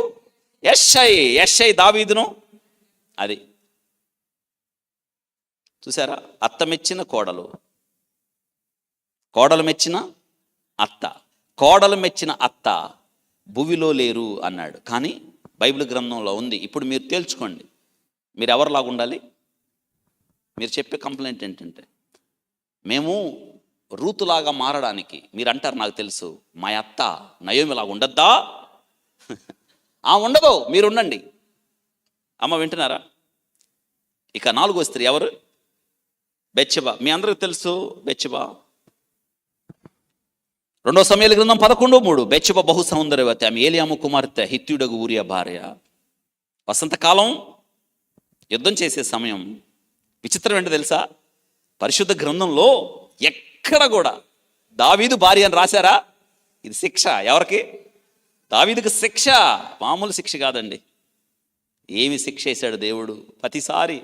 యెషై దావీదును. అది చూసారా? అత్త మెచ్చిన కోడలు, కోడలు మెచ్చిన అత్త. కోడలు మెచ్చిన అత్త భువిలో లేరు అన్నాడు. కానీ బైబిల్ గ్రంథంలో ఉంది. ఇప్పుడు మీరు తేల్చుకోండి, మీరు ఎవరిలాగా ఉండాలి? మీరు చెప్పే కంప్లైంట్ ఏంటంటే, మేము రూతులాగా మారడానికి మీరు అంటారు, నాకు తెలుసు మా అత్త నయోమిలాగా ఉండద్దా? ఉండదు, మీరు ఉండండి. అమ్మ వింటున్నారా? ఇక 4వ స్త్రీ ఎవరు? బెత్షెబా. మీ అందరికీ తెలుసు బెత్షెబా. 2 సమూయేలు గ్రంథం 11:3. బెత్షెబా బహు సౌందర్యవతి, ఆమె ఏలియాము కుమార్తె, హిత్తీయుడగు ఊరియా భార్య. వసంతకాలం యుద్ధం చేసే సమయం. విచిత్రం ఏంటో తెలుసా? పరిశుద్ధ గ్రంథంలో ఎక్కడ కూడా దావీదు భార్య అని రాశారా? ఇది శిక్ష. ఎవరికి? దావీదుకు శిక్ష. మామూలు శిక్ష కాదండి. ఏమి శిక్ష వేశాడు దేవుడు? ప్రతిసారి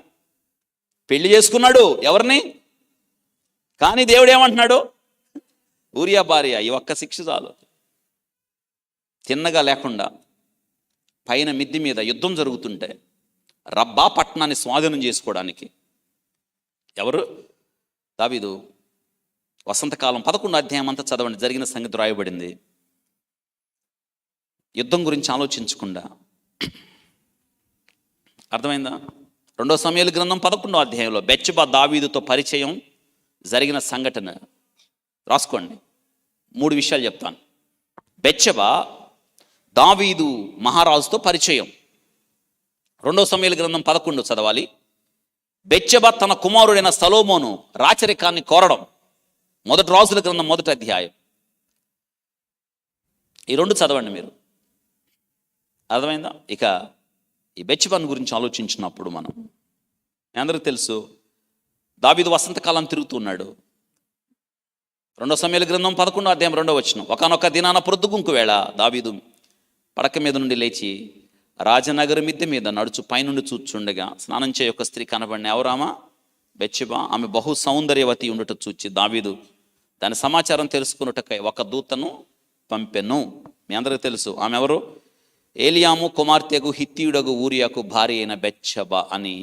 పెళ్లి చేసుకున్నాడు ఎవరిని? కానీ దేవుడు ఏమంటున్నాడు? ఊరియా భార్య, ఈ ఒక్క శిక్ష చాలు. తిన్నగా లేకుండా పైన మిద్ది మీద యుద్ధం జరుగుతుంటే రబ్బా పట్టణాన్ని స్వాధీనం చేసుకోవడానికి ఎవరు? దావీదు. వసంతకాలం 11వ అధ్యాయం అంతా చదవండి, జరిగిన సంగతి రాయబడింది. యుద్ధం గురించి ఆలోచించకుండా. అర్థమైందా? 2 సమూయేలు గ్రంథం 11వ అధ్యాయంలో బెత్షెబా దావీదుతో పరిచయం జరిగిన సంఘటన రాసుకోండి. 3 విషయాలు చెప్తాను. బెత్షెబా దావీదు మహారాజుతో పరిచయం. 2 సమూయేలు గ్రంథం 11 చదవాలి. బెత్షెబా తన కుమారుడైన సొలొమోను రాచరికాన్ని కోరడం. 1 రాజుల గ్రంథం 1వ అధ్యాయం. ఈ 2 చదవండి మీరు. అర్థమైందా? ఇక ఈ బెత్షెబాను గురించి ఆలోచించినప్పుడు మనం, మీ అందరికీ తెలుసు దావీదు వసంతకాలం తిరుగుతున్నాడు. 2 సమూయేలు గ్రంథం 11వ అధ్యాయం 2వ వచనం. ఒకానొక దినాన ప్రొద్దుగుంకు వేళ దావీదు పడక మీద నుండి లేచి రాజనగరు మిద్దె మీద నడుచు పైనుండి చూచుండగా స్నానం చేయ ఒక స్త్రీ కనబడిన. ఎవరామా? బెత్షెబా. ఆమె బహు సౌందర్యవతి ఉండుట చూచి దావీదు దాని సమాచారం తెలుసుకున్నటకై ఒక దూతను పంపెను. మీ అందరికీ తెలుసు ఆమె ఎవరు? ఏలియాము కుమార్తెకు హిత్తీయుడగు ఊరియాకు భార్య అయిన బెత్షెబా అని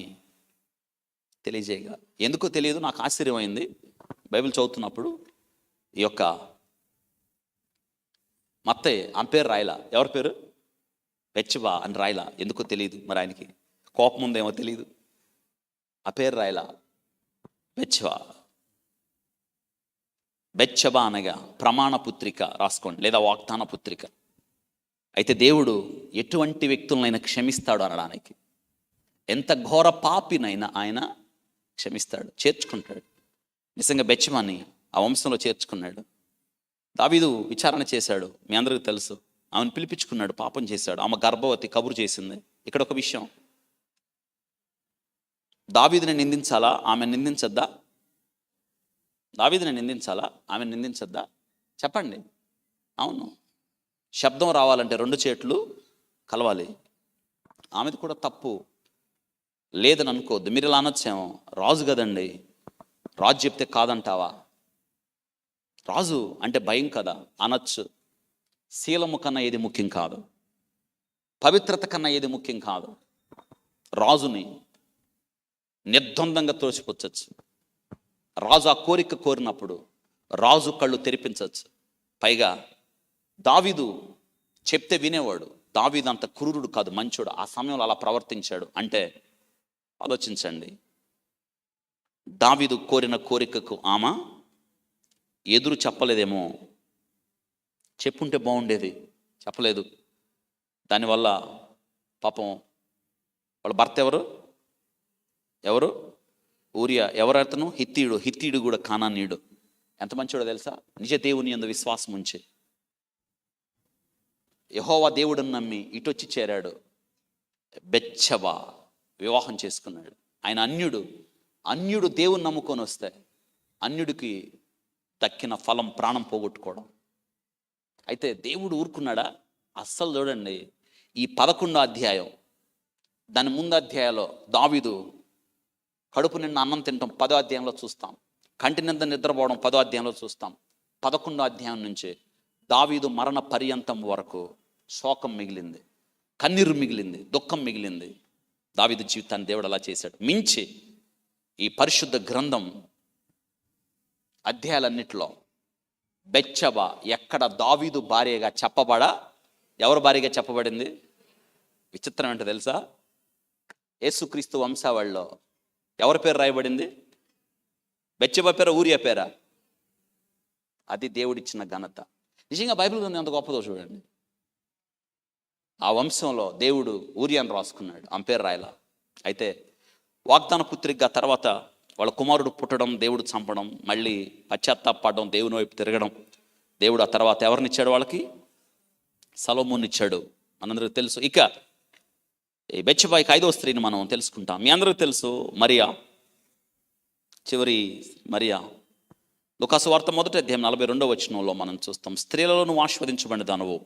తెలియజేయగా. ఎందుకో తెలియదు, నాకు ఆశ్చర్యమైంది బైబిల్ చదువుతున్నప్పుడు. ఈ యొక్క మత్తయి ఆమె పేరు రాయలా. ఎవరి పేరు? బెత్షెబా అని రాయలా. ఎందుకో తెలియదు, మరి ఆయనకి కోపం ఉందేమో తెలియదు. ఆ పేరు రాయలా. బెత్షెబా అనగా ప్రమాణ పుత్రిక రాసుకోండి, లేదా వాగ్దాన పుత్రిక. అయితే దేవుడు ఎటువంటి వ్యక్తులనైనా క్షమిస్తాడు అనడానికి. ఎంత ఘోర పాపినైనా ఆయన క్షమిస్తాడు, చేర్చుకుంటాడు. నిజంగా బెత్షెబాని ఆ వంశంలో చేర్చుకున్నాడు. దావీదు విచారణ చేశాడు, మీ అందరికీ తెలుసు. ఆమెను పిలిపించుకున్నాడు, పాపం చేశాడు, ఆమె గర్భవతి, కబురు చేసింది. ఇక్కడ ఒక విషయం, దావీదుని నిందించాలా, ఆమె నిందించద్దా? దావీదుని నిందించాలా, ఆమె నిందించద్దా? చెప్పండి. అవును, శబ్దం రావాలంటే 2 చేతులు కలవాలి. ఆమెది కూడా తప్పు లేదని అనుకోవద్దు. మీరు ఇలా అనొచ్చేమో, రాజు కదండి, రాజు చెప్తే కాదంటావా? రాజు అంటే భయం కదా అనొచ్చు. శీలము కన్నా ఏది ముఖ్యం కాదు, పవిత్రత కన్నా ఏది ముఖ్యం కాదు. రాజుని నిర్ద్వందంగా తోసిపుచ్చచ్చు. రాజు ఆ కోరిక కోరినప్పుడు రాజు కళ్ళు తెరిపించవచ్చు. పైగా దావీదు చెప్తే వినేవాడు. దావీదు అంత క్రూరుడు కాదు, మంచోడు. ఆ సమయంలో అలా ప్రవర్తించాడు అంటే ఆలోచించండి. దావీదు కోరిన కోరికకు ఆమె ఎదురు చెప్పలేదేమో, చెప్పుంటే బాగుండేది, చెప్పలేదు. దానివల్ల పాపం వాళ్ళ భర్త ఎవరు ఊరియా, ఎవరతను? హిత్తీయుడు కూడా కానానీయుడు. ఎంత మంచోడో తెలుసా? నిజ దేవుని యందు విశ్వాసం ఉంచి యెహోవా దేవుడిని నమ్మి ఇటొచ్చి చేరాడు. బెత్షెబా వివాహం చేసుకున్నాడు. ఆయన అన్యుడు దేవుని నమ్ముకొని వస్తే అన్యుడికి దక్కిన ఫలం ప్రాణం పోగొట్టుకోవడం. అయితే దేవుడు ఊరుకున్నాడా? అస్సలు. చూడండి, ఈ 11వ అధ్యాయం, దాని ముందు అధ్యాయంలో దావీదు కడుపు నిండా అన్నం తింటాం 10వ అధ్యాయంలో చూస్తాం. కంటి నింద నిద్రపోవడం 10వ అధ్యాయంలో చూస్తాం. 11వ అధ్యాయం నుంచి దావీదు మరణ పర్యంతం వరకు శోకం మిగిలింది, కన్నీరు మిగిలింది, దుఃఖం మిగిలింది. దావీదు జీవితాన్ని దేవుడు అలా చేశాడు. మించి ఈ పరిశుద్ధ గ్రంథం అధ్యాయాలన్నిటిలో బెత్షెబా ఎక్కడ దావీదు భార్యగా చెప్పబడా, ఎవరు భార్యగా చెప్పబడింది? విచిత్రం ఏంటో తెలుసా? యేసుక్రీస్తు వంశావళిలో ఎవరి పేరు రాయబడింది? బెత్షెబా పేరా, ఊరియా పేరా? అది దేవుడిచ్చిన ఘనత. నిజంగా బైబిల్ గ్రంథం ఎంత గొప్పదో చూడండి. ఆ వంశంలో దేవుడు ఊరియాను రాసుకున్నాడు, ఆమె పేరు రాయలా. అయితే వాగ్దాన పుత్రికగా తర్వాత వాళ్ళ కుమారుడు పుట్టడం, దేవుడు చంపడం, మళ్ళీ పశ్చాత్తాపడడం, దేవుని వైపు తిరగడం. దేవుడు ఆ తర్వాత ఎవరినిచ్చాడు వాళ్ళకి? సొలొమోన్ని ఇచ్చాడు, మనందరికీ తెలుసు. ఇక ఈ బెత్షెబాకి 5వ స్త్రీని మనం తెలుసుకుంటాం. మీ అందరికీ తెలుసు, మరియా, చివరి మరియా. లూకాసు వార్త 1వ అధ్యాయం 42వ వచనంలో మనం చూస్తాం, స్త్రీలలో నువ్వు ఆశీర్వదించబడిన దానవు.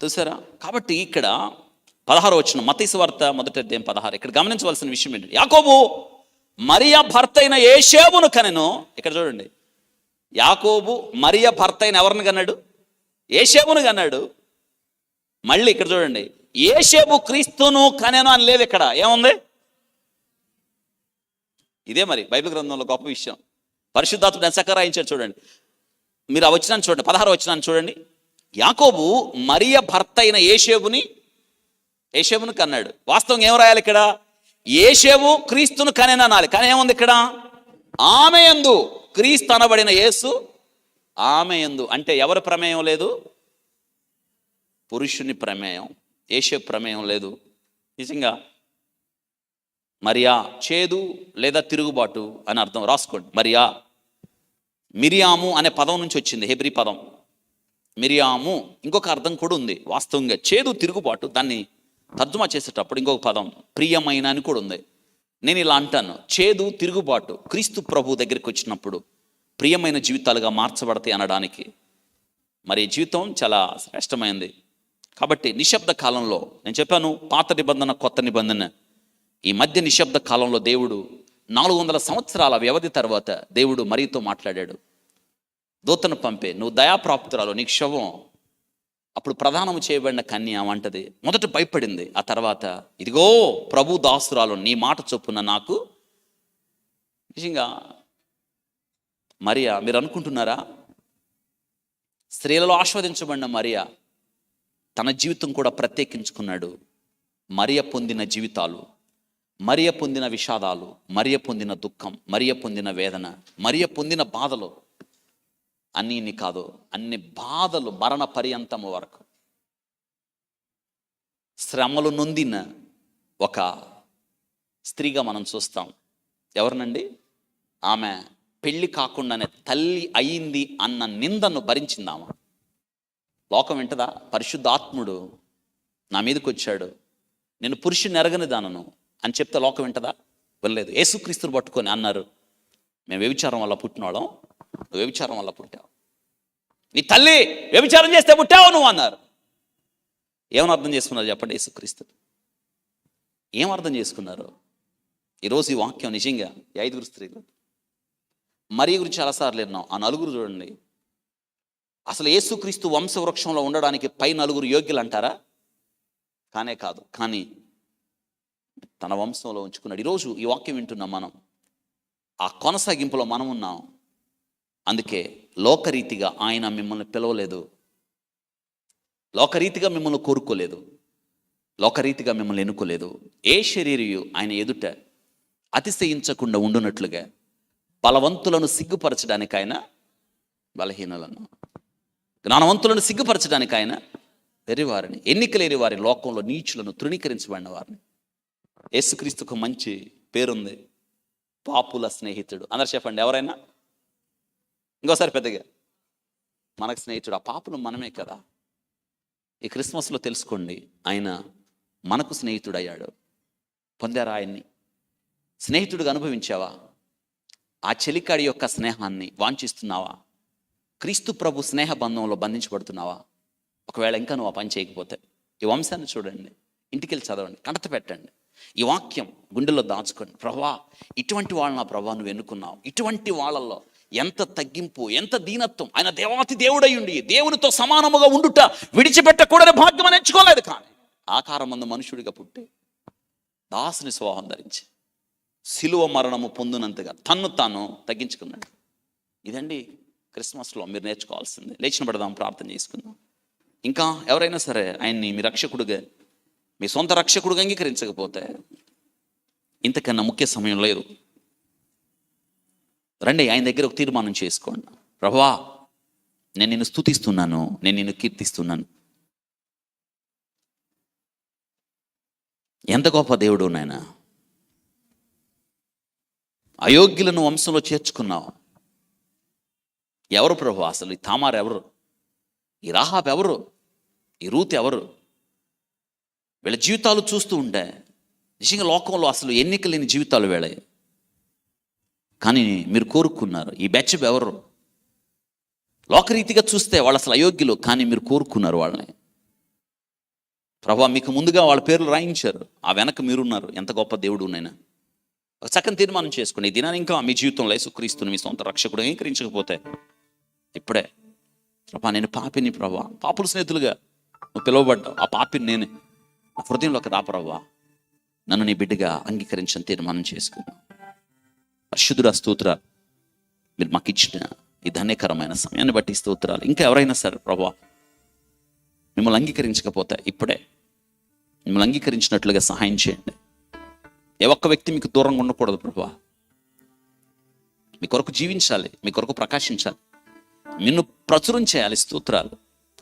చూసారా? కాబట్టి ఇక్కడ 16వ వచనం, మత్తయి వార్త 1వ అధ్యాయం 16. ఇక్కడ గమనించవలసిన విషయం ఏంటంటే, యాకోబు మరియా భర్త అయిన యేషేబును కనెను. ఇక్కడ చూడండి, యాకోబు మరియా భర్త అయిన ఎవరిని కన్నాడు? యేషేబును కన్నాడు. మళ్ళీ ఇక్కడ చూడండి, యేషేబు క్రీస్తును కనెను అని లేదు. ఇక్కడ ఏముంది? ఇదే మరి బైబిల్ గ్రంథంలో గొప్ప విషయం. పరిశుద్ధాత్ముడు ఎంత చక్కగా రాయించాడు చూడండి. మీరు ఆ వచనాన్ని చూడండి, 16వ వచనాన్ని చూడండి. యాకోబు మరియ భర్త అయిన యేషేబును కన్నాడు. వాస్తవంగా ఏం రాయాలి ఇక్కడ? యేషేబు క్రీస్తును కనెను అనాలి. కానీ ఏముంది ఇక్కడ? ఆమె యందు క్రీస్తు అనబడిన యేసు ఆమె యందు. అంటే ఎవరి ప్రమేయం లేదు? పురుషుని ప్రమేయం, యేషేబు ప్రమేయం లేదు. నిజంగా మరియా చేదు లేదా తిరుగుబాటు అని అర్థం. రాసుకోండి, మరియా మిరియాము అనే పదం నుంచి వచ్చింది, హెబ్రీ పదం మిరియాము. ఇంకొక అర్థం కూడా ఉంది వాస్తవంగా, చేదు తిరుగుబాటు. దాన్ని తర్జుమా చేసేటప్పుడు ఇంకొక పదం ప్రియమైన అని కూడా ఉంది. నేను ఇలా అంటాను, చేదు తిరుగుబాటు క్రీస్తు ప్రభు దగ్గరికి వచ్చినప్పుడు ప్రియమైన జీవితాలుగా మార్చబడతాయి అనడానికి. మరి జీవితం చాలా శ్రేష్టమైంది. కాబట్టి నిశ్శబ్ద కాలంలో నేను చెప్పాను, పాత నిబంధన కొత్త నిబంధన, ఈ మధ్య నిశ్శబ్ద కాలంలో దేవుడు 400 సంవత్సరాల వ్యవధి తర్వాత దేవుడు మరియతో మాట్లాడాడు. దూతను పంపే, నువ్వు దయాప్రాప్తురాలు, నీకు శవం. అప్పుడు ప్రదానము చేయబడిన కన్య అంటది, మొదట భయపడింది. ఆ తర్వాత ఇదిగో ప్రభు దాసురాలు, నీ మాట చొప్పున నాకు. నిజంగా మరియా, మీరు అనుకుంటున్నారా? స్త్రీలలో ఆస్వాదించబడిన మరియా తన జీవితం కూడా ప్రత్యేకించుకున్నాడు. మరియ పొందిన జీవితాలు, మరియ పొందిన విషాదాలు, మరియ పొందిన దుఃఖం, మరియ పొందిన వేదన, మరియ పొందిన బాధలు అన్నీ కాదు, అన్ని బాధలు మరణ పర్యంతము వరకు శ్రమలు నొందిన ఒక స్త్రీగా మనం చూస్తాం. ఎవరినండి? ఆమె పెళ్లి కాకుండానే తల్లి అయింది అన్న నిందను భరించింది ఆమె. లోకం వింటదా? పరిశుద్ధాత్ముడు నా మీదకి వచ్చాడు, నేను పురుషుని ఎరగని దానను అని చెప్తే లోకం వింటదా? వెళ్ళలేదు. యేసుక్రీస్తుని పట్టుకొని అన్నారు, మేము వ్యభిచారం వల్ల పుట్టినోళ్ళం, నువ్వు వ్యభిచారం వల్ల పుట్టావు, నీ తల్లి వ్యభిచారం చేస్తే పుట్టావు నువ్వు అన్నారు. ఏమని అర్థం చేసుకున్నారు చెప్పండి? యేసుక్రీస్తు ఏం అర్థం చేసుకున్నారు? ఈరోజు ఈ వాక్యం నిజంగా ఈ 5 స్త్రీలు, మరియ గురించి చాలాసార్లు విన్నాం. ఆ 4 చూడండి, అసలు యేసుక్రీస్తు వంశవృక్షంలో ఉండడానికి పై 4 యోగ్యులు అంటారా? కానే కాదు. కానీ తన వంశంలో ఉంచుకున్నాడు. ఈరోజు ఈ వాక్యం వింటున్నాం మనం, ఆ కొనసాగింపులో మనం ఉన్నాం. అందుకే లోకరీతిగా ఆయన మిమ్మల్ని పిలవలేదు, లోకరీతిగా మిమ్మల్ని కోరుకోలేదు, లోకరీతిగా మిమ్మల్ని ఎన్నుకోలేదు. ఏ శరీరియు ఆయన ఎదుట అతిశయించకుండా ఉండునట్లుగా బలవంతులను సిగ్గుపరచడానికి ఆయన బలహీనులను, జ్ఞానవంతులను సిగ్గుపరచడానికి ఆయన వెర్రివారిని, ఎన్నిక లేని వారి, లోకంలో నీచులను, తృణీకరించబడిన వారిని. యేసుక్రీస్తుకు మంచి పేరుంది, పాపుల స్నేహితుడు. అందరు చెప్పండి ఎవరైనా. ఇంకోసారి పెద్దగా, మనకు స్నేహితుడు. ఆ పాపులు మనమే కదా. ఈ క్రిస్మస్లో తెలుసుకోండి, ఆయన మనకు స్నేహితుడు అయ్యాడు. పొందారా ఆయన్ని? స్నేహితుడిగా అనుభవించావా? ఆ చెలికాడి యొక్క స్నేహాన్ని వాంఛిస్తున్నావా? క్రీస్తు ప్రభు స్నేహ బంధంలో బంధించబడుతున్నావా? ఒకవేళ ఇంకా నువ్వు ఆ పని చేయకపోతే ఈ వంశాన్ని చూడండి, ఇంటికి వెళ్ళి చదవండి, కడత పెట్టండి, ఈ వాక్యం గుండెల్లో దాచుకోండి. ప్రభా, ఇటువంటి వాళ్ళని నా ప్రభా నువ్వు ఎన్నుకున్నావు. ఇటువంటి వాళ్ళల్లో ఎంత తగ్గింపు, ఎంత దీనత్వం. ఆయన దేవాతి దేవుడై ఉండి దేవునితో సమానముగా ఉండుట విడిచిపెట్టకూడని భాగ్యం అని ఎంచుకోలేదు. కానీ ఆకారం మందు మనుషుడిగా పుట్టి దాసుని స్వభావం ధరించి సిలువ మరణము పొందినంతగా తన్ను తాను తగ్గించుకున్నాడు. ఇదండి క్రిస్మస్లో మీరు నేర్చుకోవాల్సింది. లేచిన పడదాం, ప్రార్థన చేసుకుందాం. ఇంకా ఎవరైనా సరే ఆయన్ని మీ రక్షకుడుగా, మీ సొంత రక్షకుడుగా అంగీకరించకపోతే ఇంతకన్నా ముఖ్య సమయం లేదు. రండి, ఆయన దగ్గర ఒక తీర్మానం చేసుకోండి. ప్రభువా, నేను నిన్ను స్తుతిస్తున్నాను, నేను నిన్ను కీర్తిస్తున్నాను. ఎంత గొప్ప దేవుడు నాయన. అయోగ్యులను వంశంలో చేర్చుకున్నావు. ఎవరు ప్రభు? అసలు ఈ తామారు ఎవరు? ఈ రాహాబ్ ఎవరు? ఈ రూత్ ఎవరు? వీళ్ళ జీవితాలు చూస్తూ ఉంటే నిజంగా లోకంలో అసలు ఎన్నిక లేని జీవితాలు వీళ్ళే. కానీ మీరు కోరుకున్నారు. ఈ బెచ్చబ్ ఎవరు? లోకరీతిగా చూస్తే వాళ్ళు అసలు అయోగ్యులు, కానీ మీరు కోరుకున్నారు వాళ్ళని. ప్రభా, మీకు ముందుగా వాళ్ళ పేర్లు రాయించారు, ఆ వెనక మీరున్నారు. ఎంత గొప్ప దేవుడు నైనా. ఒక చక్కని తీర్మానం చేసుకోండి. ఈ దినాన్ని ఇంకా మీ జీవితంలో యేసుక్రీస్తుని మీ సొంత రక్షకుడు అంగీకరించకపోతే ఇప్పుడే, ప్రభా నేను పాపిని ప్రభా, పాపుల స్నేహితులుగా నువ్వు పిలువబడ్డావు, ఆ పాపిని నేనే, నా హృదయంలోకి రా ప్రభా, నన్ను నీ బిడ్డగా అంగీకరించని తీర్మానం చేసుకున్నాను. పరిశుద్ధుడా, స్తోత్రాలు. మీరు మాకు ఇచ్చిన ఈ ధన్యకరమైన సమయాన్ని బట్టి స్తోత్రాలు. ఇంకా ఎవరైనా సరే ప్రభా మిమ్మల్ని అంగీకరించకపోతే ఇప్పుడే మిమ్మల్ని అంగీకరించినట్లుగా సహాయం చేయండి. ఏ ఒక్క వ్యక్తి మీకు దూరంగా ఉండకూడదు ప్రభా. మీ కొరకు జీవించాలి, మీ కొరకు ప్రకాశించాలి, నిన్ను ప్రచురం చేయాలి. స్తోత్రాలు.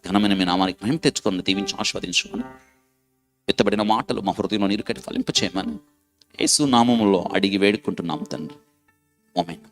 ఘనమైన మీ నామానికి మహిమ తెచ్చుకొని దీవించి ఆస్వాదించుకొని ఎత్తబడిన మాటలు మా హృదయంలో నీరు కట్టి ఫలింపచేయమని యేసు నామములో అడిగి వేడుకుంటున్నాము తండ్రి. ఆమేన్.